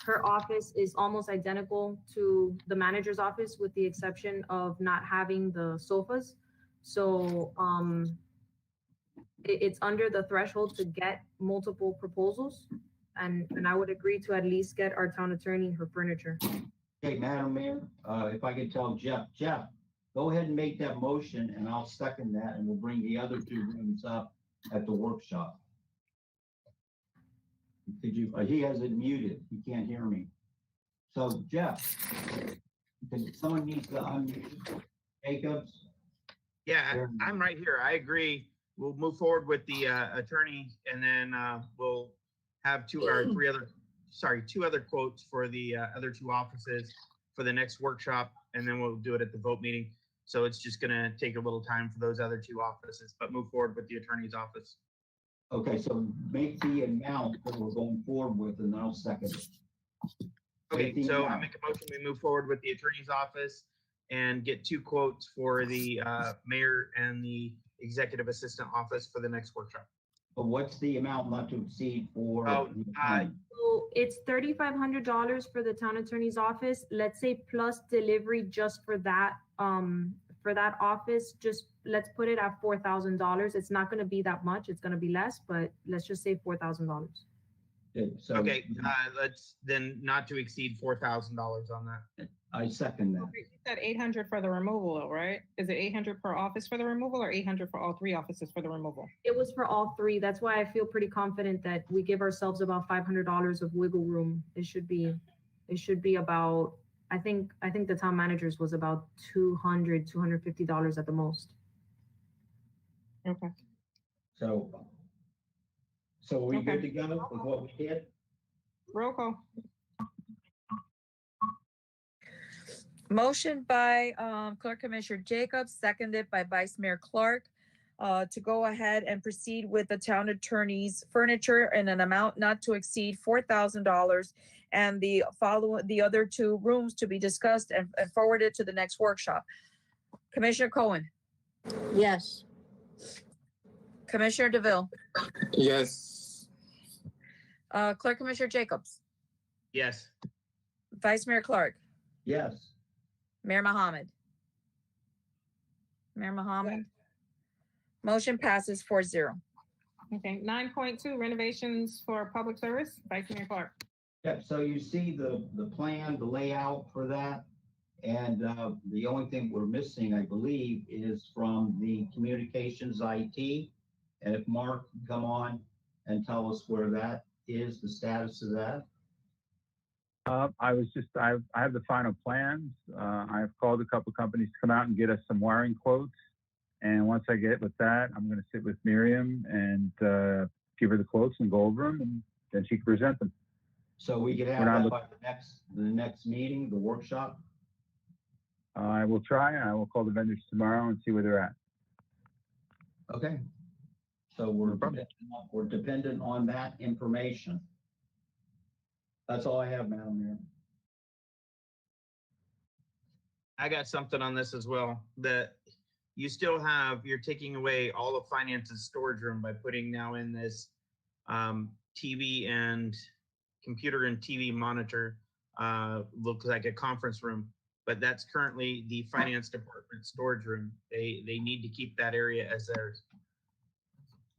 S: her office is almost identical to the manager's office with the exception of not having the sofas. So it's under the threshold to get multiple proposals, and I would agree to at least get our town attorney her furniture.
E: Okay, Madam Mayor, if I could tell Jeff, go ahead and make that motion and I'll second that, and we'll bring the other 2 rooms up at the workshop. Could you, he has it muted, he can't hear me. So Jeff, someone needs to unmute Jacobs.
H: Yeah, I'm right here. I agree. We'll move forward with the attorney, and then we'll have 2 other quotes for the other 2 offices for the next workshop, and then we'll do it at the vote meeting. So it's just gonna take a little time for those other 2 offices, but move forward with the attorney's office.
E: Okay, so make the amount that we're going forward with, and I'll second it.
H: Okay, so I make a motion, we move forward with the attorney's office and get 2 quotes for the mayor and the executive assistant office for the next workshop.
E: But what's the amount not to exceed for?
S: So it's $3,500 for the town attorney's office. Let's say plus delivery just for that office. Just let's put it at $4,000. It's not going to be that much. It's going to be less, but let's just say $4,000.
E: So
H: Okay, let's then not to exceed $4,000 on that.
E: I second that.
B: You said 800 for the removal, though, right? Is it 800 per office for the removal or 800 for all 3 offices for the removal?
S: It was for all 3. That's why I feel pretty confident that we give ourselves about $500 of wiggle room. It should be about, I think the town managers was about $250 at the most.
B: Okay.
E: So are we good to go with what we did?
B: Roll call.
D: Motion by Clerk Commissioner Jacobs, seconded by Vice Mayor Clark, to go ahead and proceed with the town attorney's furniture in an amount not to exceed $4,000, and the other 2 rooms to be discussed and forwarded to the next workshop. Commissioner Cohen,
G: Yes.
D: Commissioner DeVille,
I: Yes.
D: Clerk Commissioner Jacobs,
H: Yes.
D: Vice Mayor Clark,
E: Yes.
D: Mayor Mohammed. Mayor Mohammed. Motion passes 4-0.
B: Okay, 9.2 renovations for public service, Vice Mayor Clark.
E: Yep, so you see the plan, the layout for that. And the only thing we're missing, I believe, is from the communications IT. And if Mark can come on and tell us where that is, the status of that.
A: I have the final plans. I've called a couple companies to come out and get us some wiring quotes. And once I get with that, I'm going to sit with Miriam and give her the quotes and go over them, and then she can present them.
E: So we can have that by the next meeting, the workshop.
A: I will try, and I will call the vendors tomorrow and see where they're at.
E: Okay. So we're dependent on that information. That's all I have, Madam Mayor.
H: I got something on this as well, that you still have, you're taking away all of finance's storage room by putting now in this TV and computer and TV monitor, looks like a conference room, but that's currently the finance department storage room. They need to keep that area as theirs.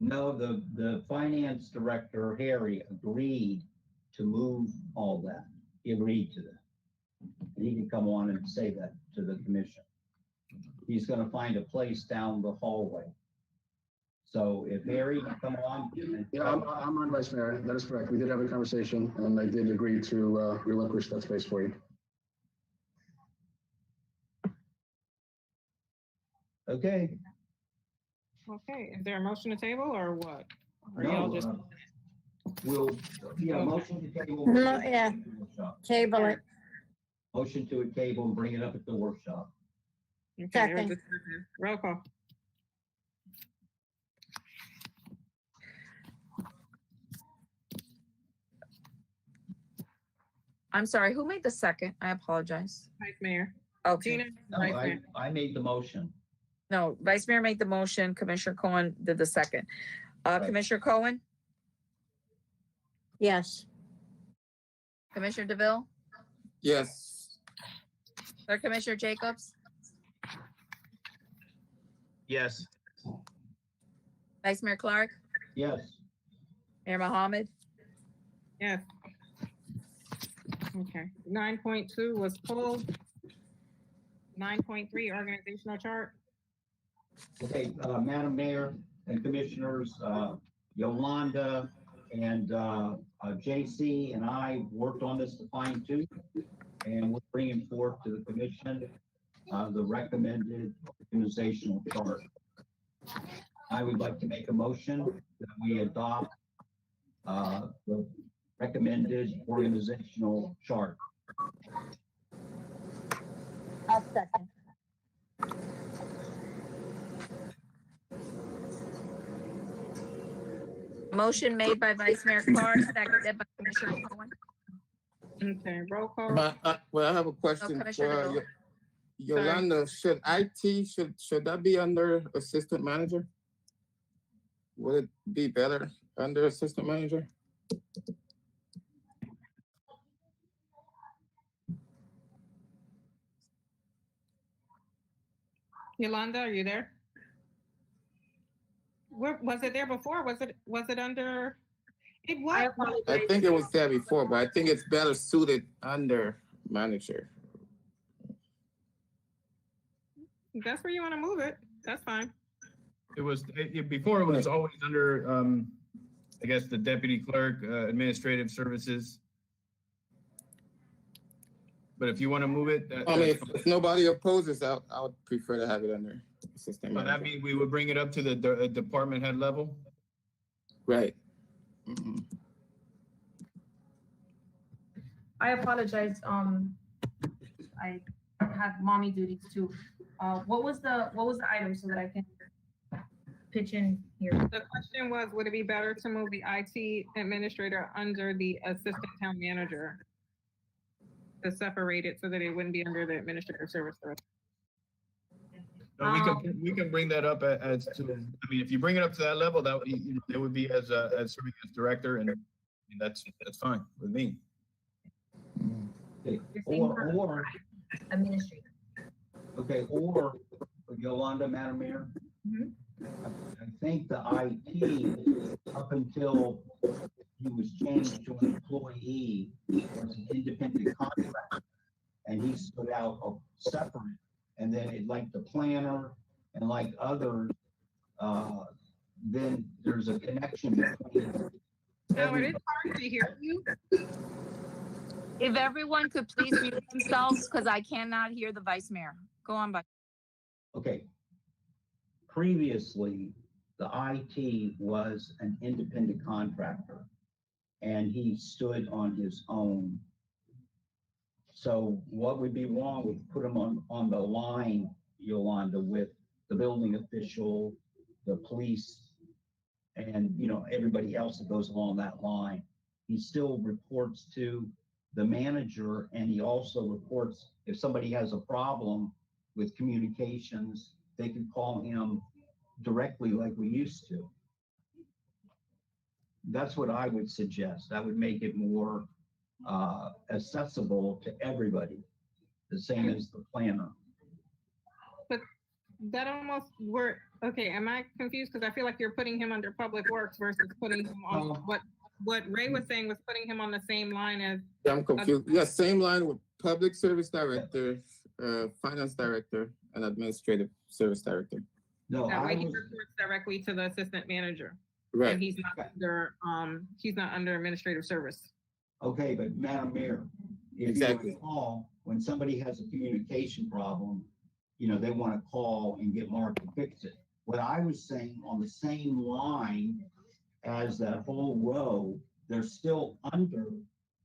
E: No, the finance director, Harry, agreed to move all that. He agreed to that. And he can come on and say that to the commission. He's gonna find a place down the hallway. So if Harry can come on.
R: Yeah, I'm on, Vice Mayor. That is correct. We did have a conversation, and I did agree to relinquish that space for you.
E: Okay.
B: Okay, is there a motion to table or what? Or
E: No,
B: y'all just?
E: Motion to table.
G: No, yeah. Table it.
E: Motion to a table and bring it up at the workshop.
B: Okay,
G: Second.
B: roll call.
D: I'm sorry, who made the second? I apologize.
B: Vice Mayor.
D: Okay.
B: Gina,
E: No,
B: Vice Mayor.
E: I made the motion.
D: No, Vice Mayor made the motion, Commissioner Cohen did the second.
E: Right.
D: Commissioner Cohen,
G: Yes.
D: Commissioner DeVille,
I: Yes.
D: Clerk Commissioner Jacobs,
H: Yes.
D: Vice Mayor Clark,
E: Yes.
D: Mayor Mohammed.
B: Yes. Okay, 9.2 was pulled. 9.3 organizational chart.
E: Okay, Madam Mayor and Commissioners, Yolanda and JC and I worked on this to fine tooth, and we're bringing forth to the commission the recommended organizational chart. I would like to make a motion that we adopt the recommended organizational chart.
G: I'll second.
D: Motion made by Vice Mayor Clark, seconded by Commissioner Cohen.
B: Okay, roll call.
I: But, well, I have a question
D: Commissioner
I: for
D: DeVille.
I: Yolanda. Should IT, should that be under assistant manager? Would it be better under assistant manager?
B: Yolanda, are you there? Where, was it there before? Was it under It
S: I
B: was.
S: apologize.
I: I think it was there before, but I think it's better suited under manager.
B: That's where you want to move it. That's fine.
F: It was, before it was always under, I guess, the deputy clerk, administrative services. But if you want to move it,
I: I mean, if nobody opposes, I would prefer to have it under assistant
F: so that
I: manager.
F: means we would bring it up to the department head level?
I: Right.
S: I apologize. I have mommy duties too. What was the item so that I can pitch in here?
B: The question was, would it be better to move the IT administrator under the assistant town manager? To separate it so that it wouldn't be under the administrative service director.
F: No, we can bring that up as to, I mean, if you bring it up to that level, that would, it would be as serving as director, and that's fine with me.
E: Okay, or
S: Administrator.
E: okay, or Yolanda, Madam Mayor, I think the IT up until he was changed to an employee was an independent contractor, and he stood out separate. And then it, like the planner and like others, then there's a connection between.
B: No, it is hard to hear you.
D: If everyone could please mute themselves, because I cannot hear the vice mayor. Go on, Vice.
E: Okay. Previously, the IT was an independent contractor, and he stood on his own. So what would be wrong with put him on the line, Yolanda, with the building official, the police, and, you know, everybody else that goes along that line? He still reports to the manager, and he also reports if somebody has a problem with communications, they can call him directly like we used to. That's what I would suggest. That would make it more accessible to everybody, the same as the planner.
B: But that almost okay, am I confused? Because I feel like you're putting him under public works versus putting him on what Ray was saying was putting him on the same line as.
I: Yeah, I'm confused. Yeah, same line with public service director, finance director, and administrative service director.
E: No,
B: that way he reports directly to the assistant manager.
I: Right.
B: And he's not under administrative service.
E: Okay, but Madam Mayor, if you recall, when somebody has a communication problem, you know, they want to call and get Mark to fix it. What I was saying, on the same line as that whole row, they're still under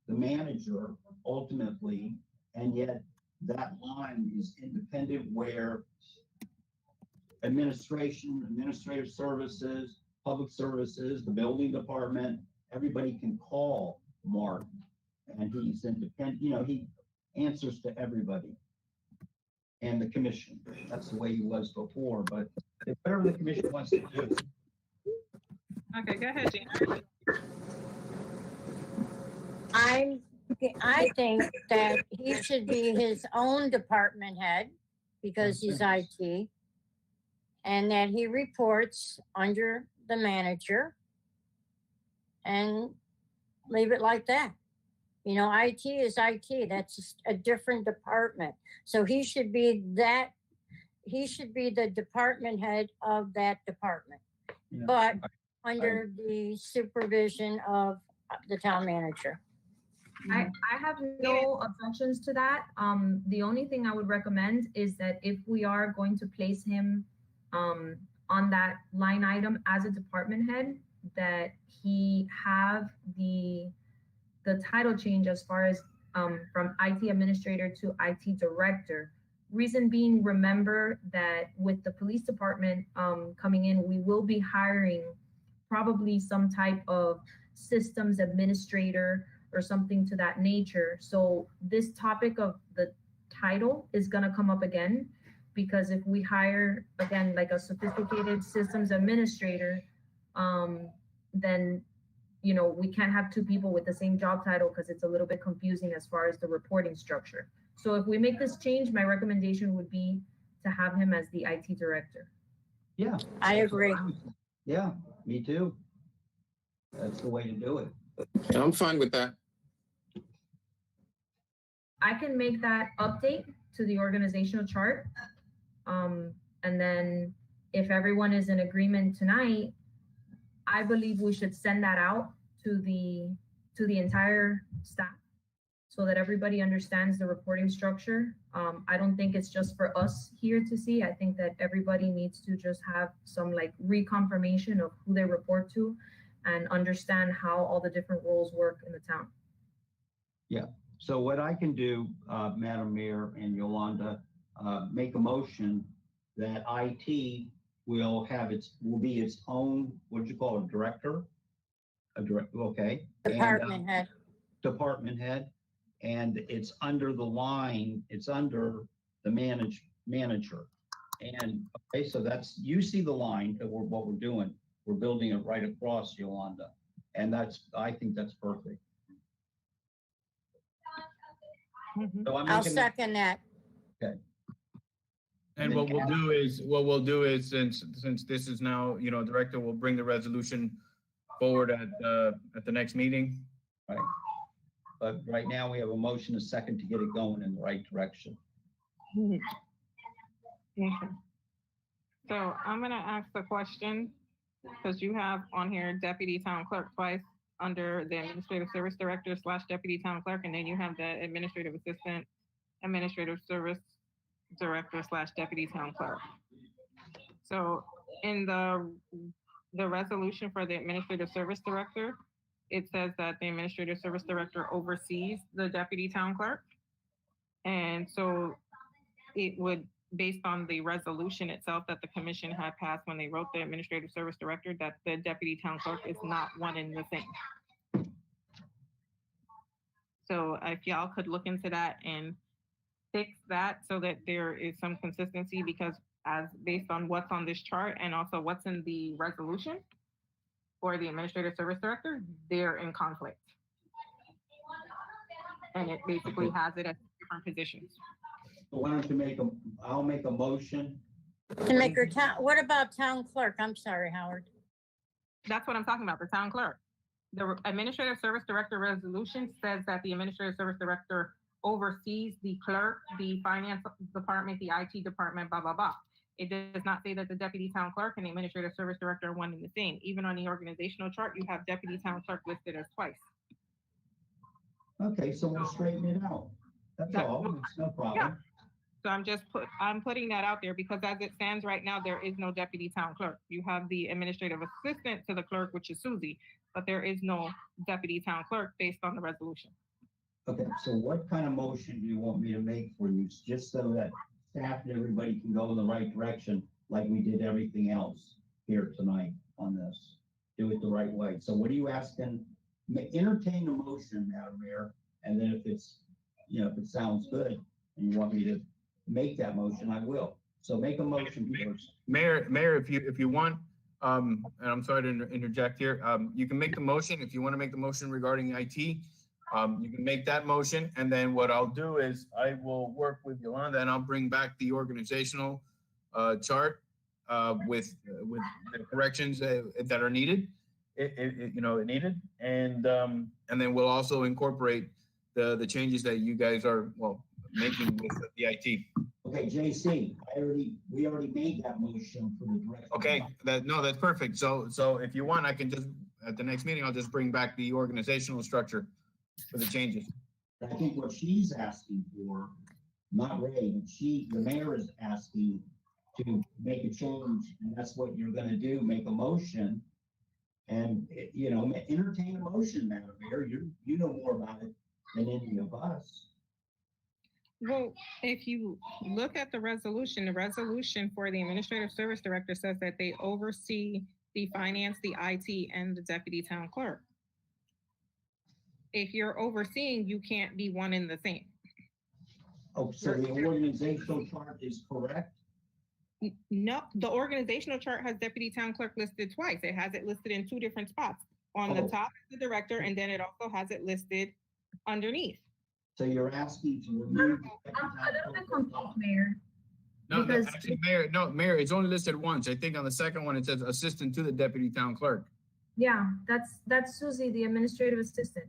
E: the manager ultimately, and yet that line is independent, where administration, administrative services, public services, the building department, everybody can call Mark, and he's independent. You know, he answers to everybody, and the commission. That's the way he was before, but whatever the commission wants to do.
B: Okay, go ahead, Gina.
G: I think that he should be his own department head because he's IT, and that he reports under the manager, and leave it like that. You know, IT is IT. That's just a different department. So he should be the department head of that department, but under the supervision of the town manager.
S: I have no objections to that. The only thing I would recommend is that if we are going to place him on that line item as a department head, that he have the title change as far as from IT administrator to IT director. Reason being, remember that with the police department coming in, we will be hiring probably some type of systems administrator or something to that nature. So this topic of the title is going to come up again, because if we hire, again, like a sophisticated systems administrator, then, you know, we can't have two people with the same job title, because it's a little bit confusing as far as the reporting structure. So if we make this change, my recommendation would be to have him as the IT director.
E: Yeah.
G: I agree.
E: Yeah, me too. that's the way to do it.
I: Yeah, I'm fine with that.
S: I can make that update to the organizational chart. And then if everyone is in agreement tonight, I believe we should send that out to the entire staff so that everybody understands the reporting structure. I don't think it's just for us here to see. I think that everybody needs to just have some like reconfirmation of who they report to and understand how all the different roles work in the town.
E: Yeah. So what I can do, Madam Mayor and Yolanda, make a motion that IT will be its own, what do you call it, director? Okay.
G: Department head.
E: Department head. And it's under the line, it's under the manager. And okay, so you see the line of what we're doing. We're building it right across, Yolanda. And I think that's perfect. So
G: I'll second that.
E: Okay.
F: And what we'll do is since this is now, Director will bring the resolution forward at the next meeting.
E: Right. But right now we have a motion, a second to get it going in the right direction.
B: Okay. So I'm gonna ask the question because you have on here Deputy Town Clerk twice under the Administrative Service Director / Deputy Town Clerk, and then you have the Administrative Assistant, Administrative Service Director / Deputy Town Clerk. So in the resolution for the Administrative Service Director, it says that the Administrative Service Director oversees the Deputy Town Clerk. And so it would, based on the resolution itself that the commission had passed when they wrote the Administrative Service Director, that the Deputy Town Clerk is not one and the same. So if y'all could look into that and fix that so that there is some consistency, because as based on what's on this chart and also what's in the resolution for the Administrative Service Director, they're in conflict. And it basically has it as different positions.
E: So why don't you I'll make a motion.
G: To make her town, what about town clerk? I'm sorry, Howard.
B: That's what I'm talking about, the town clerk. The Administrative Service Director resolution says that the Administrative Service Director oversees the clerk, the finance department, the IT department, blah, blah, blah. It does not say that the Deputy Town Clerk and the Administrative Service Director are one and the same. Even on the organizational chart, you have Deputy Town Clerk listed as twice.
E: Okay, so we'll straighten it out. That's all, it's no problem.
B: Yeah. So I'm putting that out there because as it stands right now, there is no Deputy Town Clerk. You have the Administrative Assistant to the Clerk, which is Susie, but there is no Deputy Town Clerk based on the resolution.
E: Okay, so what kind of motion do you want me to make for you, just so that staff and everybody can go in the right direction like we did everything else here tonight on this? Do it the right way. So what are you asking? Entertain a motion, Madam Mayor, and then if it's, if it sounds good and you want me to make that motion, I will. So make a motion first.
F: Mayor, if you want, and I'm sorry to interject here, you can make the motion. If you want to make the motion regarding IT, you can make that motion. And then what I'll do is I will work with Yolanda and I'll bring back the organizational chart with the corrections that are needed. Needed. And then we'll also incorporate the changes that you guys are, making with the IT.
E: Okay, JC, we already made that motion for the director.
F: Okay, that's perfect. So if you want, I can just, at the next meeting, I'll just bring back the organizational structure for the changes.
E: I think what she's asking for, not Ray, but the mayor is asking to make a change, and that's what you're gonna do, make a motion. And, entertain a motion, Madam Mayor. You know more about it than any of us.
B: Well, if you look at the resolution for the Administrative Service Director says that they oversee the finance, the IT, and the Deputy Town Clerk. If you're overseeing, you can't be one and the same.
E: Oh, so the organizational chart is correct?
B: No, the organizational chart has Deputy Town Clerk listed twice. It has it listed in two different spots. On the top is the director, and then it also has it listed underneath.
E: So you're asking to remove.
S: I'm a little bit confused, Mayor.
F: No,
S: Because
F: actually, Mayor, it's only listed once. I think on the second one, it says assistant to the Deputy Town Clerk.
S: Yeah, that's Susie, the administrative assistant.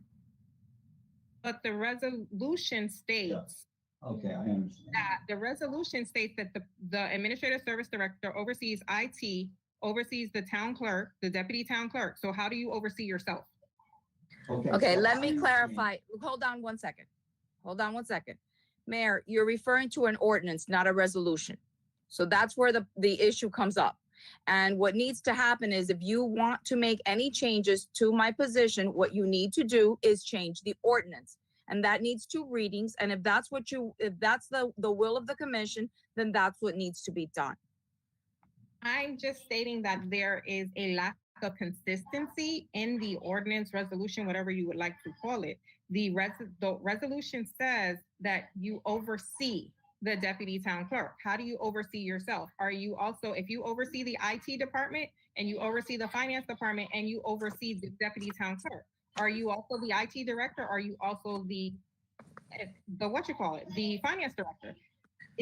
B: But the resolution states
E: Okay, I understand.
B: that the resolution states that the administrative service director oversees IT, oversees the town clerk, the deputy town clerk. So how do you oversee yourself?
D: Okay,
E: so
D: let
E: I
D: me
E: understand.
D: clarify. Hold on one second. Hold on one second. Mayor, you're referring to an ordinance, not a resolution. So that's where the issue comes up. And what needs to happen is if you want to make any changes to my position, what you need to do is change the ordinance. And that needs 2 readings. And if that's the will of the commission, then that's what needs to be done.
B: I'm just stating that there is a lack of consistency in the ordinance, resolution, whatever you would like to call it. The resolution says that you oversee the deputy town clerk. How do you oversee yourself? Are you also, if you oversee the IT department and you oversee the finance department and you oversee the deputy town clerk, are you also the IT director? Are you also the the finance director?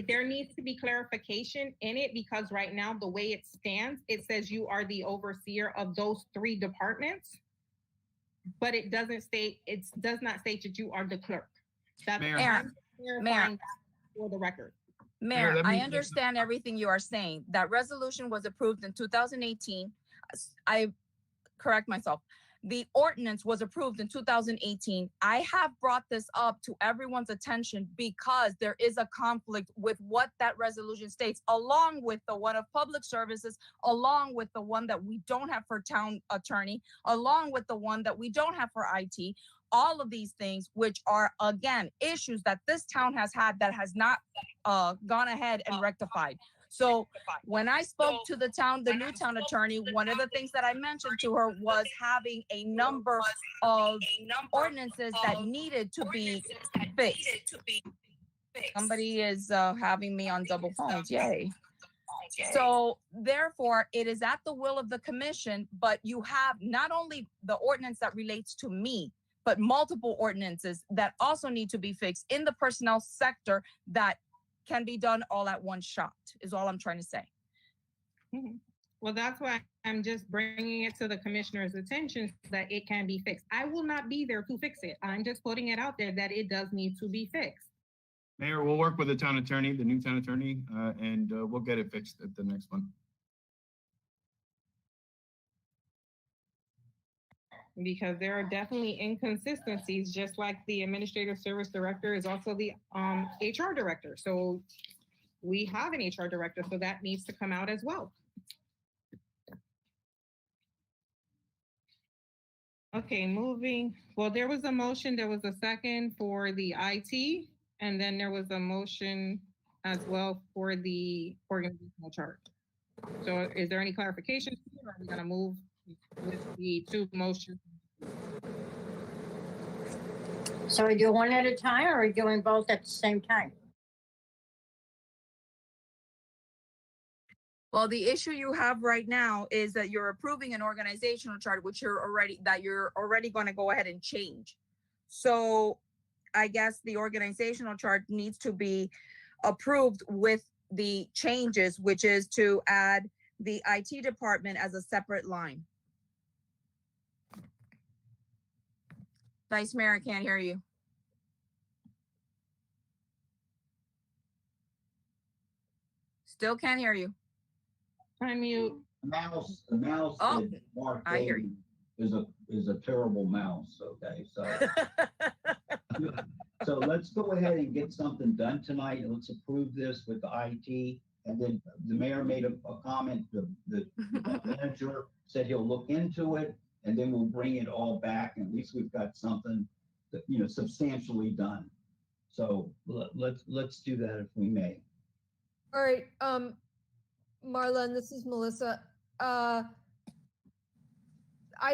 B: There needs to be clarification in it because right now, the way it stands, it says you are the overseer of those 3 departments, but it does not state that you are the clerk. That's
D: Mayor,
B: for the record.
D: Mayor, I understand everything you are saying. That resolution was approved in 2018. I correct myself. The ordinance was approved in 2018. I have brought this up to everyone's attention because there is a conflict with what that resolution states, along with the one of public services, along with the one that we don't have for town attorney, along with the one that we don't have for IT. All of these things, which are, again, issues that this town has had that has not gone ahead and rectified. So when I spoke to the new town attorney, one of the things that I mentioned to her was having a number of ordinances that needed to be fixed. Somebody is having me on double phones, yay. So therefore, it is at the will of the commission, but you have not only the ordinance that relates to me, but multiple ordinances that also need to be fixed in the personnel sector that can be done all at one shot, is all I'm trying to say.
B: Well, that's why I'm just bringing it to the commissioner's attention so that it can be fixed. I will not be there to fix it. I'm just putting it out there that it does need to be fixed.
F: Mayor, we'll work with the town attorney, the new town attorney, and we'll get it fixed at the next one.
B: Because there are definitely inconsistencies, just like the administrative service director is also the HR director. So we have an HR director, so that needs to come out as well. Okay, well, there was a motion, there was a second for the IT, and then there was a motion as well for the organizational chart. So is there any clarification, or are we gonna move with the 2 motions?
G: So are we doing one at a time or are we doing both at the same time?
D: Well, the issue you have right now is that you're approving an organizational chart, which you're already going to go ahead and change. So I guess the organizational chart needs to be approved with the changes, which is to add the IT department as a separate line. Vice Mayor, I can't hear you. Still can't hear you.
B: Unmute.
E: The mouse
D: Oh,
E: that Mark
D: I hear
E: gave is a terrible mouse, okay? So let's go ahead and get something done tonight, and let's approve this with the IT. And then the mayor made a comment, the manager said he'll look into it, and then we'll bring it all back, and at least we've got something that, substantially done. So let's do that if we may.
M: All right, Marlon, this is Melissa. I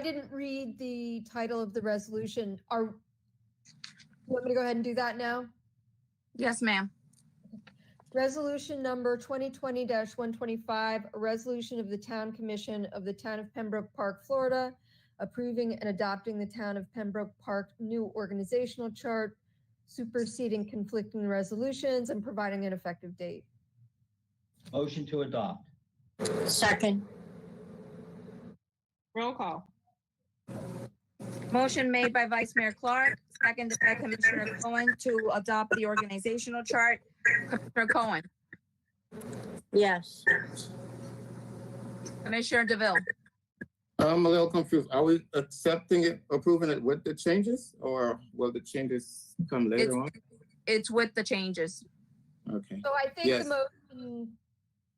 M: didn't read the title of the resolution. You want me to go ahead and do that now?
D: Yes, ma'am.
M: Resolution number 2020-125, a resolution of the Town Commission of the Town of Pembroke Park, Florida, approving and adopting the Town of Pembroke Park new organizational chart, superseding conflicting resolutions and providing an effective date.
E: Motion to adopt.
G: Second.
B: Roll call.
D: Motion made by Vice Mayor Clark, seconded by Commissioner Cohen to adopt the organizational chart. Commissioner Cohen,
G: Yes.
D: Commissioner DeVille,
I: I'm a little confused. Are we accepting it, approving it with the changes, or will the changes come later on?
D: it's with the changes.
I: Okay.
M: So I think
I: Yes.
M: the motion,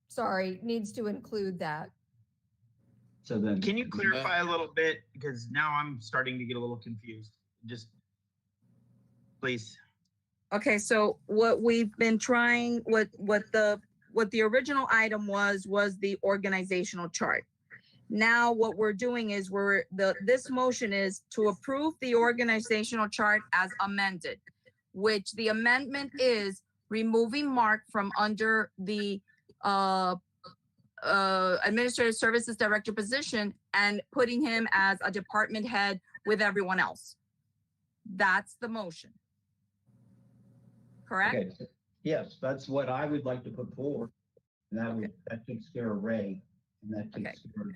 M: sorry, needs to include that.
E: So then.
H: Can you clarify a little bit? Because now I'm starting to get a little confused. Just, please.
D: Okay, so what we've been trying, what the original item was the organizational chart. Now what we're doing is this motion is to approve the organizational chart as amended, which the amendment is removing Mark from under the Administrative Services Director position and putting him as a department head with everyone else. That's the motion. Correct?
E: Okay, yes, that's what I would like to put forward. And that takes care of Ray, and that takes care of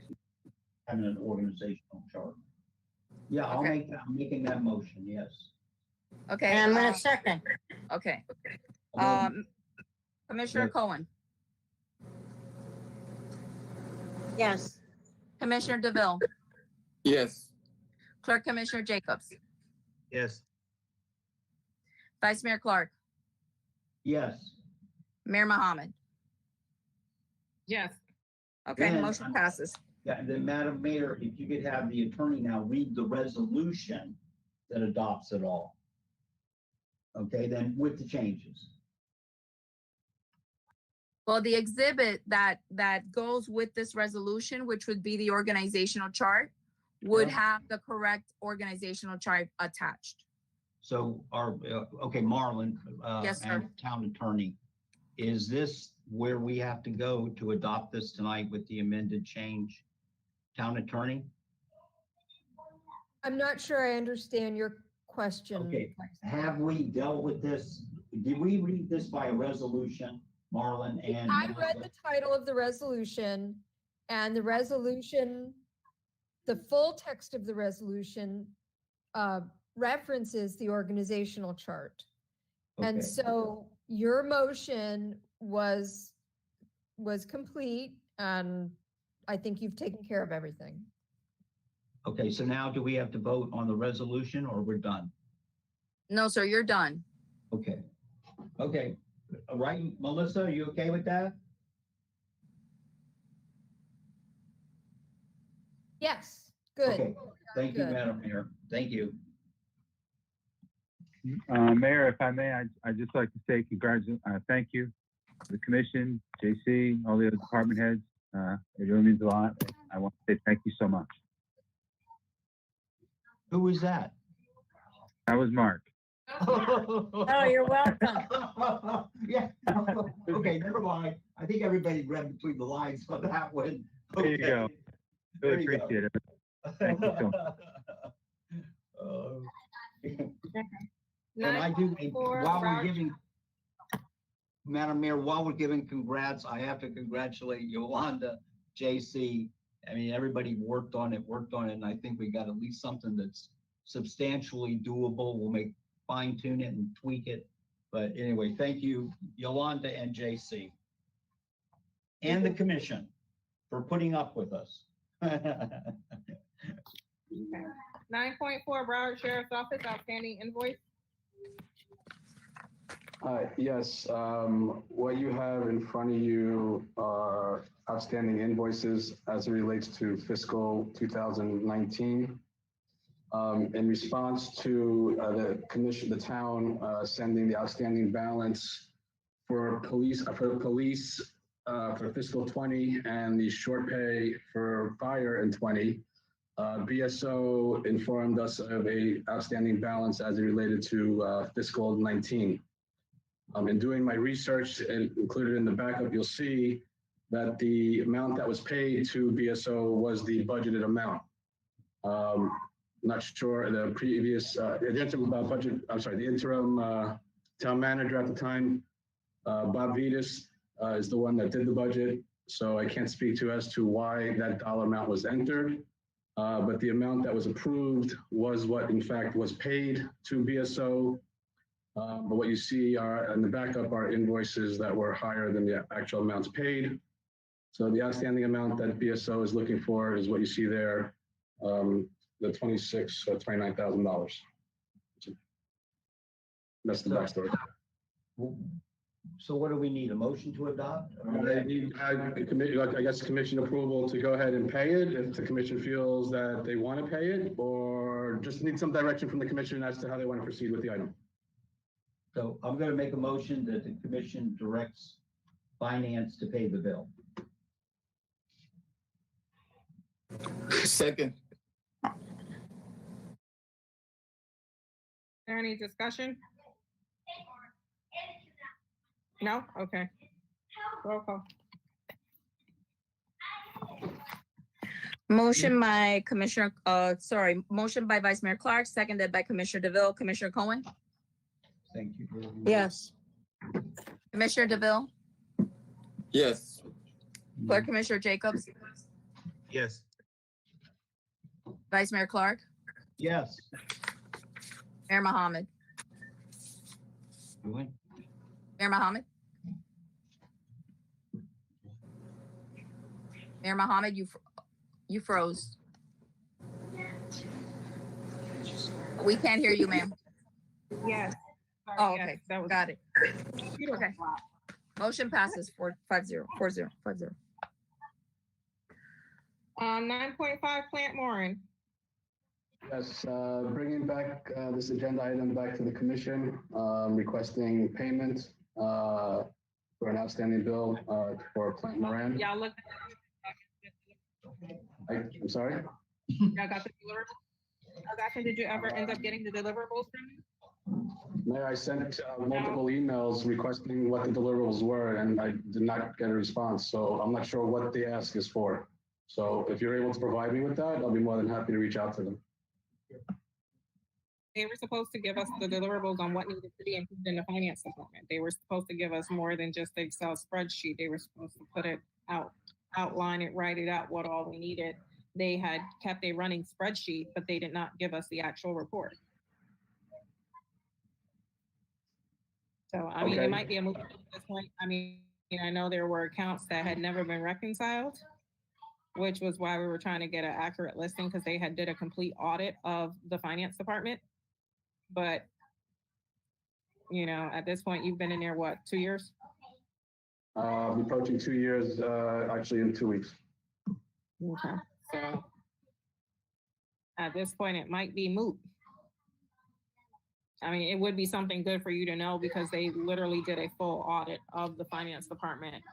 E: having an organizational chart. Yeah, I'm making that motion, yes.
D: Okay.
G: And I'm gonna second.
D: Okay.
E: Um,
D: Commissioner
E: yes.
D: Cohen,
G: Yes.
D: Commissioner DeVille,
I: Yes.
D: Clerk Commissioner Jacobs,
H: Yes.
D: Vice Mayor Clark,
E: Yes.
D: Mayor Mohammed.
B: Yes.
D: Okay,
E: Then-
D: motion passes.
E: Yeah, and then Madam Mayor, if you could have the attorney now read the resolution that adopts it all. Okay, then with the changes.
D: Well, the exhibit that goes with this resolution, which would be the organizational chart, would have the correct organizational chart attached.
E: So okay, Marlon,
D: Yes, sir.
E: and Town Attorney, is this where we have to go to adopt this tonight with the amended change? Town Attorney?
M: I'm not sure I understand your question.
E: Okay, have we dealt with this? Did we read this by a resolution, Marlon? And
M: I read the title of the resolution, and the resolution, the full text of the resolution references the organizational chart. And
E: Okay.
M: so your motion was complete, and I think you've taken care of everything.
E: Okay, so now do we have to vote on the resolution, or we're done?
D: No, sir, you're done.
E: Okay. Okay. All right, Melissa, are you okay with that?
M: Yes, good.
E: Okay. Thank you,
M: Good.
E: Madam Mayor. Thank you.
A: Mayor, if I may, I'd just like to say thank you to the commission, JC, all the other department heads. It really means a lot. I want to say thank you so much.
E: Who was that?
A: That was Mark.
G: Oh, you're welcome.
E: Yeah. Okay, never mind. I think everybody read between the lines on that one.
A: There you go.
E: There
A: Really
E: you go.
A: appreciate it. Thank you so much.
E: And I do, while we're giving, Madam Mayor, while we're giving congrats, I have to congratulate Yolanda, JC. I mean, everybody worked on it, and I think we got at least something that's substantially doable. We'll fine tune it and tweak it. But anyway, thank you, Yolanda and JC. And the commission for putting up with us.
B: 9.4 Broward Sheriff's Office outstanding invoice.
R: Yes, what you have in front of you are outstanding invoices as it relates to fiscal 2019. In response to the town sending the outstanding balance for police for fiscal 20 and the short pay for fire in 20, BSO informed us of a outstanding balance as it related to fiscal 19. In doing my research and included in the backup, you'll see that the amount that was paid to BSO was the budgeted amount. Not sure the previous, the interim town manager at the time, Bob Vitas, is the one that did the budget. So I can't speak to as to why that dollar amount was entered. but the amount that was approved was what in fact was paid to BSO. But what you see are in the backup are invoices that were higher than the actual amounts paid. So the outstanding amount that BSO is looking for is what you see there, the $29,000. That's the backstory.
E: So what do we need? A motion to adopt?
R: I guess commission approval to go ahead and pay it if the commission feels that they want to pay it, or just need some direction from the commission as to how they want to proceed with the item.
E: So I'm going to make a motion that the commission directs finance to pay the bill.
I: Second.
B: Is there any discussion? No? Okay. Roll call.
D: Motion by Commissioner, motion by Vice Mayor Clark, seconded by Commissioner DeVille. Commissioner Cohen?
E: Thank you.
G: Yes.
D: Commissioner DeVille?
I: Yes.
D: Clerk Commissioner Jacobs?
H: Yes.
D: Vice Mayor Clark?
E: Yes.
D: Mayor Mohammed? Mayor Mohammed? Mayor Mohammed, you froze. We can't hear you, ma'am.
B: Yes. Sorry,
D: Oh,
B: yes,
D: okay.
B: that was
D: Got it.
B: computer
D: Okay.
B: flop.
D: Motion passes 4-0. 4-0.
B: 9.5 Plant Moran.
R: Yes, bringing back this agenda item back to the commission, requesting payment for an outstanding bill for Plant Moran.
B: Y'all look.
R: I'm sorry?
B: Y'all got the deliverables? Did you ever end up getting the deliverables from me?
R: Mayor, I sent multiple emails requesting what the deliverables were, and I did not get a response. So I'm not sure what the ask is for. So if you're able to provide me with that, I'll be more than happy to reach out to them.
B: They were supposed to give us the deliverables on what needed to be included in the finance department. They were supposed to give us more than just the Excel spreadsheet. They were supposed to put it out, outline it, write it out, what all we needed. They had kept a running spreadsheet, but they did not give us the actual report. So, I mean,
R: Okay.
B: it might be a move at this point. I mean, I know there were accounts that had never been reconciled, which was why we were trying to get an accurate listing because they had did a complete audit of the finance department. But, at this point, you've been in there, what, 2 years?
R: I'm approaching 2 years, actually in 2 weeks.
B: Okay, so at this point, it might be moot. I mean, it would be something good for you to know because they literally did a full audit of the finance department.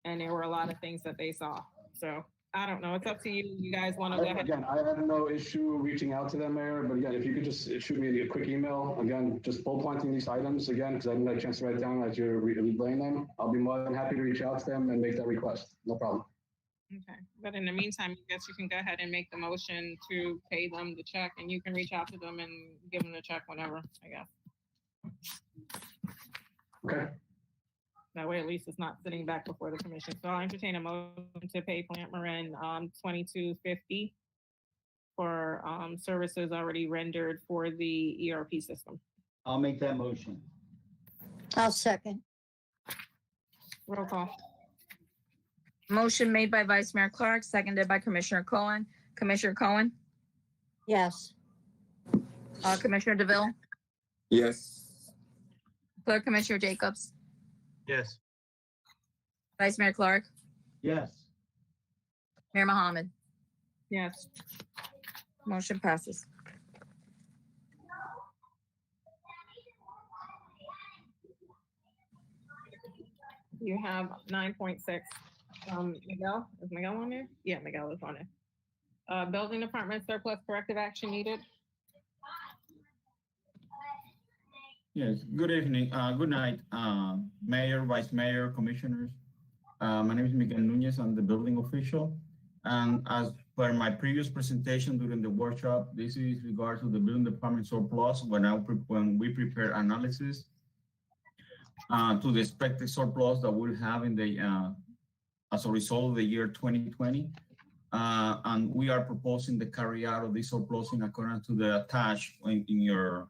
B: And there were a lot of things that they saw. So I don't know. It's up to you. You guys want to go ahead?
R: Again, I have no issue reaching out to them, Mayor, but again, if you could just shoot me a quick email, again, just bullet pointing these items again, because I didn't get a chance to write it down as you're relaying them. I'll be more than happy to reach out to them and make that request. No problem.
B: Okay, but in the meantime, I guess you can go ahead and make the motion to pay them the check and you can reach out to them and give them the check whenever, I guess.
R: Okay.
B: That way, at least it's not sitting back before the commission. So I'll entertain a motion to pay Plant Moran $22.50 for services already rendered for the ERP system.
E: I'll make that motion.
G: I'll second.
B: Roll call.
D: Motion made by Vice Mayor Clark, seconded by Commissioner Cohen. Commissioner Cohen?
G: Yes.
D: Commissioner DeVille?
I: Yes.
D: Clerk Commissioner Jacobs?
H: Yes.
D: Vice Mayor Clark?
E: Yes.
D: Mayor Mohammed?
B: Yes.
D: Motion passes.
B: You have 9.6. Miguel, is Miguel on there? Yeah, Miguel is on it. Building department surplus corrective action needed.
F: Yes, good evening, good night, Mayor, Vice Mayor, Commissioners. My name is Miguel Nunez, I'm the building official. And as per my previous presentation during the workshop, this is regards to the building department surplus when we prepare analysis to the expected surplus that we'll have in the as a result of the year 2020. And we are proposing the carry out of this surplus in accordance to the attached in your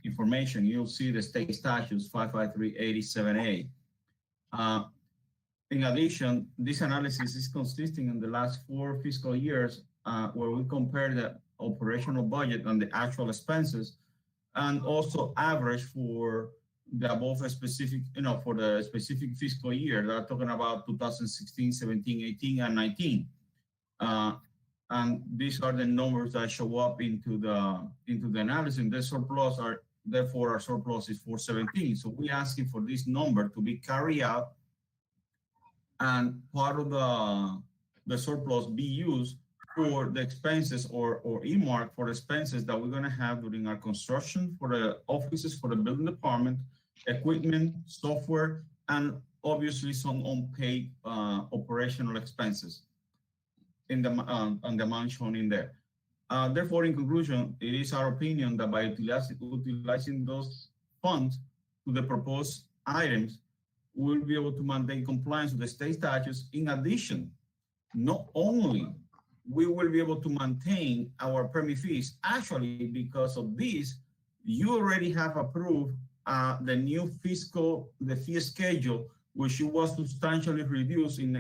F: information. You'll see the state statutes 55387A. In addition, this analysis is consisting in the last 4 fiscal years where we compare the operational budget and the actual expenses, and also average for the above specific, for the specific fiscal year that are talking about 2016, 17, 18, and 19. And these are the numbers that show up into the analysis. The surplus therefore our surplus is 417. So we're asking for this number to be carried out, and part of the surplus be used for the expenses or earmark for expenses that we're going to have during our construction for the offices, for the building department, equipment, software, and obviously some unpaid operational expenses in the on the amount shown in there. Therefore, in conclusion, it is our opinion that by utilizing those funds to the proposed items, we'll be able to maintain compliance with the state statutes. In addition, not only we will be able to maintain our permit fees, actually, because of this, you already have approved the new the fee schedule, which was substantially reduced in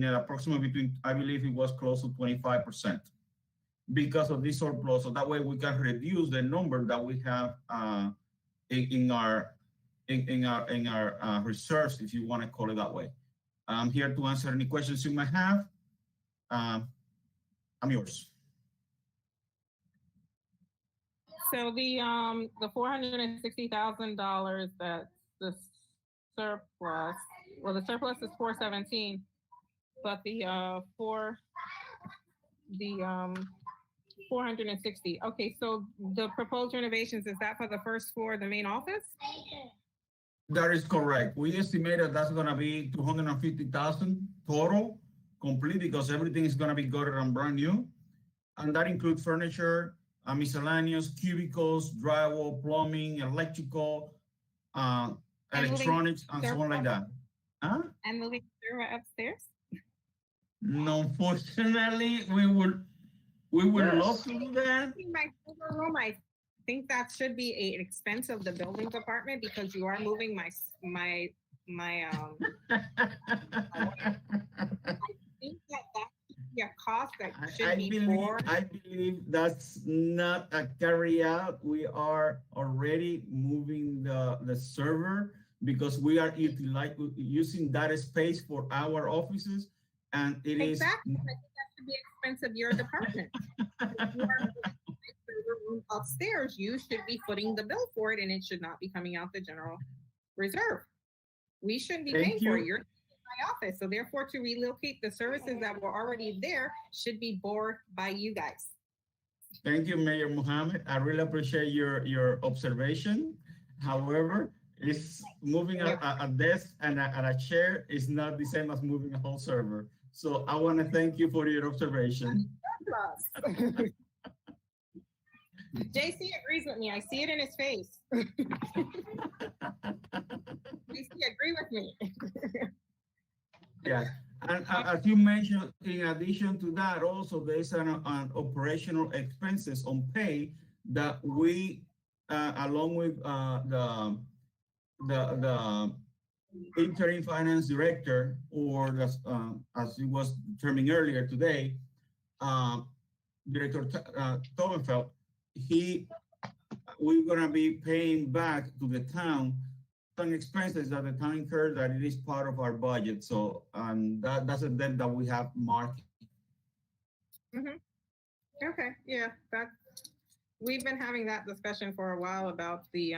F: approximately between, I believe it was close to 25% because of this surplus. So that way we can reduce the number that we have in our reserves, if you want to call it that way. I'm here to answer any questions you might have. I'm yours.
B: So the $460,000 that's the surplus. Well, the surplus is 417, but the 460. Okay, so the proposed renovations, is that for the first floor of the main office?
F: That is correct. We estimated that's going to be 250,000 total, complete, because everything is going to be gutted and brand new, and that includes furniture, miscellaneous, cubicles, drywall, plumbing, electrical, electronics, and so on like that. Huh?
B: And moving server upstairs?
F: No, unfortunately, we would love to do that.
B: In my server room, I think that should be an expense of the building department, because you are moving my I think that should be a cost that should be more.
F: I believe that's not a carry out. We are already moving the server because we are using that space for our offices, and it is.
B: Exactly. I think that should be expense of your department. If you are moving my server room upstairs, you should be footing the bill for it, and it should not be coming out the general reserve. We shouldn't be paying for it. You're in my office, so therefore, to relocate the services that were already there should be borne by you guys.
F: Thank you, Mayor Mohammed. I really appreciate your observation. However, it's moving a desk and a chair is not the same as moving a whole server. So I want to thank you for your observation.
B: JC agrees with me. I see it in his face. JC, agree with me.
F: Yeah, and as you mentioned, in addition to that, also there's an operational expenses on pay that we, along with the interim finance director, or the, as it was determined earlier today, Director Taubenfeld, we're gonna be paying back to the town some expenses that the town incurred, that it is part of our budget. So that's a debt that we have marked.
B: Okay, yeah, we've been having that discussion for a while about the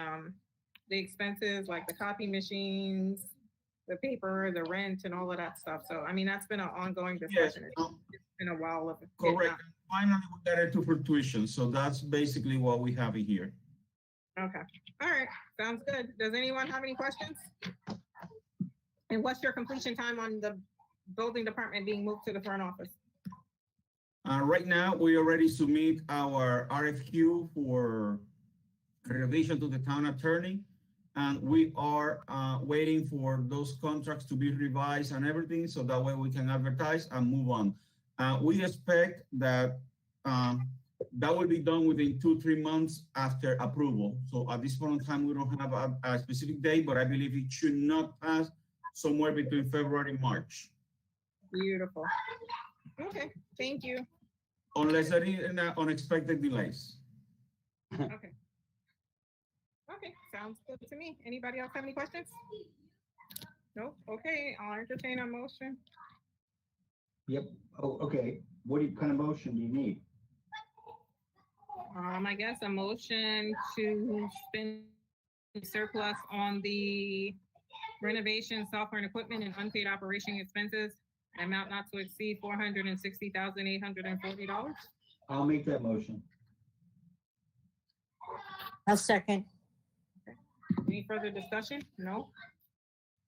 B: expenses, like the copy machines, the paper, the rent, and all of that stuff. So I mean, that's been an ongoing discussion.
F: Yes,
B: it's been a while of
F: correct. Finally, we got it to fruition. So that's basically what we have in here.
B: Okay. All right. Sounds good. Does anyone have any questions? And what's your completion time on the building department being moved to the front office?
F: Right now, we already submit our RFQ for revision to the town attorney,
U: And we are waiting for those contracts to be revised and everything, so that way we can advertise and move on. We expect that that will be done within 2-3 months after approval. So at this point in time, we don't have a specific date, but I believe it should not pass somewhere between February and March.
B: Beautiful. Okay, thank you.
U: Unless there is unexpected delays.
B: Okay. Okay, sounds good to me. Anybody else have any questions? Nope. Okay, I'll entertain a motion.
E: Yep. Oh, okay. What kind of motion do you need?
B: I guess a motion to spend surplus on the renovation, software and equipment and unpaid operation expenses, amount not to exceed $460,840.
E: I'll make that motion.
G: I'll second.
B: Any further discussion? No?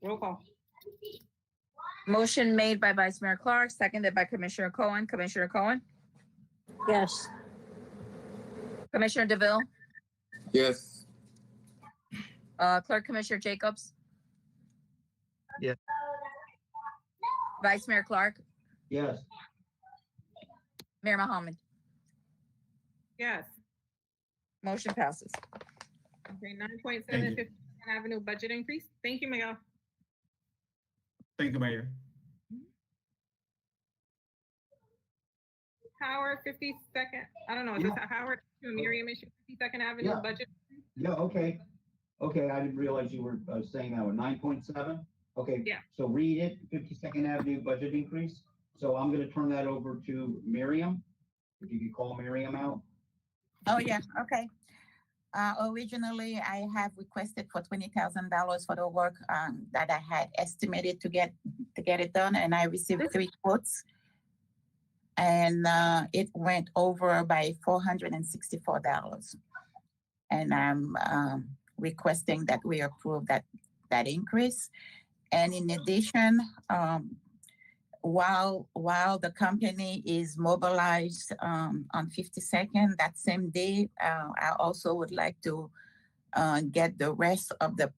B: Roll call.
D: Motion made by Vice Mayor Clark, seconded by Commissioner Cohen. Commissioner Cohen?
G: Yes.
D: Commissioner DeVille?
I: Yes.
D: Clerk Commissioner Jacobs?
H: Yes.
D: Vice Mayor Clark?
E: Yes.
D: Mayor Mohammed?
B: Yes.
D: Motion passes.
B: Okay, 9.7 52nd Avenue budget increase. Thank you, Miguel.
U: Thank you, Mayor.
B: Howard, 52nd, I don't know, is this a Howard to Miriam issue, 52nd Avenue
E: Yeah.
B: budget?
E: Yeah, okay. Okay, I didn't realize you were saying that one. 9.7? Okay.
B: Yeah.
E: So read it, 52nd Avenue budget increase. So I'm gonna turn that over to Miriam. If you could call Miriam out.
V: Oh, yeah, okay. Originally, I have requested for $20,000 for the work that I had estimated to get it done, and I received 3 quotes. And it went over by $464. And I'm requesting that we approve that increase. And in addition, while the company is mobilized on 52nd, that same day, I also would like to get the rest of the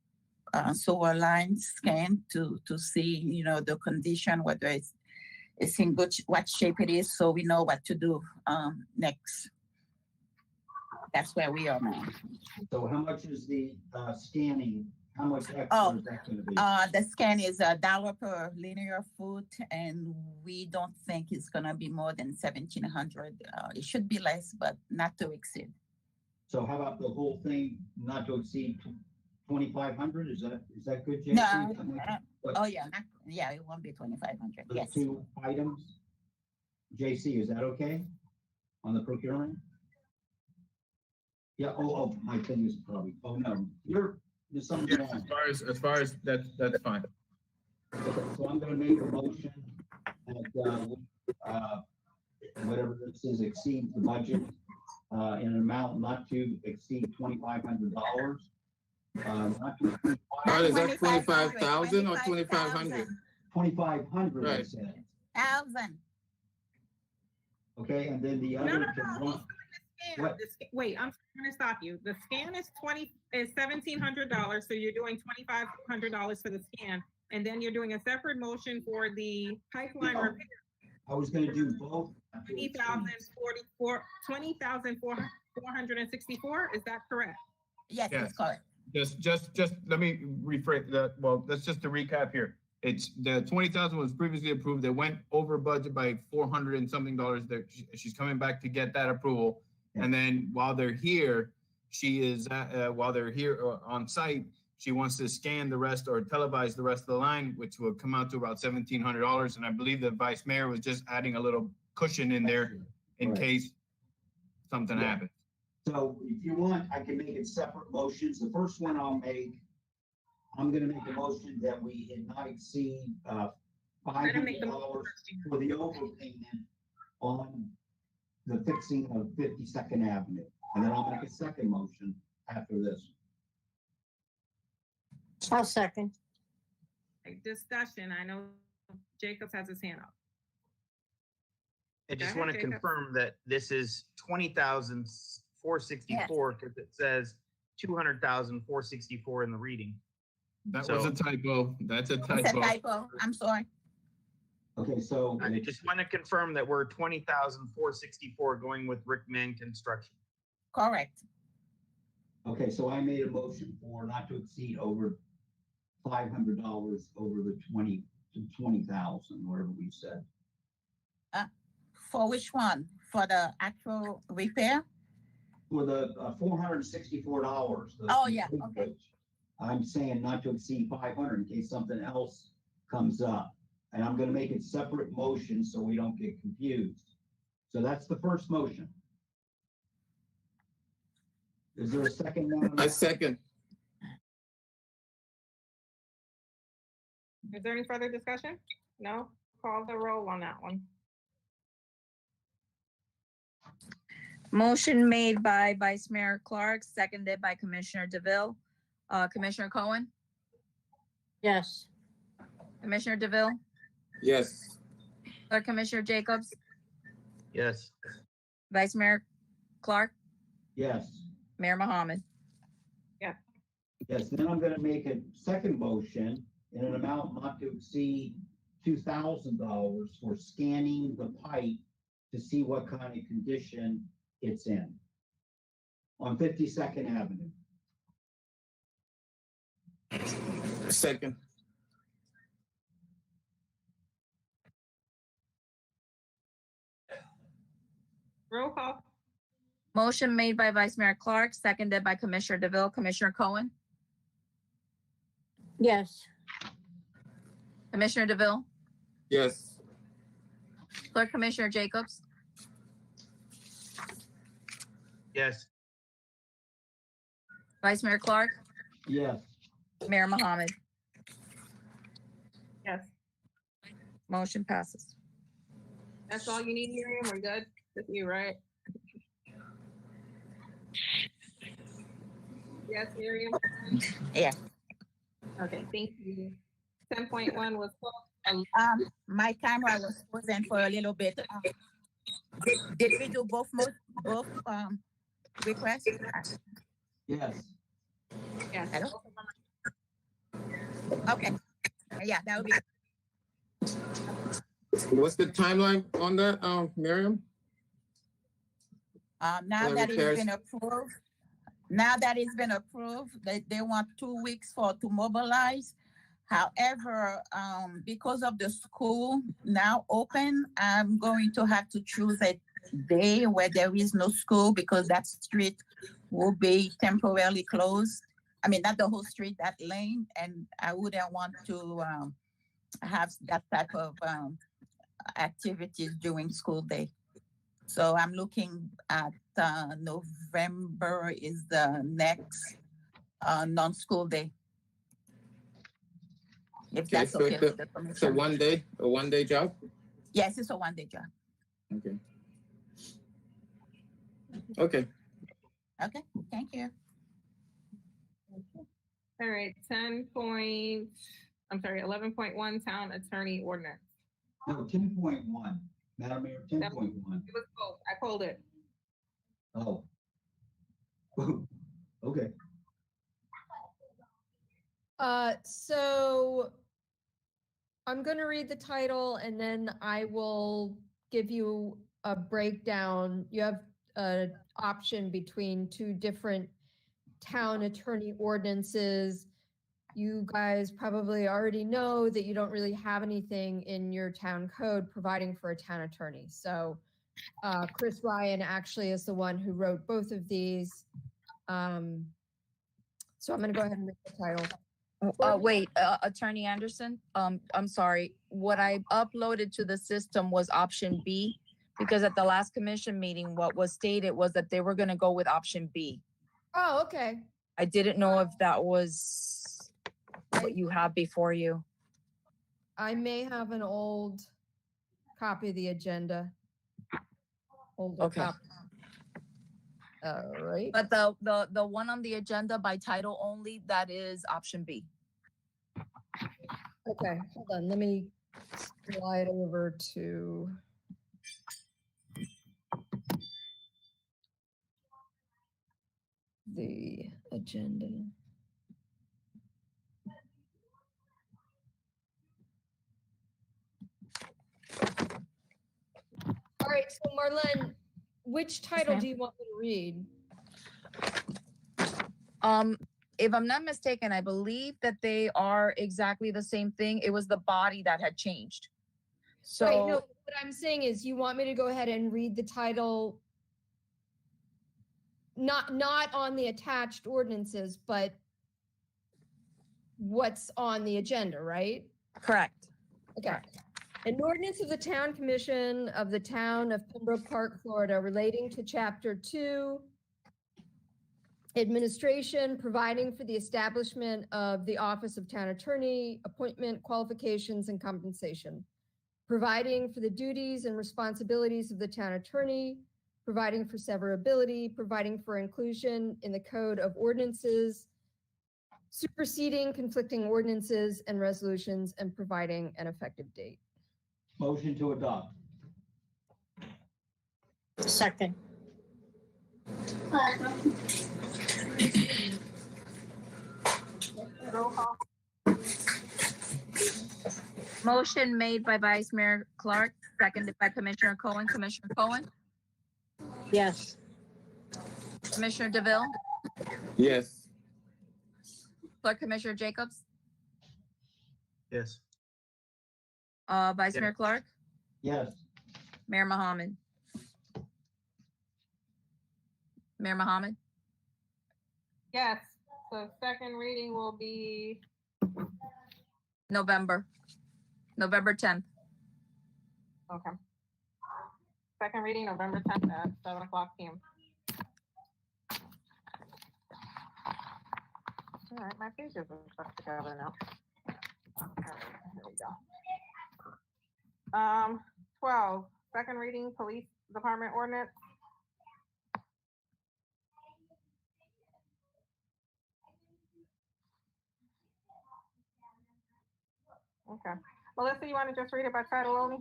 V: sewer lines scanned to see, the condition, whether it's in what shape it is, so we know what to do next. That's where we are now.
E: So how much is the scanning? How much extra
V: Oh,
E: is that gonna be?
V: the scan is $1 per linear foot, and we don't think it's gonna be more than 1,700. It should be less, but not to exceed.
E: So how about the whole thing not to exceed 2,500? Is that good, JC?
V: No, oh yeah, it won't be 2,500.
E: The
V: Yes.
E: 2 items? JC, is that okay on the procurement? Yeah, oh, my thing is probably, oh no, there's something
F: Yes,
E: wrong.
F: as far as that's fine.
E: Okay, so I'm gonna make a motion that, whatever this is exceeds the budget, in an amount not to exceed $2,500. Not to exceed
I: Is that 25,000 or 2,500?
E: 2,500, I
I: Right.
E: said.
V: 1,000.
E: Okay, and then the other. What?
B: Wait, I'm trying to stop you. The scan is $1,700, so you're doing $2,500 for the scan, and then you're doing a separate motion for the pipeline repair.
E: I was gonna do both.
B: $20,464. Is that correct?
V: Yes,
F: Yes.
V: it's correct.
F: Just let me rephrase that. Well, that's just to recap here. It's the 20,000 was previously approved. They went over budget by $400 and something. That she's coming back to get that approval. And then while they're here, on site, she wants to scan the rest or televise the rest of the line, which will come out to about $1,700. And I believe the vice mayor was just adding a little cushion in there in case something happens.
E: So if you want, I can make it separate motions. The first one I'm gonna make a motion that we not exceed $500 for the overpayment on the fixing of 52nd Avenue. And then I'll make a second motion after this.
G: I'll second.
B: Discussion. I know Jacobs has his hand up.
H: I just
B: Go
H: want
B: ahead,
H: to
B: Jacob.
H: confirm that this is 20,464 because it says 200,464 in the reading.
F: That was a typo. That's a
V: It's a
F: typo.
V: typo. I'm sorry.
E: Okay, so
H: I just want to confirm that we're 20,464 going with Rickman Construction.
V: Correct.
E: okay, so I made a motion for not to exceed over $500 over the 20,000, whatever we said.
V: For which one? For the actual repair?
E: For the $464.
V: Oh, yeah, okay.
E: I'm saying not to exceed 500 in case something else comes up. And I'm gonna make it separate motion so we don't get confused. So that's the first motion. Is there a second one?
I: I second.
B: Is there any further discussion? No? Call the roll on that one.
D: Motion made by Vice Mayor Clark, seconded by Commissioner DeVille. Commissioner Cohen,
G: Yes.
D: Commissioner DeVille,
I: Yes.
D: Clerk Commissioner Jacobs,
H: Yes.
D: Vice Mayor Clark,
E: Yes.
D: Mayor Mohammed.
B: Yeah.
E: Yes, then I'm gonna make a second motion in an amount not to exceed $2,000 for scanning the pipe to see what kind of condition it's in on 52nd Avenue.
I: Second.
B: Roll call.
D: Motion made by Vice Mayor Clark, seconded by Commissioner DeVille. Commissioner Cohen,
G: Yes.
D: Commissioner DeVille,
I: Yes.
D: Clerk Commissioner Jacobs,
H: Yes.
D: Vice Mayor Clark,
E: Yes.
D: Mayor Mohammed.
B: Yes.
D: Motion passes.
B: That's all you need, Miriam? We're good with you, right? Yes, Miriam?
V: Yeah.
B: Okay, thank you. 10.1 was closed.
V: My camera was frozen for a little bit. Did we do both requests?
E: Yes.
B: Yes.
V: Hello? Okay. Yeah, that would be.
I: What's the timeline on that, Miriam?
V: Now
I: For
V: that it's
I: repairs?
V: been approved, they want 2 weeks to mobilize. However, because of the school now open, I'm going to have to choose a day where there is no school because that street will be temporarily closed. I mean, not the whole street, that lane, and I wouldn't want to have that type of activities during school day. So I'm looking at November is the next non-school day. If
I: Okay,
V: that's
I: so
V: okay
I: it's
V: with the
I: it's a
V: commission.
I: a 1 day job?
V: Yes, it's a 1 day job.
I: Okay. Okay.
V: Okay, thank you.
B: All right, 11.1 town attorney ordinance.
E: No, 10.1, Madam Mayor, 10.1.
B: It was both. I pulled it.
E: Oh. Okay.
M: So I'm going to read the title and then I will give you a breakdown. You have an option between 2 different town attorney ordinances. You guys probably already know that you don't really have anything in your town code providing for a town attorney. So Chris Ryan actually is the one who wrote both of these. So I'm going to go ahead and read the title.
D: Wait, Attorney Anderson, I'm sorry. What I uploaded to the system was option B, because at the last commission meeting, what was stated was that they were gonna go with option B.
M: Oh, okay.
D: I didn't know if that was what you have before you.
M: I may have an old copy of the agenda. Older
D: Okay.
M: copy. All right.
D: But the one on the agenda by title only, that is option B.
M: Okay, hold on. Let me slide over to. the agenda. All right, so Marlene, which title
D: ma'am.
M: do you want me to read?
D: If I'm not mistaken, I believe that they are exactly the same thing. It was the body that had changed. So
M: Right, no, what I'm saying is you want me to go ahead and read the title, not on the attached ordinances, but what's on the agenda, right?
D: correct.
M: Okay. An ordinance of the Town Commission of the Town of Pembroke Park, Florida, relating to Chapter 2, administration, providing for the establishment of the Office of Town Attorney, appointment, qualifications, and compensation, providing for the duties and responsibilities of the Town Attorney, providing for severability, providing for inclusion in the Code of Ordinances, superseding conflicting ordinances and resolutions, and providing an effective date.
E: Motion to adopt.
G: Second.
B: Roll call.
D: Motion made by Vice Mayor Clark, seconded by Commissioner Cohen. Commissioner Cohen,
G: Yes.
D: Commissioner DeVille,
I: Yes.
D: Clerk Commissioner Jacobs,
H: Yes.
D: Vice
H: Yeah.
D: Mayor Clark,
E: Yes.
D: Mayor Mohammed. Mayor Mohammed,
B: Yes, so second reading will be,
D: November 10th.
B: okay. Second reading, November 10th at 7:00 PM. All right, my pages are stuck together now. Here we go. 12, second reading, Police Department Ordinance. Okay, Melissa, you want to just read it by title only?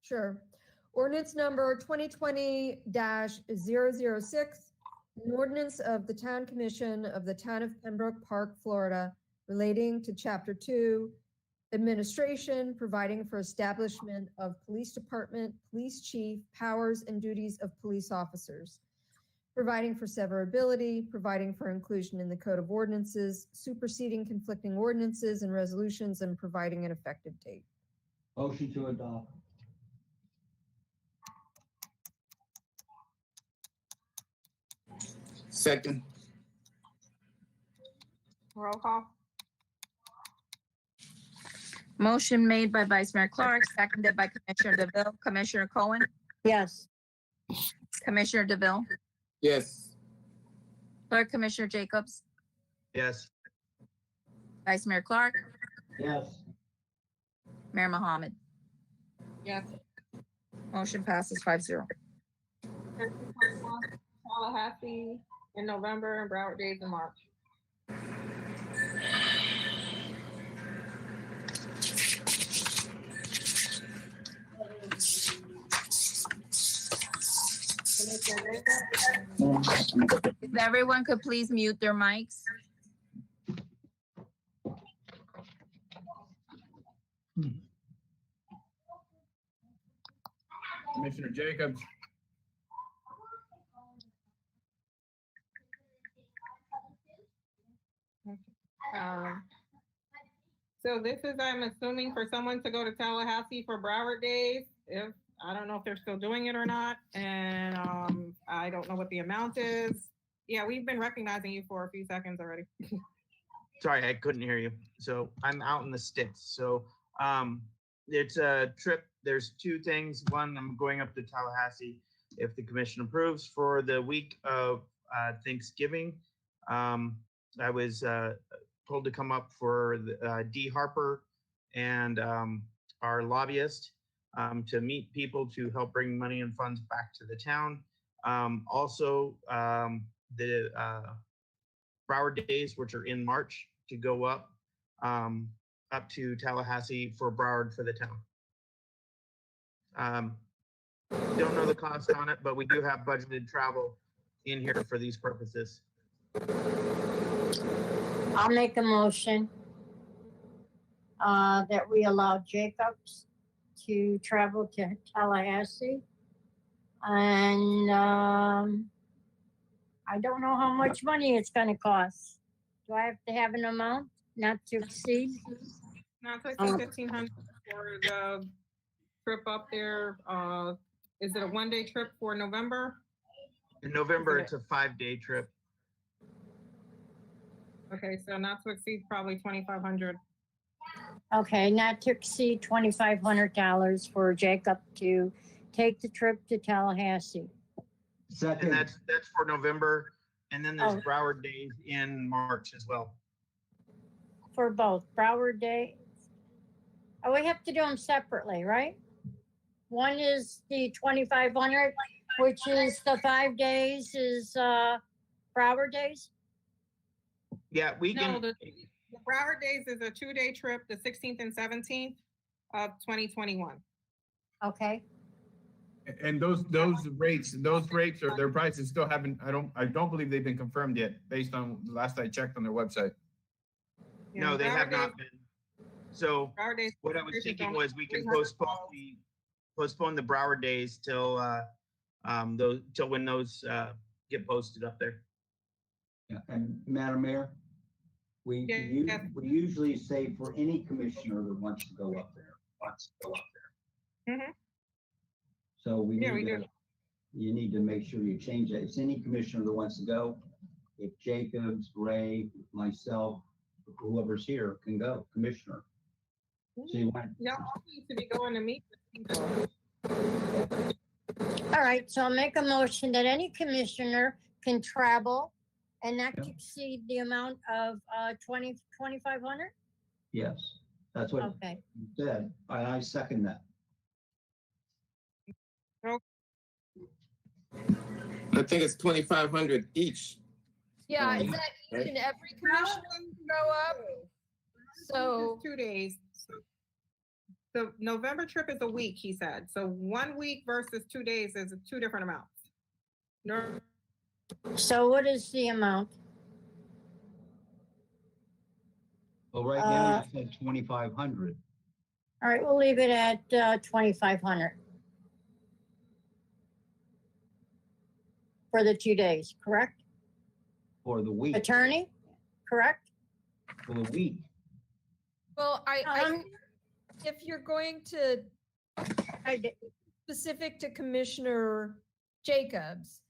M: Sure. Ordinance number 2020-006, an ordinance of the Town Commission of the Town of Pembroke Park, Florida, relating to Chapter 2, administration, providing for establishment of police department, police chief, powers and duties of police officers, providing for severability, providing for inclusion in the Code of Ordinances, superseding conflicting ordinances and resolutions, and providing an effective date.
E: Motion to adopt.
I: Second.
B: Roll call.
D: Motion made by Vice Mayor Clark, seconded by Commissioner DeVille. Commissioner Cohen,
G: Yes.
D: Commissioner DeVille,
I: Yes.
D: Clerk Commissioner Jacobs,
H: Yes.
D: Vice Mayor Clark,
E: Yes.
D: Mayor Mohammed.
B: Yes.
D: Motion passes 5-0.
B: Tallahassee in November and Broward Days in March.
D: If everyone could please mute their mics.
F: Commissioner Jacobs,
B: So this is, I'm assuming, for someone to go to Tallahassee for Broward Days. If, I don't know if they're still doing it or not, and I don't know what the amount is. Yeah, we've been recognizing you for a few seconds already.
H: Sorry, I couldn't hear you. So I'm out in the sticks. So it's a trip. There's two things. One, I'm going up to Tallahassee if the commission approves for the week of Thanksgiving. I was told to come up for the, D. Harper and our lobbyist to meet people to help bring money and funds back to the town. Also, the Broward Days, which are in March, to go up to Tallahassee for Broward for the town. Don't know the cost on it, but we do have budgeted travel in here for these purposes.
G: I'll make a motion that we allow Jacobs to travel to Tallahassee. And I don't know how much money it's gonna cost. Do I have to have an amount not to exceed?
B: Not to exceed 1,500 for the trip up there. Is it a one-day trip for November?
H: In November, it's a 5-day trip.
B: Okay, so not to exceed probably 2,500.
G: Okay, not to exceed $2,500 for Jacob to take the trip to Tallahassee.
H: And that's for November. And then there's
G: Oh.
H: Broward Days in March as well.
G: For both Broward Day. Oh, we have to do them separately, right? One is the 2,500, which is the 5 days is Broward Days.
H: Yeah, we
B: No,
H: can.
B: the Broward Days is a 2-day trip, the 16th and 17th of 2021.
G: Okay.
F: And those rates or their prices still haven't, I don't believe they've been confirmed yet, based on the last I checked on their website.
H: No, they have not been. So
B: Broward Days
H: what I was thinking
B: don't-
H: was we can postpone the Broward Days till when those get posted up there.
E: Yeah, and Madam Mayor, we usually say for any commissioner that wants to go up there.
B: Mhm.
E: So we
B: Yeah, we
E: need to,
B: do.
E: you need to make sure you change that. It's any commissioner that wants to go. If Jacobs, Ray, myself, whoever's here can go, commissioner. So you want,
B: Y'all all need to be going to meet with people.
G: All right, so I'll make a motion that any commissioner can travel and not to exceed the amount of 2,500?
E: yes, that's what
G: Okay.
E: you said. I second that.
I: I think it's 2,500 each.
M: Yeah, is that each and every commissioner can go up? So
B: 2 days. The November trip is a week, he said. So 1 week versus 2 days is 2 different amounts. No.
G: So what is the amount?
E: Well, right now you said 2,500
G: All right, we'll leave it at 2,500 for the 2 days, correct?
E: for the week,
G: Attorney, correct?
E: for the week.
M: well, I think if you're going to specific to Commissioner Jacobs,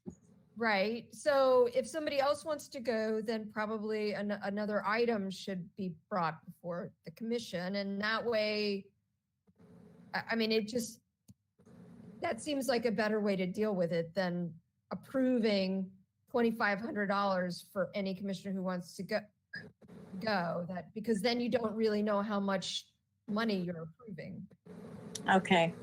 M: right? So if somebody else wants to go, then probably another item should be brought before the commission. And that way, I mean, that seems like a better way to deal with it than approving $2,500 for any commissioner who wants to go that, because then you don't really know how much money you're approving.
G: Okay.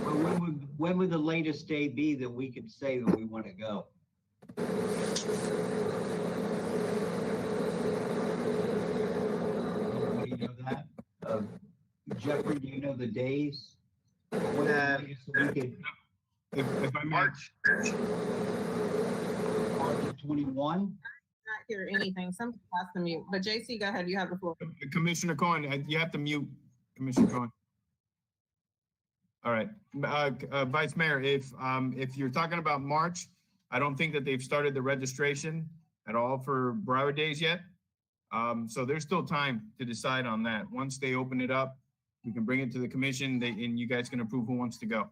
E: Well, when would the latest day be that we could say that we want to go? Do you know that? Jeffrey, do you know the days? When the latest we could-
F: If I may,
H: March.
E: March 21?
B: Not hear anything. Somebody has to mute. But JC, go ahead. You have the floor.
F: Commissioner Cohen, you have to mute Commissioner Cohen. All right, Vice Mayor, if you're talking about March, I don't think that they've started the registration at all for Broward Days yet. So there's still time to decide on that. Once they open it up, we can bring it to the commission and you guys can approve who wants to go.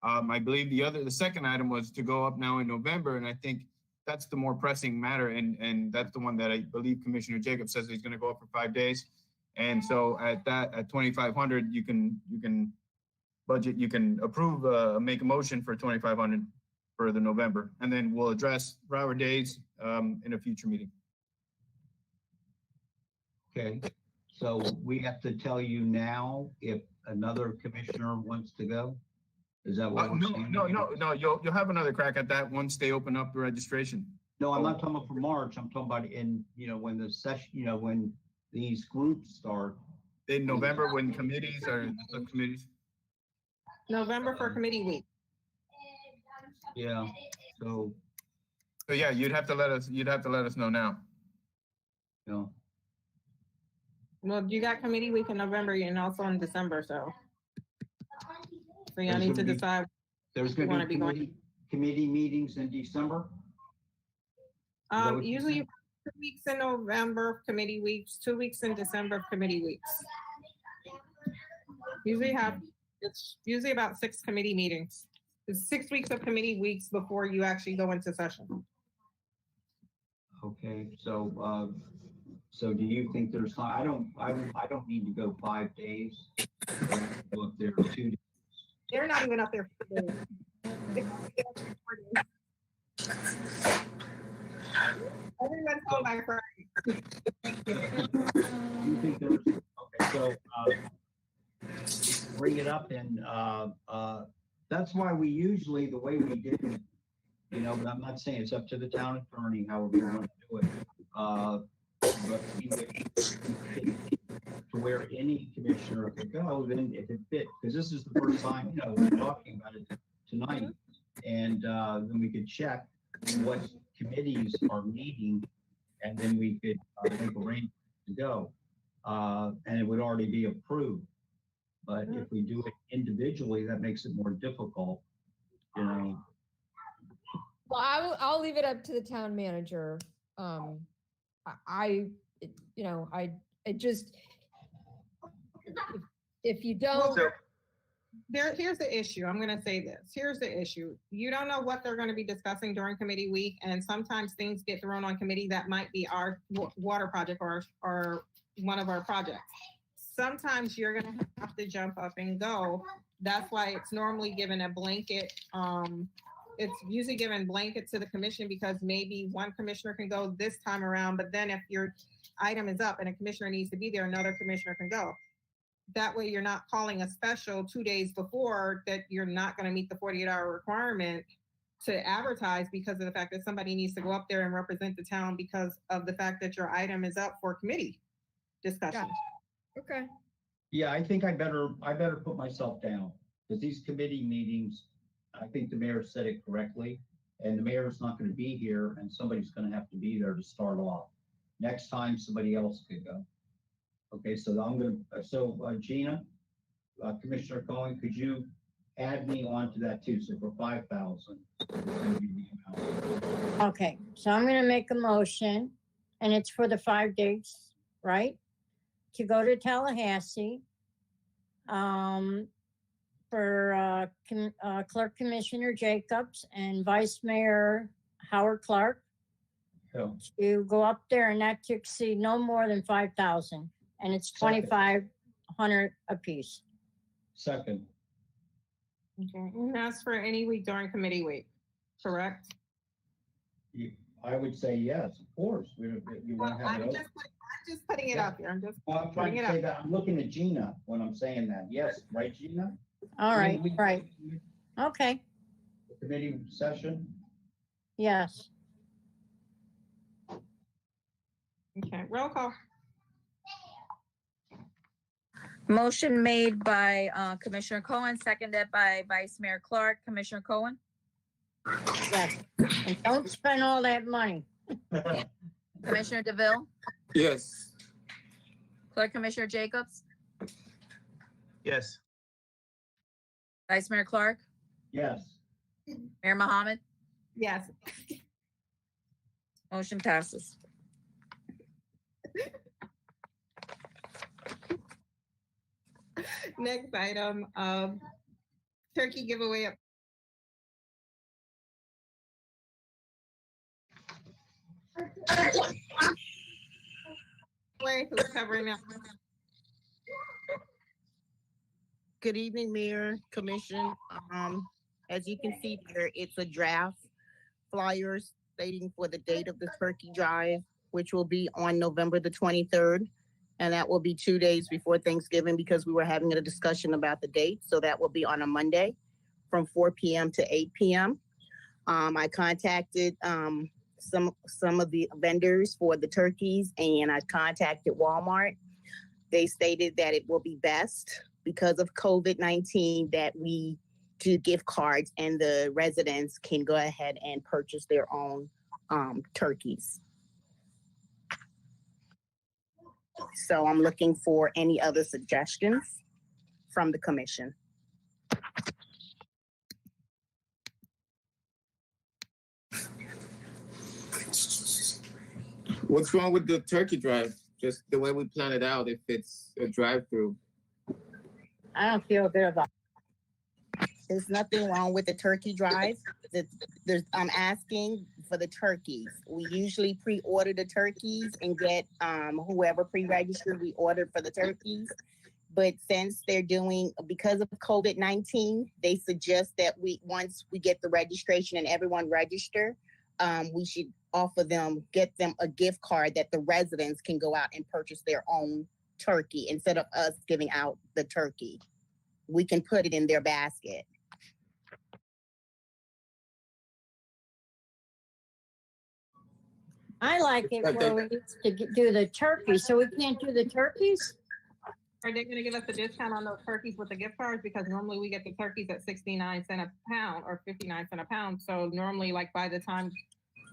F: I believe the second item was to go up now in November, and I think that's the more pressing matter, and that's the one that I believe Commissioner Jacobs says he's going to go up for 5 days. And so at 2,500, you can budget, you can approve, make a motion for 2,500 for the November, and then we'll address Broward Days in a future meeting.
E: Okay, so we have to tell you now if another commissioner wants to go? Is that what we're saying?
F: No, you'll have another crack at that once they open up the registration.
E: No, I'm not talking about for March. I'm talking about when the session, when these groups start.
F: In November, when committees or subcommittees.
B: November for committee week.
E: Yeah. So,
F: So yeah, you'd have to let us know now.
E: you know,
B: Well, you got committee week in November and also in December, so. So y'all
E: There's
B: need to
E: gonna be-
B: decide.
E: there's
B: You
E: going
B: wanna
E: to
B: be
E: be
B: going-
E: committee meetings in December? that what you
B: Usually
E: said?
B: 2 weeks in November, committee weeks, 2 weeks in December, committee weeks. It's usually about 6 committee meetings. It's 6 weeks of committee weeks before you actually go into session.
E: Okay, so, so do you think there's, I don't need to go 5 days. Look, there are 2 days.
B: They're not even up there for 2 days. Everyone's home by Friday.
E: You think there's, okay, so, bring it up and, that's why we usually, the way we did it, you know, but I'm not saying it's up to the town attorney, however we want to do it. But we would, to where any commissioner could go, then if it fit, because this is the first time, you know, we're talking about it tonight. And, then we could check what committees are meeting, and then we could, make arrangements to go. And it would already be approved. But if we do it individually, that makes it more difficult, you know.
M: Well, I'll leave it up to the town manager. It just, if you don't.
B: Here's the issue. I'm gonna say this. Here's the issue. You don't know what they're gonna be discussing during committee week, and sometimes things get thrown on committee that might be our water project or one of our projects. Sometimes you're gonna have to jump up and go. That's why it's normally given a blanket. It's usually given blanket to the commission because maybe one commissioner can go this time around, but then if your item is up and a commissioner needs to be there, another commissioner can go. That way you're not calling a special 2 days before that you're not gonna meet the 48-hour requirement to advertise because of the fact that somebody needs to go up there and represent the town because of the fact that your item is up for committee discussion.
M: Okay.
E: Yeah, I think I better put myself down, because these committee meetings, I think the mayor said it correctly, and the mayor's not gonna be here, and somebody's gonna have to be there to start off. Next time, somebody else could go. Okay, so Gina, Commissioner Cohen, could you add me onto that too? So for 5,000.
G: Okay, so I'm gonna make a motion, and it's for the 5 days, right? To go to Tallahassee, for Clerk Commissioner Jacobs and Vice Mayor Howard Clark, to go up there and not to exceed no more than 5,000, and it's 2,500 apiece.
E: Second.
B: Okay, and that's for any week during committee week, correct?
E: I would say yes, of course. You want to have it
B: I'm
E: open.
B: just putting it out there. I'm just
E: Well, I'm trying
B: putting
E: to
B: it
E: say
B: out.
E: that, I'm looking at Gina when I'm saying that. Yes, right, Gina?
G: All right, right. Okay,
E: Committee session?
G: yes.
B: Okay, roll call.
D: Motion made by Commissioner Cohen, seconded by Vice Mayor Clark. Commissioner Cohen?
G: Yes, and don't spend all that money.
D: Commissioner DeVille?
I: Yes.
D: Clerk Commissioner Jacobs?
H: Yes.
D: Vice Mayor Clark?
E: Yes.
D: Mayor Mohammed?
B: Yes.
D: Motion passes.
B: Next item, turkey giveaway. Who's covering that?
C: Good evening, Mayor, Commission. As you can see here, it's a draft flyer stating for the date of the turkey drive, which will be on November the 23rd. And that will be 2 days before Thanksgiving because we were having a discussion about the date. So that will be on a Monday from 4 p.m. to 8 p.m. I contacted some of the vendors for the turkeys and I contacted Walmart. They stated that it will be best because of COVID-19 that we
T: do gift cards, and the residents can go ahead and purchase their own turkeys. So I'm looking for any other suggestions from the commission.
I: What's wrong with the turkey drive? Just the way we plan it out, if it's a drive-through.
T: I don't feel good about it. There's nothing wrong with the turkey drive. I'm asking for the turkeys. We usually pre-order the turkeys and get whoever pre-registered, we ordered for the turkeys. But since they're doing, because of COVID-19, they suggest that once we get the registration and everyone register, we should get them a gift card that the residents can go out and purchase their own turkey instead of us giving out the turkey. We can put it in their basket.
G: I like it where we used to do the turkey, so we can't do the turkeys?
B: Are they gonna give us a discount on those turkeys with the gift cards? Because normally we get the turkeys at 69 cents a pound or 59 cents a pound. So normally, like, by the time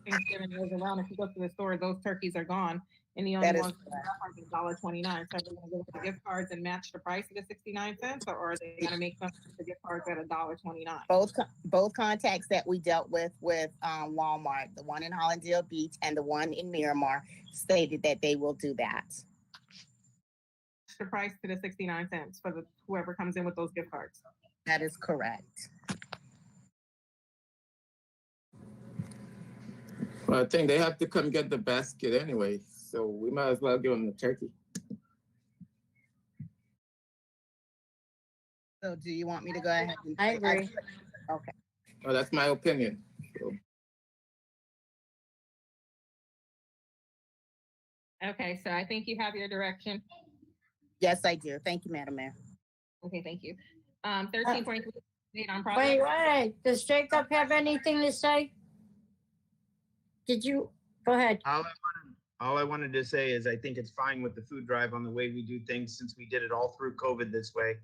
B: Thanksgiving goes around, if you go to the store, those turkeys are gone. And the only ones that are $1.29. So they're gonna give us the gift cards and match the price of the 69 cents, or are they gonna make some the gift cards at $1.29?
T: Both contacts that we dealt with Walmart, the one in Hollandale Beach and the one in Miramar, stated that they will do that.
B: The price to the 69 cents for whoever comes in with those gift cards.
T: That is correct.
I: Well, I think they have to come get the basket anyway, so we might as well give them the turkey.
T: So do you want me to go ahead?
G: I agree.
T: Okay.
I: Well, that's my opinion. So.
B: Okay, so I think you have your direction.
T: Yes, I do. Thank you, Madam Mayor.
B: Okay, thank you. 13.3 on project.
G: Wait, does Jacob have anything to say? Did you, go ahead.
H: All I wanted to say is I think it's fine with the food drive on the way we do things since we did it all through COVID this way.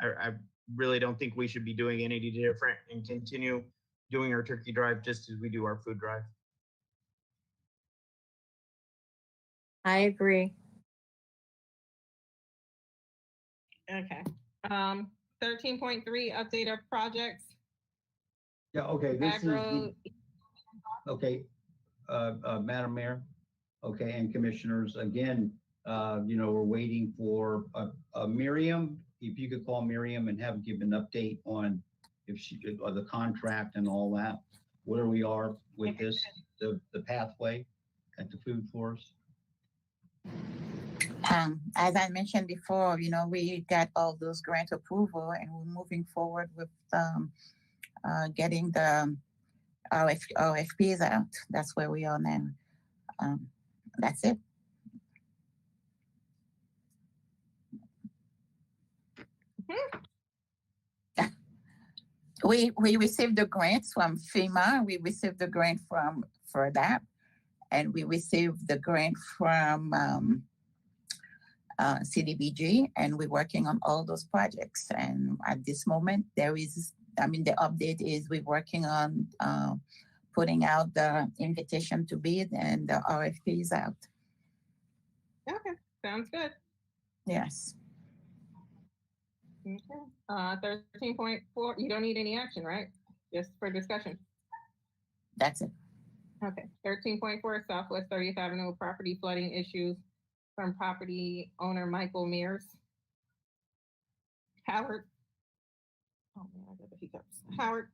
H: I really don't think we should be doing any different and continue doing our turkey drive just as we do our food drive.
G: I agree.
B: Okay. 13.3 update of projects.
E: Yeah, okay, this
B: Agro-
E: is, okay, Madam Mayor, okay, and Commissioners, again, we're waiting for Miriam, if you could call Miriam and have give an update on if she could, or the contract and all that, where we are with this, the pathway at the food forest.
V: As I mentioned before, we got all those grant approval and we're moving forward with getting the RFPs out. That's where we are now. That's it. We received the grants from FEMA. We received the grant for that, and we received the grant from CDBG, and we're working on all those projects. And at this moment, the update is we're working on putting out the invitation to bid and the RFPs out.
B: Okay, sounds good.
V: Yes.
B: Okay. 13.4, you don't need any action, right? Just for discussion.
V: That's it.
B: Okay. 13.4, Southwest 30th Avenue property flooding issues from property owner Michael Mears. Howard. Oh man, I got the hiccups. Howard.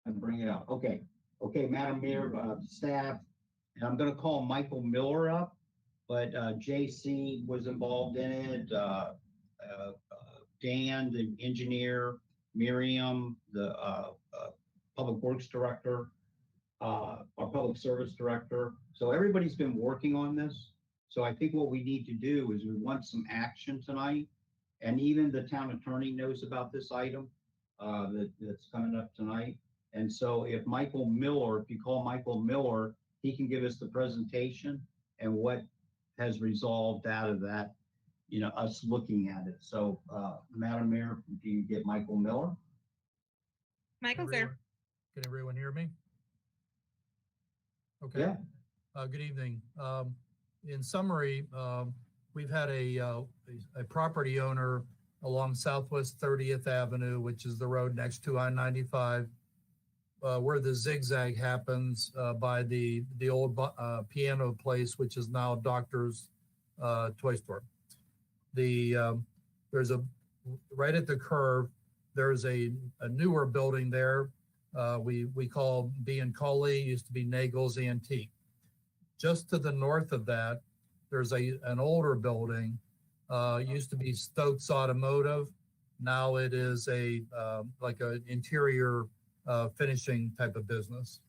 E: And bring it up. Okay, Madam Mayor, staff, and I'm gonna call Michael Miller up, but JC was involved in it, Dan, the engineer, Miriam, the public works director, our public service director. So everybody's been working on this. So I think what we need to do is we want some action tonight. And even the town attorney knows about this item that's coming up tonight. And so if you call Michael Miller, he can give us the presentation and what has resolved out of that us looking at it. So, Madam Mayor, do you get Michael Miller?
B: Michael's there.
J: Can everyone hear me? Okay.
E: Yeah.
J: Good evening. In summary, we've had a property owner along Southwest 30th Avenue, which is the road next to I-95, where the zigzag happens by the old piano place, which is now Doctor's Toy Store. There's right at the curve, there's a newer building there. We call B and Coley, used to be Nagel's Antique. Just to the north of that, there's an older building, used to be Stokes Automotive. Now it is like an interior finishing type of business.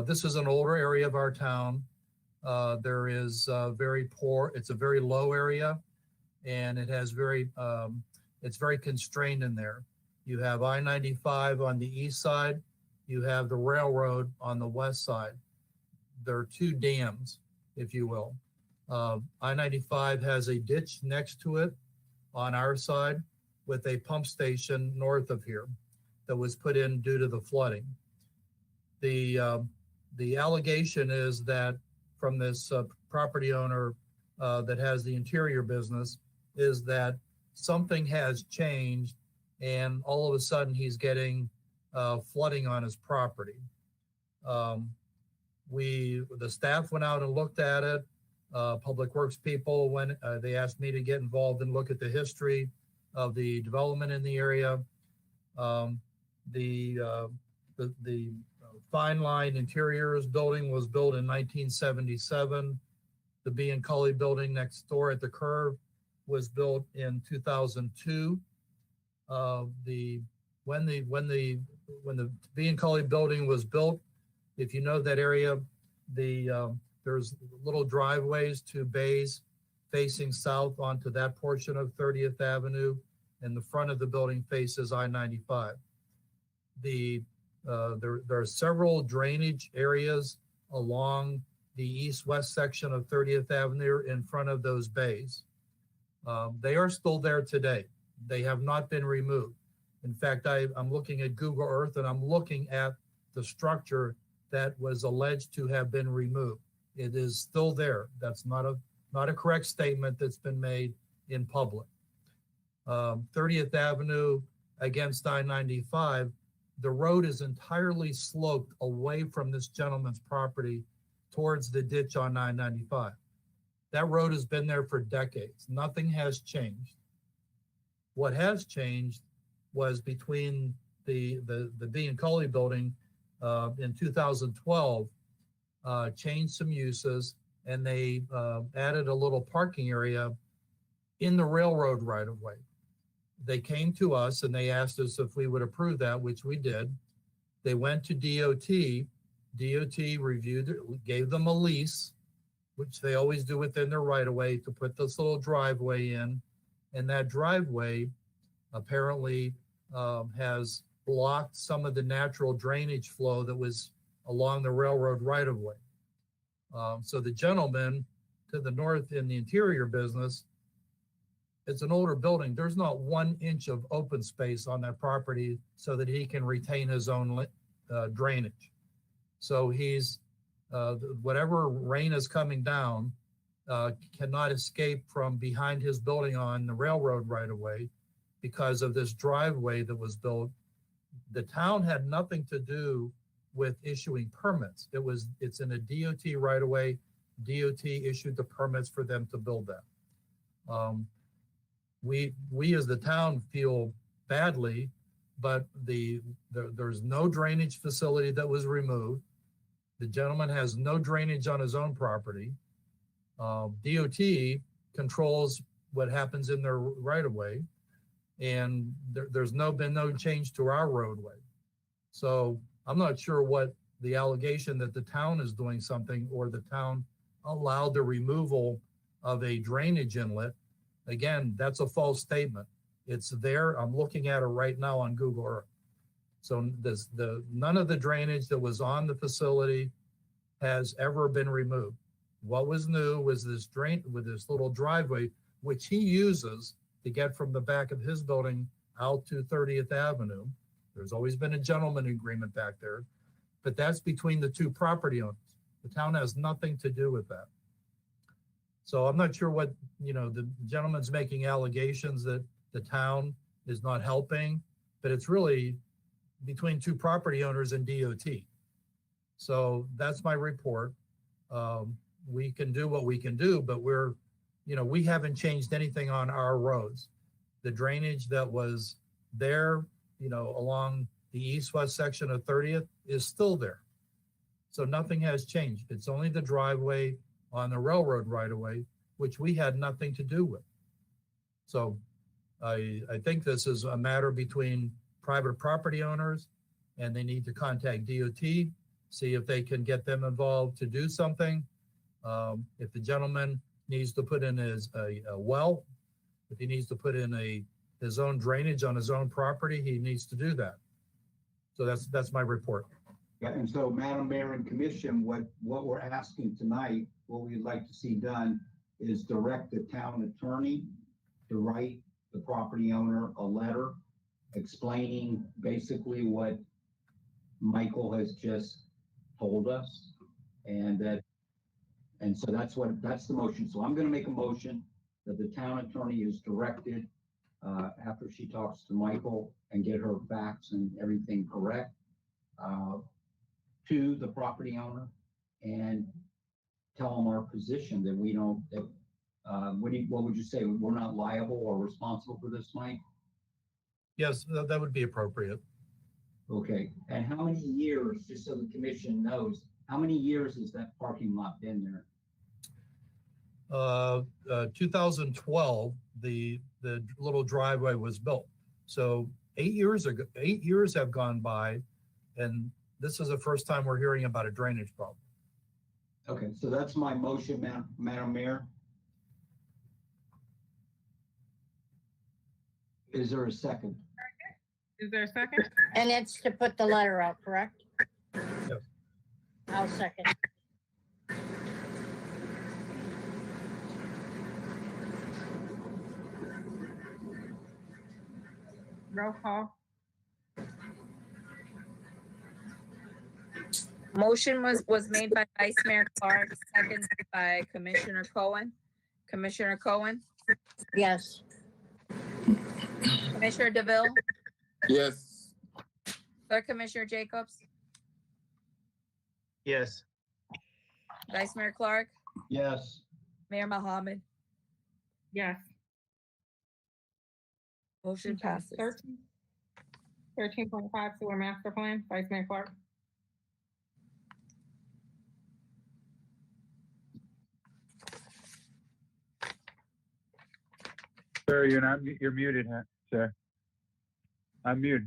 J: This is an older area of our town. There is very poor, it's a very low area, and it has it's very constrained in there. You have I-95 on the east side, you have the railroad on the west side. There are two dams, if you will. I-95 has a ditch next to it on our side with a pump station north of here that was put in due to the flooding. The allegation is that from this property owner that has the interior business is that something has changed and all of a sudden he's getting flooding on his property. The staff went out and looked at it. Public Works people, when they asked me to get involved and look at the history of the development in the area. The Fine Line Interiors building was built in 1977. The B and Cully building next door at the curve was built in 2002. When the B and Cully building was built, if you know that area, there's little driveways to bays facing south onto that portion of 30th Avenue, and the front of the building faces I-95. There are several drainage areas along the east-west section of 30th Avenue in front of those bays. They are still there today. They have not been removed. In fact, I'm looking at Google Earth and I'm looking at the structure that was alleged to have been removed. It is still there. That's not a correct statement that's been made in public. 30th Avenue against I-95, the road is entirely sloped away from this gentleman's property towards the ditch on I-95. That road has been there for decades. Nothing has changed. What has changed was between the B and Cully building in 2012, changed some uses, and they added a little parking area in the railroad right of way. They came to us and they asked us if we would approve that, which we did. They went to DOT. DOT reviewed it, gave them a lease, which they always do within their right of way, to put this little driveway in. And that driveway apparently has blocked some of the natural drainage flow that was along the railroad right of way. So the gentleman to the north in the interior business, it's an older building. There's not 1 inch of open space on that property so that he can retain his own drainage. So he's, whatever rain is coming down cannot escape from behind his building on the railroad right of way because of this driveway that was built. The town had nothing to do with issuing permits. It's in a DOT right of way. DOT issued the permits for them to build that. We as the town feel badly, but there's no drainage facility that was removed. The gentleman has no drainage on his own property. DOT controls what happens in their right of way, and there's been no change to our roadway. So I'm not sure what the allegation that the town is doing something or the town allowed the removal of a drainage inlet. Again, that's a false statement. It's there. I'm looking at it right now on Google Earth. So none of the drainage that was on the facility has ever been removed. What was new was this little driveway, which he uses to get from the back of his building out to 30th Avenue. There's always been a gentleman agreement back there, but that's between the two property owners. The town has nothing to do with that. So I'm not sure what, the gentleman's making allegations that the town is not helping, but it's really between two property owners and DOT. So that's my report. We can do what we can do, but we haven't changed anything on our roads. The drainage that was there, along the east-west section of 30th is still there. So nothing has changed. It's only the driveway on the railroad right-of-way, which we had nothing to do with. So I think this is a matter between private property owners, and they need to contact DOT, see if they can get them involved to do something. If the gentleman needs to put in a well, if he needs to put in his own drainage on his own property, he needs to do that. So that's my report.
E: Yeah, and so Madam Mayor and Commission, what we're asking tonight, what we'd like to see done is direct the town attorney to write the property owner a letter explaining basically what Michael has just told us. And so that's the motion. So I'm going to make a motion that the town attorney is directed after she talks to Michael and get her facts and everything correct to the property owner and tell them our position that we don't, what would you say? We're not liable or responsible for this, Mike?
J: Yes, that would be appropriate.
E: Okay. And how many years, just so the commission knows, how many years has that parking lot been there?
J: 2012, the little driveway was built. So 8 years ago, 8 years have gone by, and this is the first time we're hearing about a drainage problem.
E: Okay, so that's my motion, Madam Mayor. Is there a second?
B: Is there a second?
G: And it's to put the letter out, correct?
J: Yes.
G: I'll second.
B: Roll call.
D: Motion was made by Vice Mayor Clark, seconded by Commissioner Cohen. Commissioner Cohen,
G: Yes.
D: Commissioner DeVille,
I: Yes.
D: Clerk Commissioner Jacobs,
H: Yes.
D: Vice Mayor Clark,
E: Yes.
D: Mayor Mohammed.
B: Yes.
D: Motion passes.
B: 13.5 sewer master plan, Vice Mayor Clark.
A: Sir, you're muted, sir. I'm muted.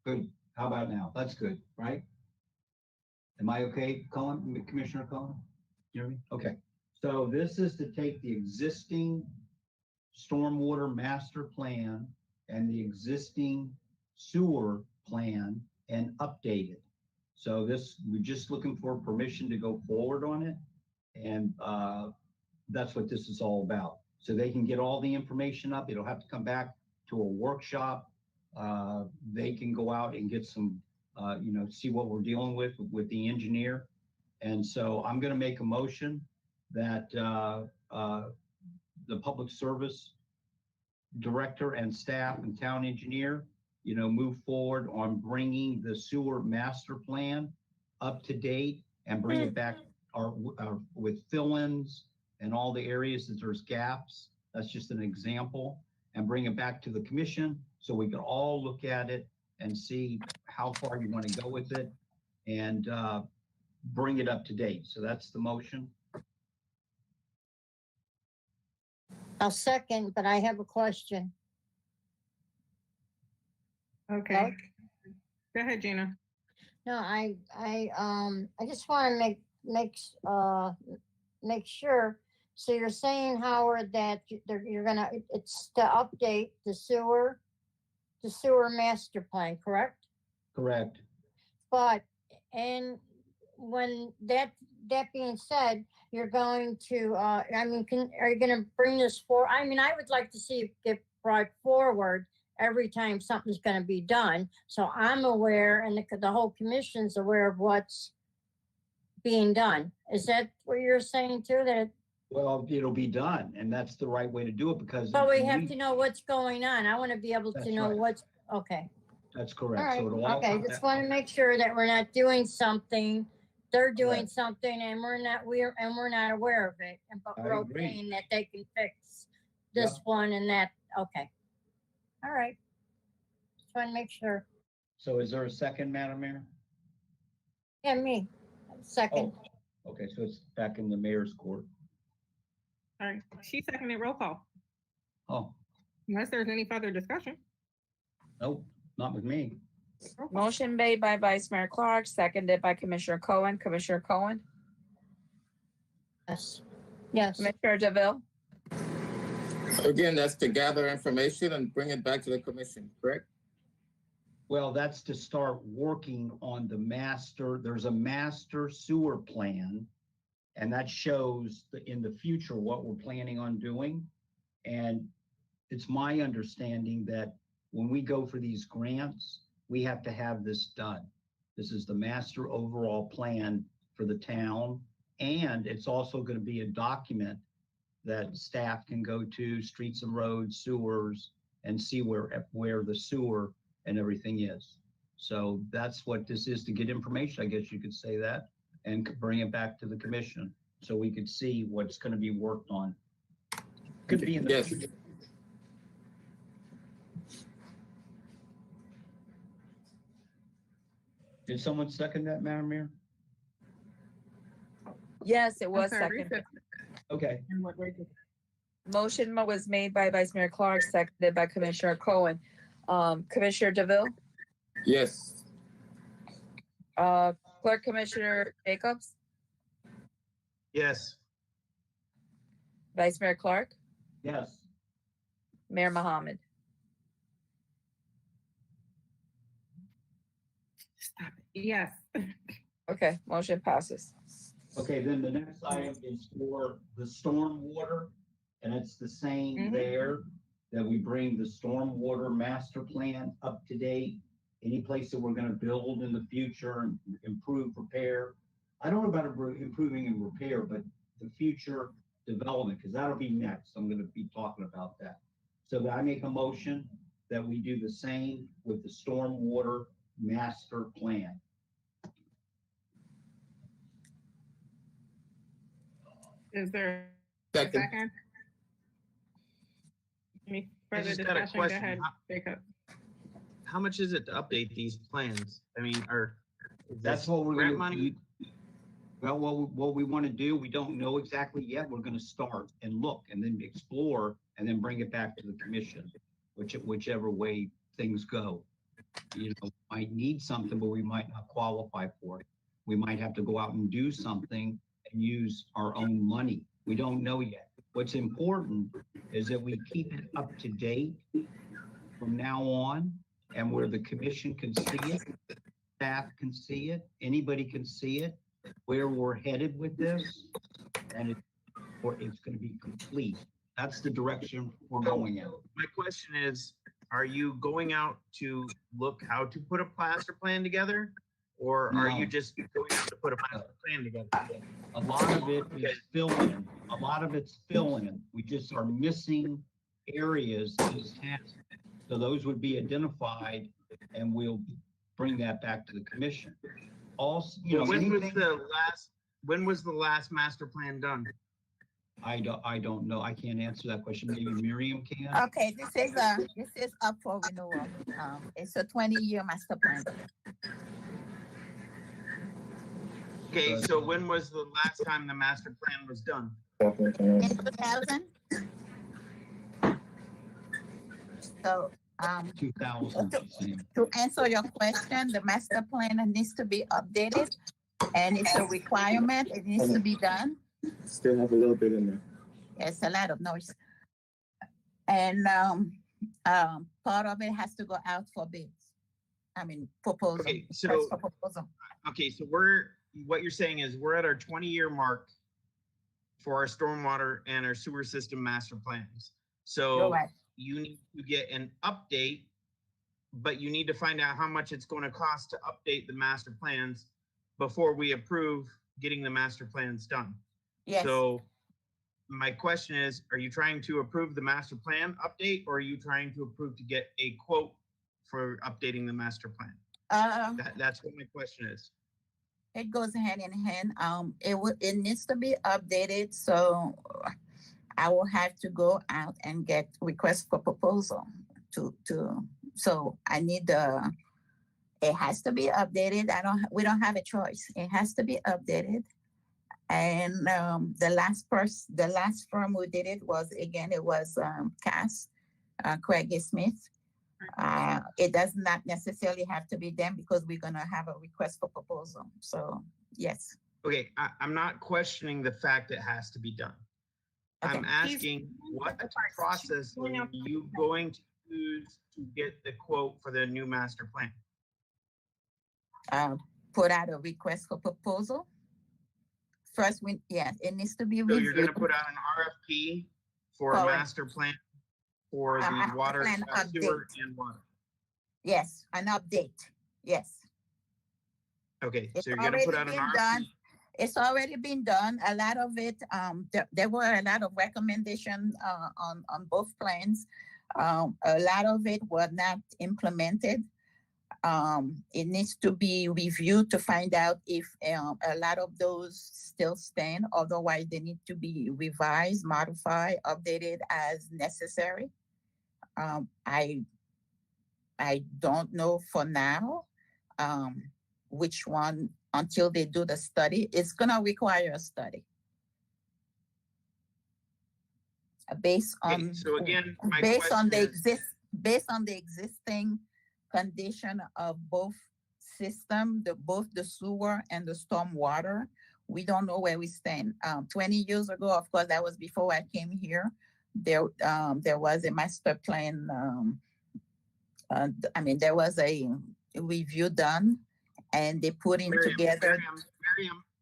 E: Good. How about now? That's good, right? Am I okay, Cohen, Commissioner Cohen? You hear me? Okay. So this is to take the existing stormwater master plan and the existing sewer plan and update it. So we're just looking for permission to go forward on it. And that's what this is all about. So they can get all the information up. It'll have to come back to a workshop. They can go out and get some, see what we're dealing with the engineer. And so I'm going to make a motion that the public service director and staff and town engineer, move forward on bringing the sewer master plan up to date and bring it back with fill-ins and all the areas that there's gaps. That's just an example, and bring it back to the commission so we can all look at it and see how far you want to go with it and bring it up to date. So that's the motion.
G: I'll second, but I have a question.
B: Okay. Go ahead, Gina.
G: No, I just want to make sure. So you're saying, Howard, that it's to update the sewer master plan, correct?
E: Correct.
G: But, and when that being said, you're going to, I mean, are you gonna bring this for, I mean, I would like to see it get brought forward every time something's gonna be done. So I'm aware and the whole commission's aware of what's being done. Is that what you're saying too, that,
E: Well, it'll be done, and that's the right way to do it because.
G: but we have to know what's going on. I want to be able to
E: That's
G: know
E: right.
G: what's, okay.
E: That's
G: All
E: correct.
G: right,
E: So it'll all.
G: okay, just want to make sure that we're not doing something, they're doing
E: Correct.
G: something and we're not aware of it. But
E: I
G: we're
E: agree.
G: okay that they can fix this
E: Yep.
G: one and that, okay. All right. Just want to make sure.
E: So is there a second, Madam Mayor?
G: Yeah, me, second.
E: Oh, okay, so it's back in the mayor's court.
B: All right, she seconded, roll call,
E: Oh,
B: unless there's any further discussion.
E: nope, not with me.
D: Motion made by Vice Mayor Clark, seconded by Commissioner Cohen. Commissioner Cohen,
G: Yes. Yes.
D: Commissioner DeVille,
I: Again, that's to gather information and bring it back to the commission, correct?
E: Well, that's to start working on the master, there's a master sewer plan. And that shows in the future what we're planning on doing. And it's my understanding that when we go for these grants, we have to have this done. This is the master overall plan for the town. And it's also going to be a document that staff can go to, streets and roads, sewers, and see where the sewer and everything is. So that's what this is, to get information, I guess you could say that, and bring it back to the commission so we could see what's going to be worked on. Could be in the
I: Yes.
E: future. Did someone second that, Madam Mayor?
D: yes, it was
B: I'm sorry,
D: seconded.
E: Okay.
B: And what Ray did.
D: Motion was made by Vice Mayor Clark, seconded by Commissioner Cohen. Commissioner DeVille,
I: Yes.
D: Clerk Commissioner Jacobs,
H: Yes.
D: Vice Mayor Clark,
E: Yes.
D: Mayor Mohammed.
B: Stop it. Yes.
D: Okay, motion passes.
E: Okay, then the next item is for the stormwater, and it's the same
B: Mhm.
E: there, that we bring the stormwater master plan up to date. Any place that we're gonna build in the future and improve, repair. I don't know about improving and repair, but the future development, because that'll be next. I'm gonna be talking about that. So that I make a motion that we do the same with the stormwater master plan.
B: Is there a
I: Second.
B: second? Any further
H: just got a
B: discussion? Go
H: question.
B: ahead, Jacob.
H: How much is it to update these plans? I mean, is
E: That's
H: this
E: what we're
H: grant
E: gonna
H: money?
E: Well, what we want to do, we don't know exactly yet. We're going to start and look and then explore and then bring it back to the commission, whichever way things go. You know, might need something, but we might not qualify for it. We might have to go out and do something and use our own money. We don't know yet. What's important is that we keep it up to date from now on, and where the commission can see it, staff can see it, anybody can see it, where we're headed with this, and it's going to be complete. That's the direction we're going in.
H: My question is, are you going out to look how to put a master plan together? Or are
E: No.
H: you just going out to put a master plan together?
E: A lot of it is fill-in. A lot of it's fill-in. We just are missing areas in this town. So those would be identified, and we'll bring that back to the commission. Also, you know,
H: When was
E: anything-
H: when was the last master plan done?
E: I don't know. I can't answer that question. Maybe Miriam can.
V: Okay, this is up for renewal. It's a 20-year master plan.
H: Okay, so when was the last time the master plan was done?
V: In 2000. So,
E: 2000.
V: to answer your question, the master plan needs to be updated, and it's a requirement. It needs to be done.
I: Still have a little bit in there.
V: It's a lot of noise. And part of it has to go out for bids. I mean, proposal.
H: Okay, so
V: First for proposal.
H: okay, so what you're saying is we're at our 20-year mark for our stormwater and our sewer system master plans. So
V: Right.
H: you need to get an update, but you need to find out how much it's going to cost to update the master plans before we approve getting the master plans done.
V: Yes.
H: So my question is, are you trying to approve the master plan update, or are you trying to approve to get a quote for updating the master plan? That's what my question is.
V: It goes hand in hand. It needs to be updated, so I will have to go out and get requests for proposal so I need it has to be updated. We don't have a choice. It has to be updated. And the last firm who did it was Cass, Craig Smith. It does not necessarily have to be them because we're gonna have a request for proposal. So yes.
H: Okay, I'm not questioning the fact it has to be done.
V: Okay.
H: I'm asking what process are you going to use to get the quote for the new master plan?
V: Put out a request for proposal. First, it needs to be
H: So
V: reviewed.
H: you're going to put out an RFP for a
V: Correct.
H: master plan for the
V: master
H: water,
V: plan
H: sewer,
V: update.
H: and water.
V: Yes, an update. Yes.
H: Okay,
V: It's
H: so you're going to put
V: already
H: out an
V: been
H: RFP.
V: done. It's already been done. A lot of it, there were a lot of recommendations on both plans. A lot of it was not implemented. It needs to be reviewed to find out if a lot of those still stand. Otherwise, they need to be revised, modified, updated as necessary. I don't know for now which one until they do the study. It's gonna require a study based on
H: So again, my
V: based on
H: question
V: the
H: is-
V: based on the existing condition of both system, both the sewer and the storm water. We don't know where we stand. 20 years ago, of course, that was before I came here. There was a master plan. There was a review done, and they put in together.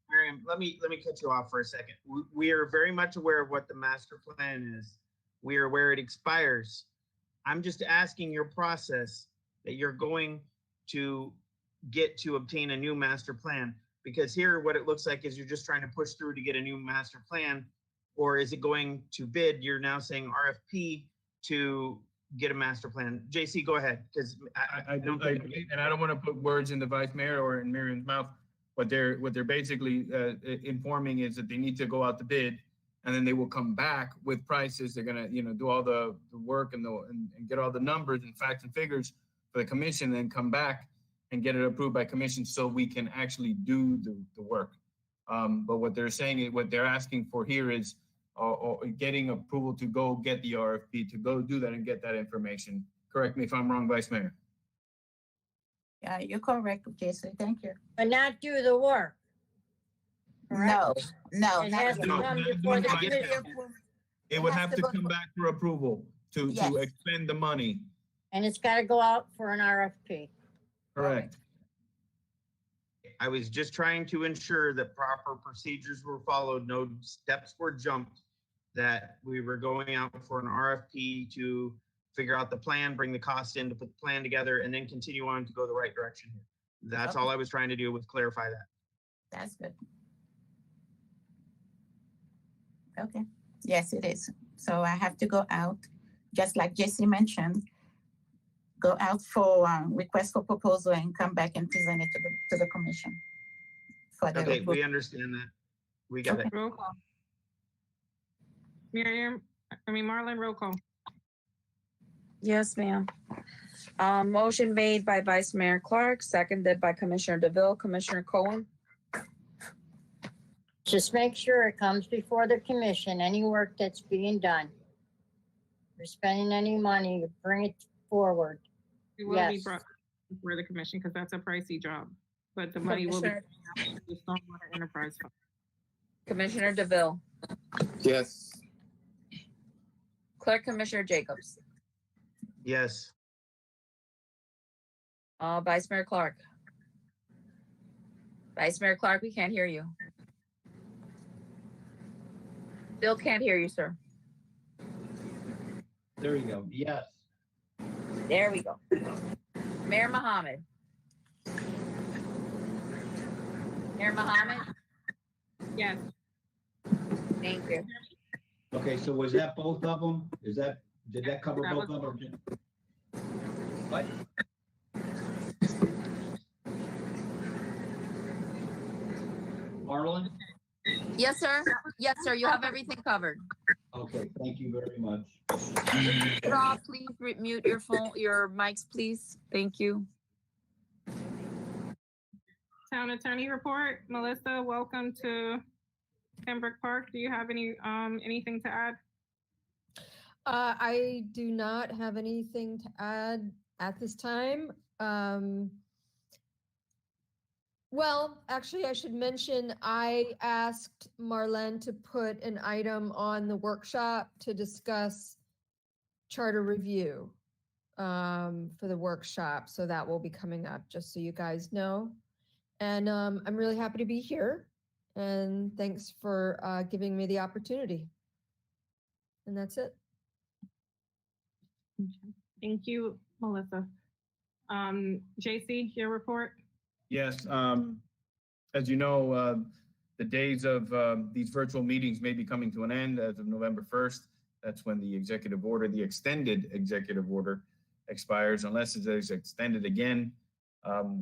H: Miriam, let me cut you off for a second. We are very much aware of what the master plan is. We are aware it expires. I'm just asking your process that you're going to get to obtain a new master plan, because here what it looks like is you're just trying to push through to get a new master plan, or is it going to bid? You're now saying RFP to get a master plan. JC, go ahead, because
F: I don't want to put words in the vice mayor or in Miriam's mouth. What they're basically informing is that they need to go out to bid, and then they will come back with prices. They're gonna do all the work and get all the numbers and facts and figures for the commission, then come back and get it approved by commission so we can actually do the work. But what they're saying is, what they're asking for here is getting approval to go get the RFP, to go do that and get that information. Correct me if I'm wrong, Vice Mayor.
V: Yeah, you're correct, Jason. Thank you.
G: But not do the work.
V: No,
G: It has to come before the commission.
F: It would have to come back for approval to expend the money.
G: And it's got to go out for an RFP.
F: Correct.
H: I was just trying to ensure that proper procedures were followed, no steps were jumped, that we were going out for an RFP to figure out the plan, bring the cost in to put the plan together, and then continue on to go the right direction here. That's all I was trying to do, was clarify that.
V: That's good. Okay. Yes, it is. So I have to go out, just like Jesse mentioned, go out for request for proposal and come back and present it to the commission.
H: Okay, we understand that. We got it.
B: Roll call. Marlon, roll call.
D: Yes, ma'am. Motion made by Vice Mayor Clark, seconded by Commissioner DeVille. Commissioner Cohen?
G: Just make sure it comes before the commission, any work that's being done. If you're spending any money, bring it forward.
B: It will be brought before the commission because that's a pricey job, but the money will be the Stormwater Enterprise Fund.
D: Commissioner DeVille?
I: Yes.
D: Clerk Commissioner Jacobs?
H: Yes.
D: Vice Mayor Clark? Vice Mayor Clark, we can't hear you. Still can't hear you, sir.
E: There you go. Yes.
D: There we go. Mayor Mohammed. Mayor Mohammed?
B: Yes.
D: Thank you.
E: Okay, so was that both of them? Did that cover both of them? What? Marlon?
D: Yes, sir. Yes, sir. You have everything covered.
E: Okay, thank you very much.
D: Rob, please mute your phone, your mics, please. Thank you.
B: Town attorney report. Melissa, welcome to Pembroke Park. Do you have anything to add?
M: I do not have anything to add at this time. Well, actually, I should mention, I asked Marlene to put an item on the workshop to discuss charter review for the workshop. So that will be coming up, just so you guys know. And I'm really happy to be here. And thanks for giving me the opportunity. And that's it.
B: Thank you, Melissa. JC, your report?
F: Yes, as you know, the days of these virtual meetings may be coming to an end as of November 1st. That's when the executive order, the extended executive order expires. Unless it is extended again,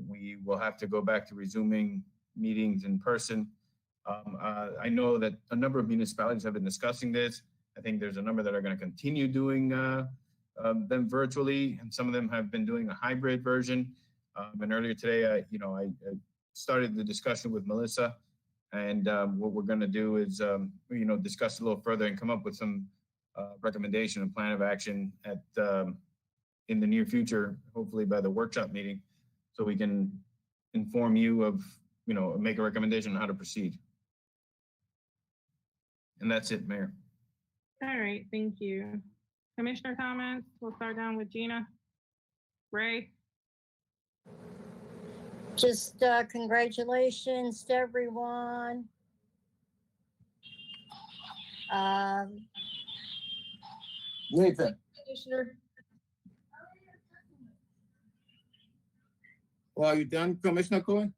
F: we will have to go back to resuming meetings in person. I know that a number of municipalities have been discussing this. I think there's a number that are going to continue doing them virtually, and some of them have been doing a hybrid version. And earlier today, I started the discussion with Melissa, and what we're going to do is, discuss a little further and come up with some recommendation and plan of action at in the near future, hopefully by the workshop meeting, so we can inform you of, make a recommendation on how to proceed. And that's it, Mayor.
B: All right, thank you. Commissioner comments, we'll start down with Gina. Ray?
G: Just congratulations to everyone.
I: Nathan.
M: Commissioner.
I: Well, are you done, Commissioner Cohen?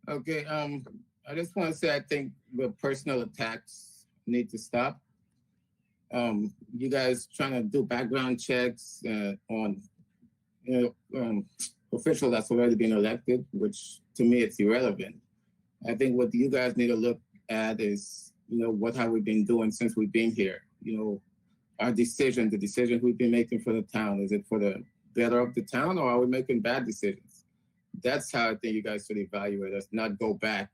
I: Okay, I just want to say I think the personal attacks need to stop. You guys trying to do background checks on official that's already been elected, which to me it's irrelevant. I think what you guys need to look at is, what have we been doing since we've been here? Our decision, the decisions we've been making for the town, is it for the better of the town, or are we making bad decisions? That's how I think you guys should evaluate us, not go back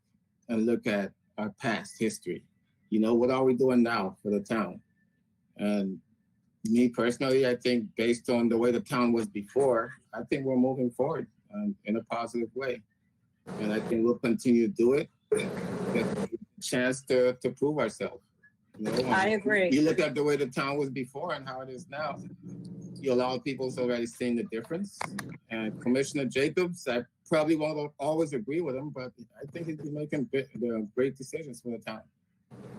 I: and look at our past history. What are we doing now for the town? And me personally, I think based on the way the town was before, I think we're moving forward in a positive way. And I think we'll continue to do it, get a chance to prove ourselves.
G: I agree.
I: You look at the way the town was before and how it is now. A lot of people's already seen the difference. And Commissioner Jacobs, I probably won't always agree with him, but I think he's been making great decisions for the town.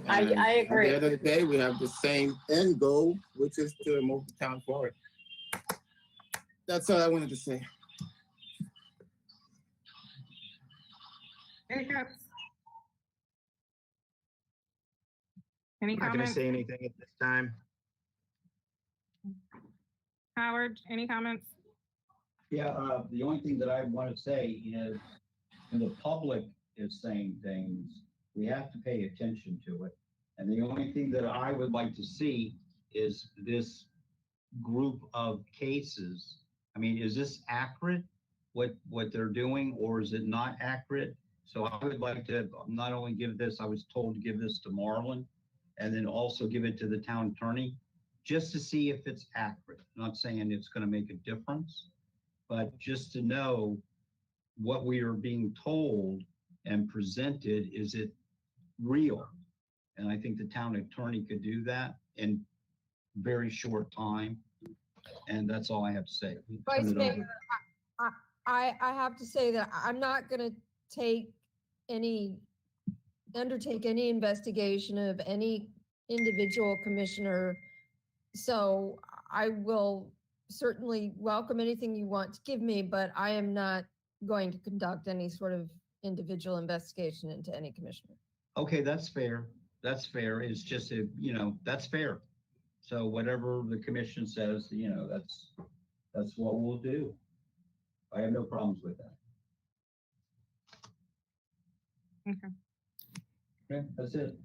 G: I agree.
I: At the end of the day, we have the same end goal, which is to move the town forward. That's all I wanted to say.
B: Any comments?
H: I'm not going to say anything at this time.
B: Howard, any comments?
E: Yeah, the only thing that I want to say is, when the public is saying things, we have to pay attention to it. And the only thing that I would like to see is this group of cases. I mean, is this accurate, what they're doing, or is it not accurate? So I would like to not only give this, I was told to give this to Marlon, and then also give it to the town attorney, just to see if it's accurate. I'm not saying it's going to make a difference, but just to know what we are being told and presented, is it real? And I think the town attorney could do that in very short time. And that's all I have to say.
M: Vice Mayor, I have to say that I'm not going to undertake any investigation of any individual commissioner. So I will certainly welcome anything you want to give me, but I am not going to conduct any sort of individual investigation into any commissioner.
E: Okay, that's fair. That's fair. It's just, that's fair. So whatever the commission says, that's what we'll do. I have no problems with that.
B: Okay.
E: Okay, that's it.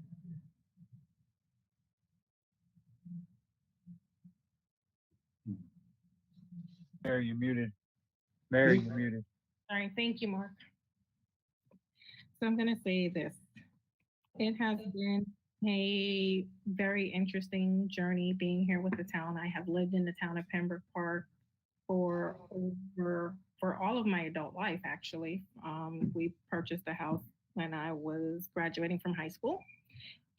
A: Mayor, you're muted. Mayor, you're muted.
B: All right, thank you, Mark. So I'm gonna say this. It has been a very interesting journey being here with the town. I have lived in the town of Pembroke Park for all of my adult life, actually. We purchased a house when I was graduating from high school,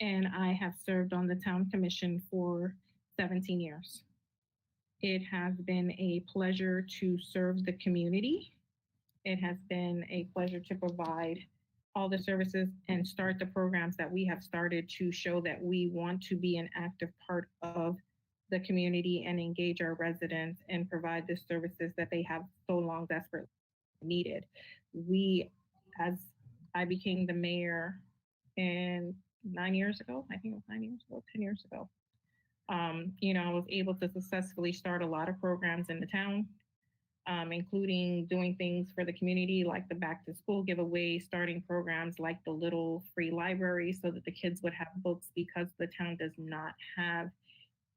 B: and I have served on the town commission for 17 years. It has been a pleasure to serve the community. It has been a pleasure to provide all the services and start the programs that we have started to show that we want to be an active part of the community and engage our residents and provide the services that they have so long desperately needed. As I became the mayor 9 years ago, I think it was 9 years ago, 10 years ago, I was able to successfully start a lot of programs in the town, including doing things for the community like the back to school giveaway, starting programs like the little free library so that the kids would have books because the town does not have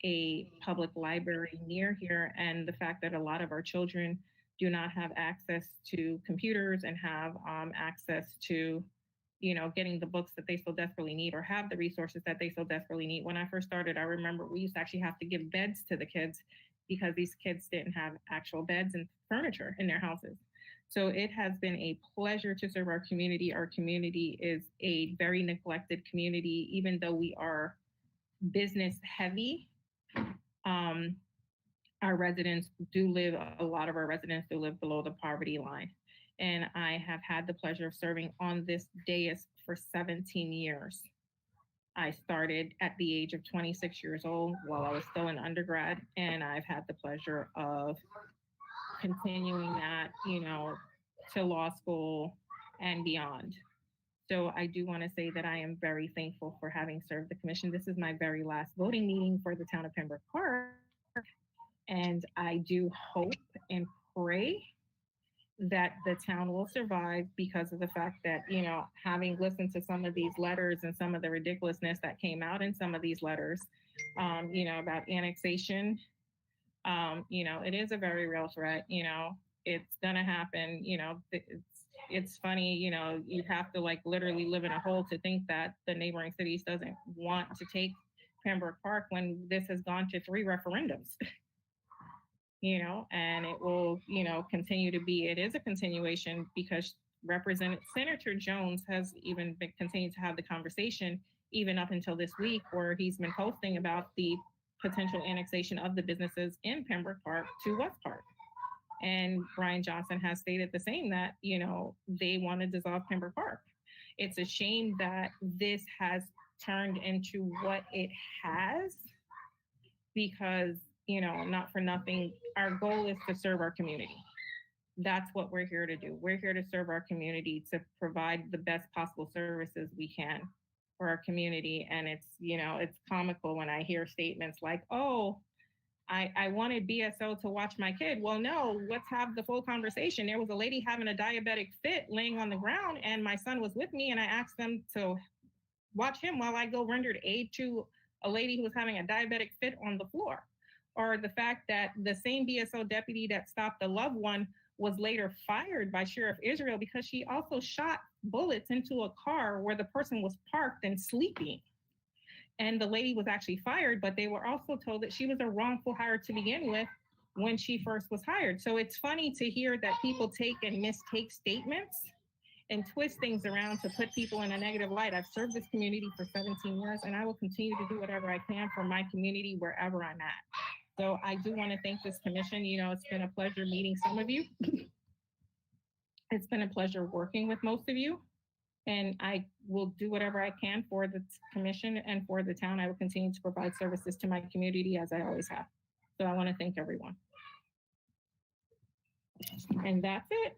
B: a public library near here. And the fact that a lot of our children do not have access to computers and have access to getting the books that they so desperately need or have the resources that they so desperately need. When I first started, I remember we used to actually have to give beds to the kids because these kids didn't have actual beds and furniture in their houses. So it has been a pleasure to serve our community. Our community is a very neglected community, even though we are business heavy. Our residents do live, a lot of our residents do live below the poverty line. And I have had the pleasure of serving on this dais for 17 years. I started at the age of 26 years old while I was still an undergrad, and I've had the pleasure of continuing that, to law school and beyond. So I do want to say that I am very thankful for having served the commission. This is my very last voting meeting for the town of Pembroke Park, and I do hope and pray that the town will survive because of the fact that, having listened to some of these letters and some of the ridiculousness that came out in some of these letters, about annexation, it is a very real threat, it's gonna happen, it's funny, you have to literally live in a hole to think that the neighboring cities doesn't want to take Pembroke Park when this has gone to 3 referendums. And it will, continue to be, it is a continuation because Senator Jones has even been continued to have the conversation even up until this week where he's been posting about the potential annexation of the businesses in Pembroke Park to West Park. And Brian Johnson has stated the same, that, they want to dissolve Pembroke Park. It's a shame that this has turned into what it has because, not for nothing, our goal is to serve our community. That's what we're here to do. We're here to serve our community, to provide the best possible services we can for our community. And it's, it's comical when I hear statements like, oh, I wanted BSO to watch my kid. Well, no, let's have the full conversation. There was a lady having a diabetic fit laying on the ground and my son was with me and I asked them to watch him while I go rendered aid to a lady who was having a diabetic fit on the floor. Or the fact that the same BSO deputy that stopped a loved one was later fired by Sheriff Israel because she also shot bullets into a car where the person was parked and sleeping. And the lady was actually fired, but they were also told that she was a wrongful hire to begin with when she first was hired. So it's funny to hear that people take and mistake statements and twist things around to put people in a negative light. I've served this community for 17 years and I will continue to do whatever I can for my community wherever I'm at. So I do want to thank this commission. It's been a pleasure meeting some of you. It's been a pleasure working with most of you, and I will do whatever I can for the commission and for the town. I will continue to provide services to my community as I always have. So I want to thank everyone. And that's it.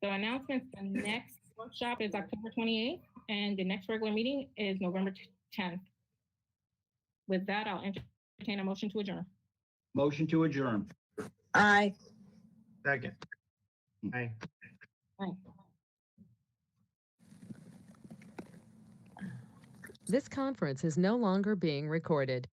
B: So announcements, the next workshop is October 28th, and the next regular meeting is November 10th. With that, I'll entertain a motion to adjourn.
E: Motion to adjourn.
T: Aye.
H: Second. Aye.
B: Aye.
K: This conference is no longer being recorded.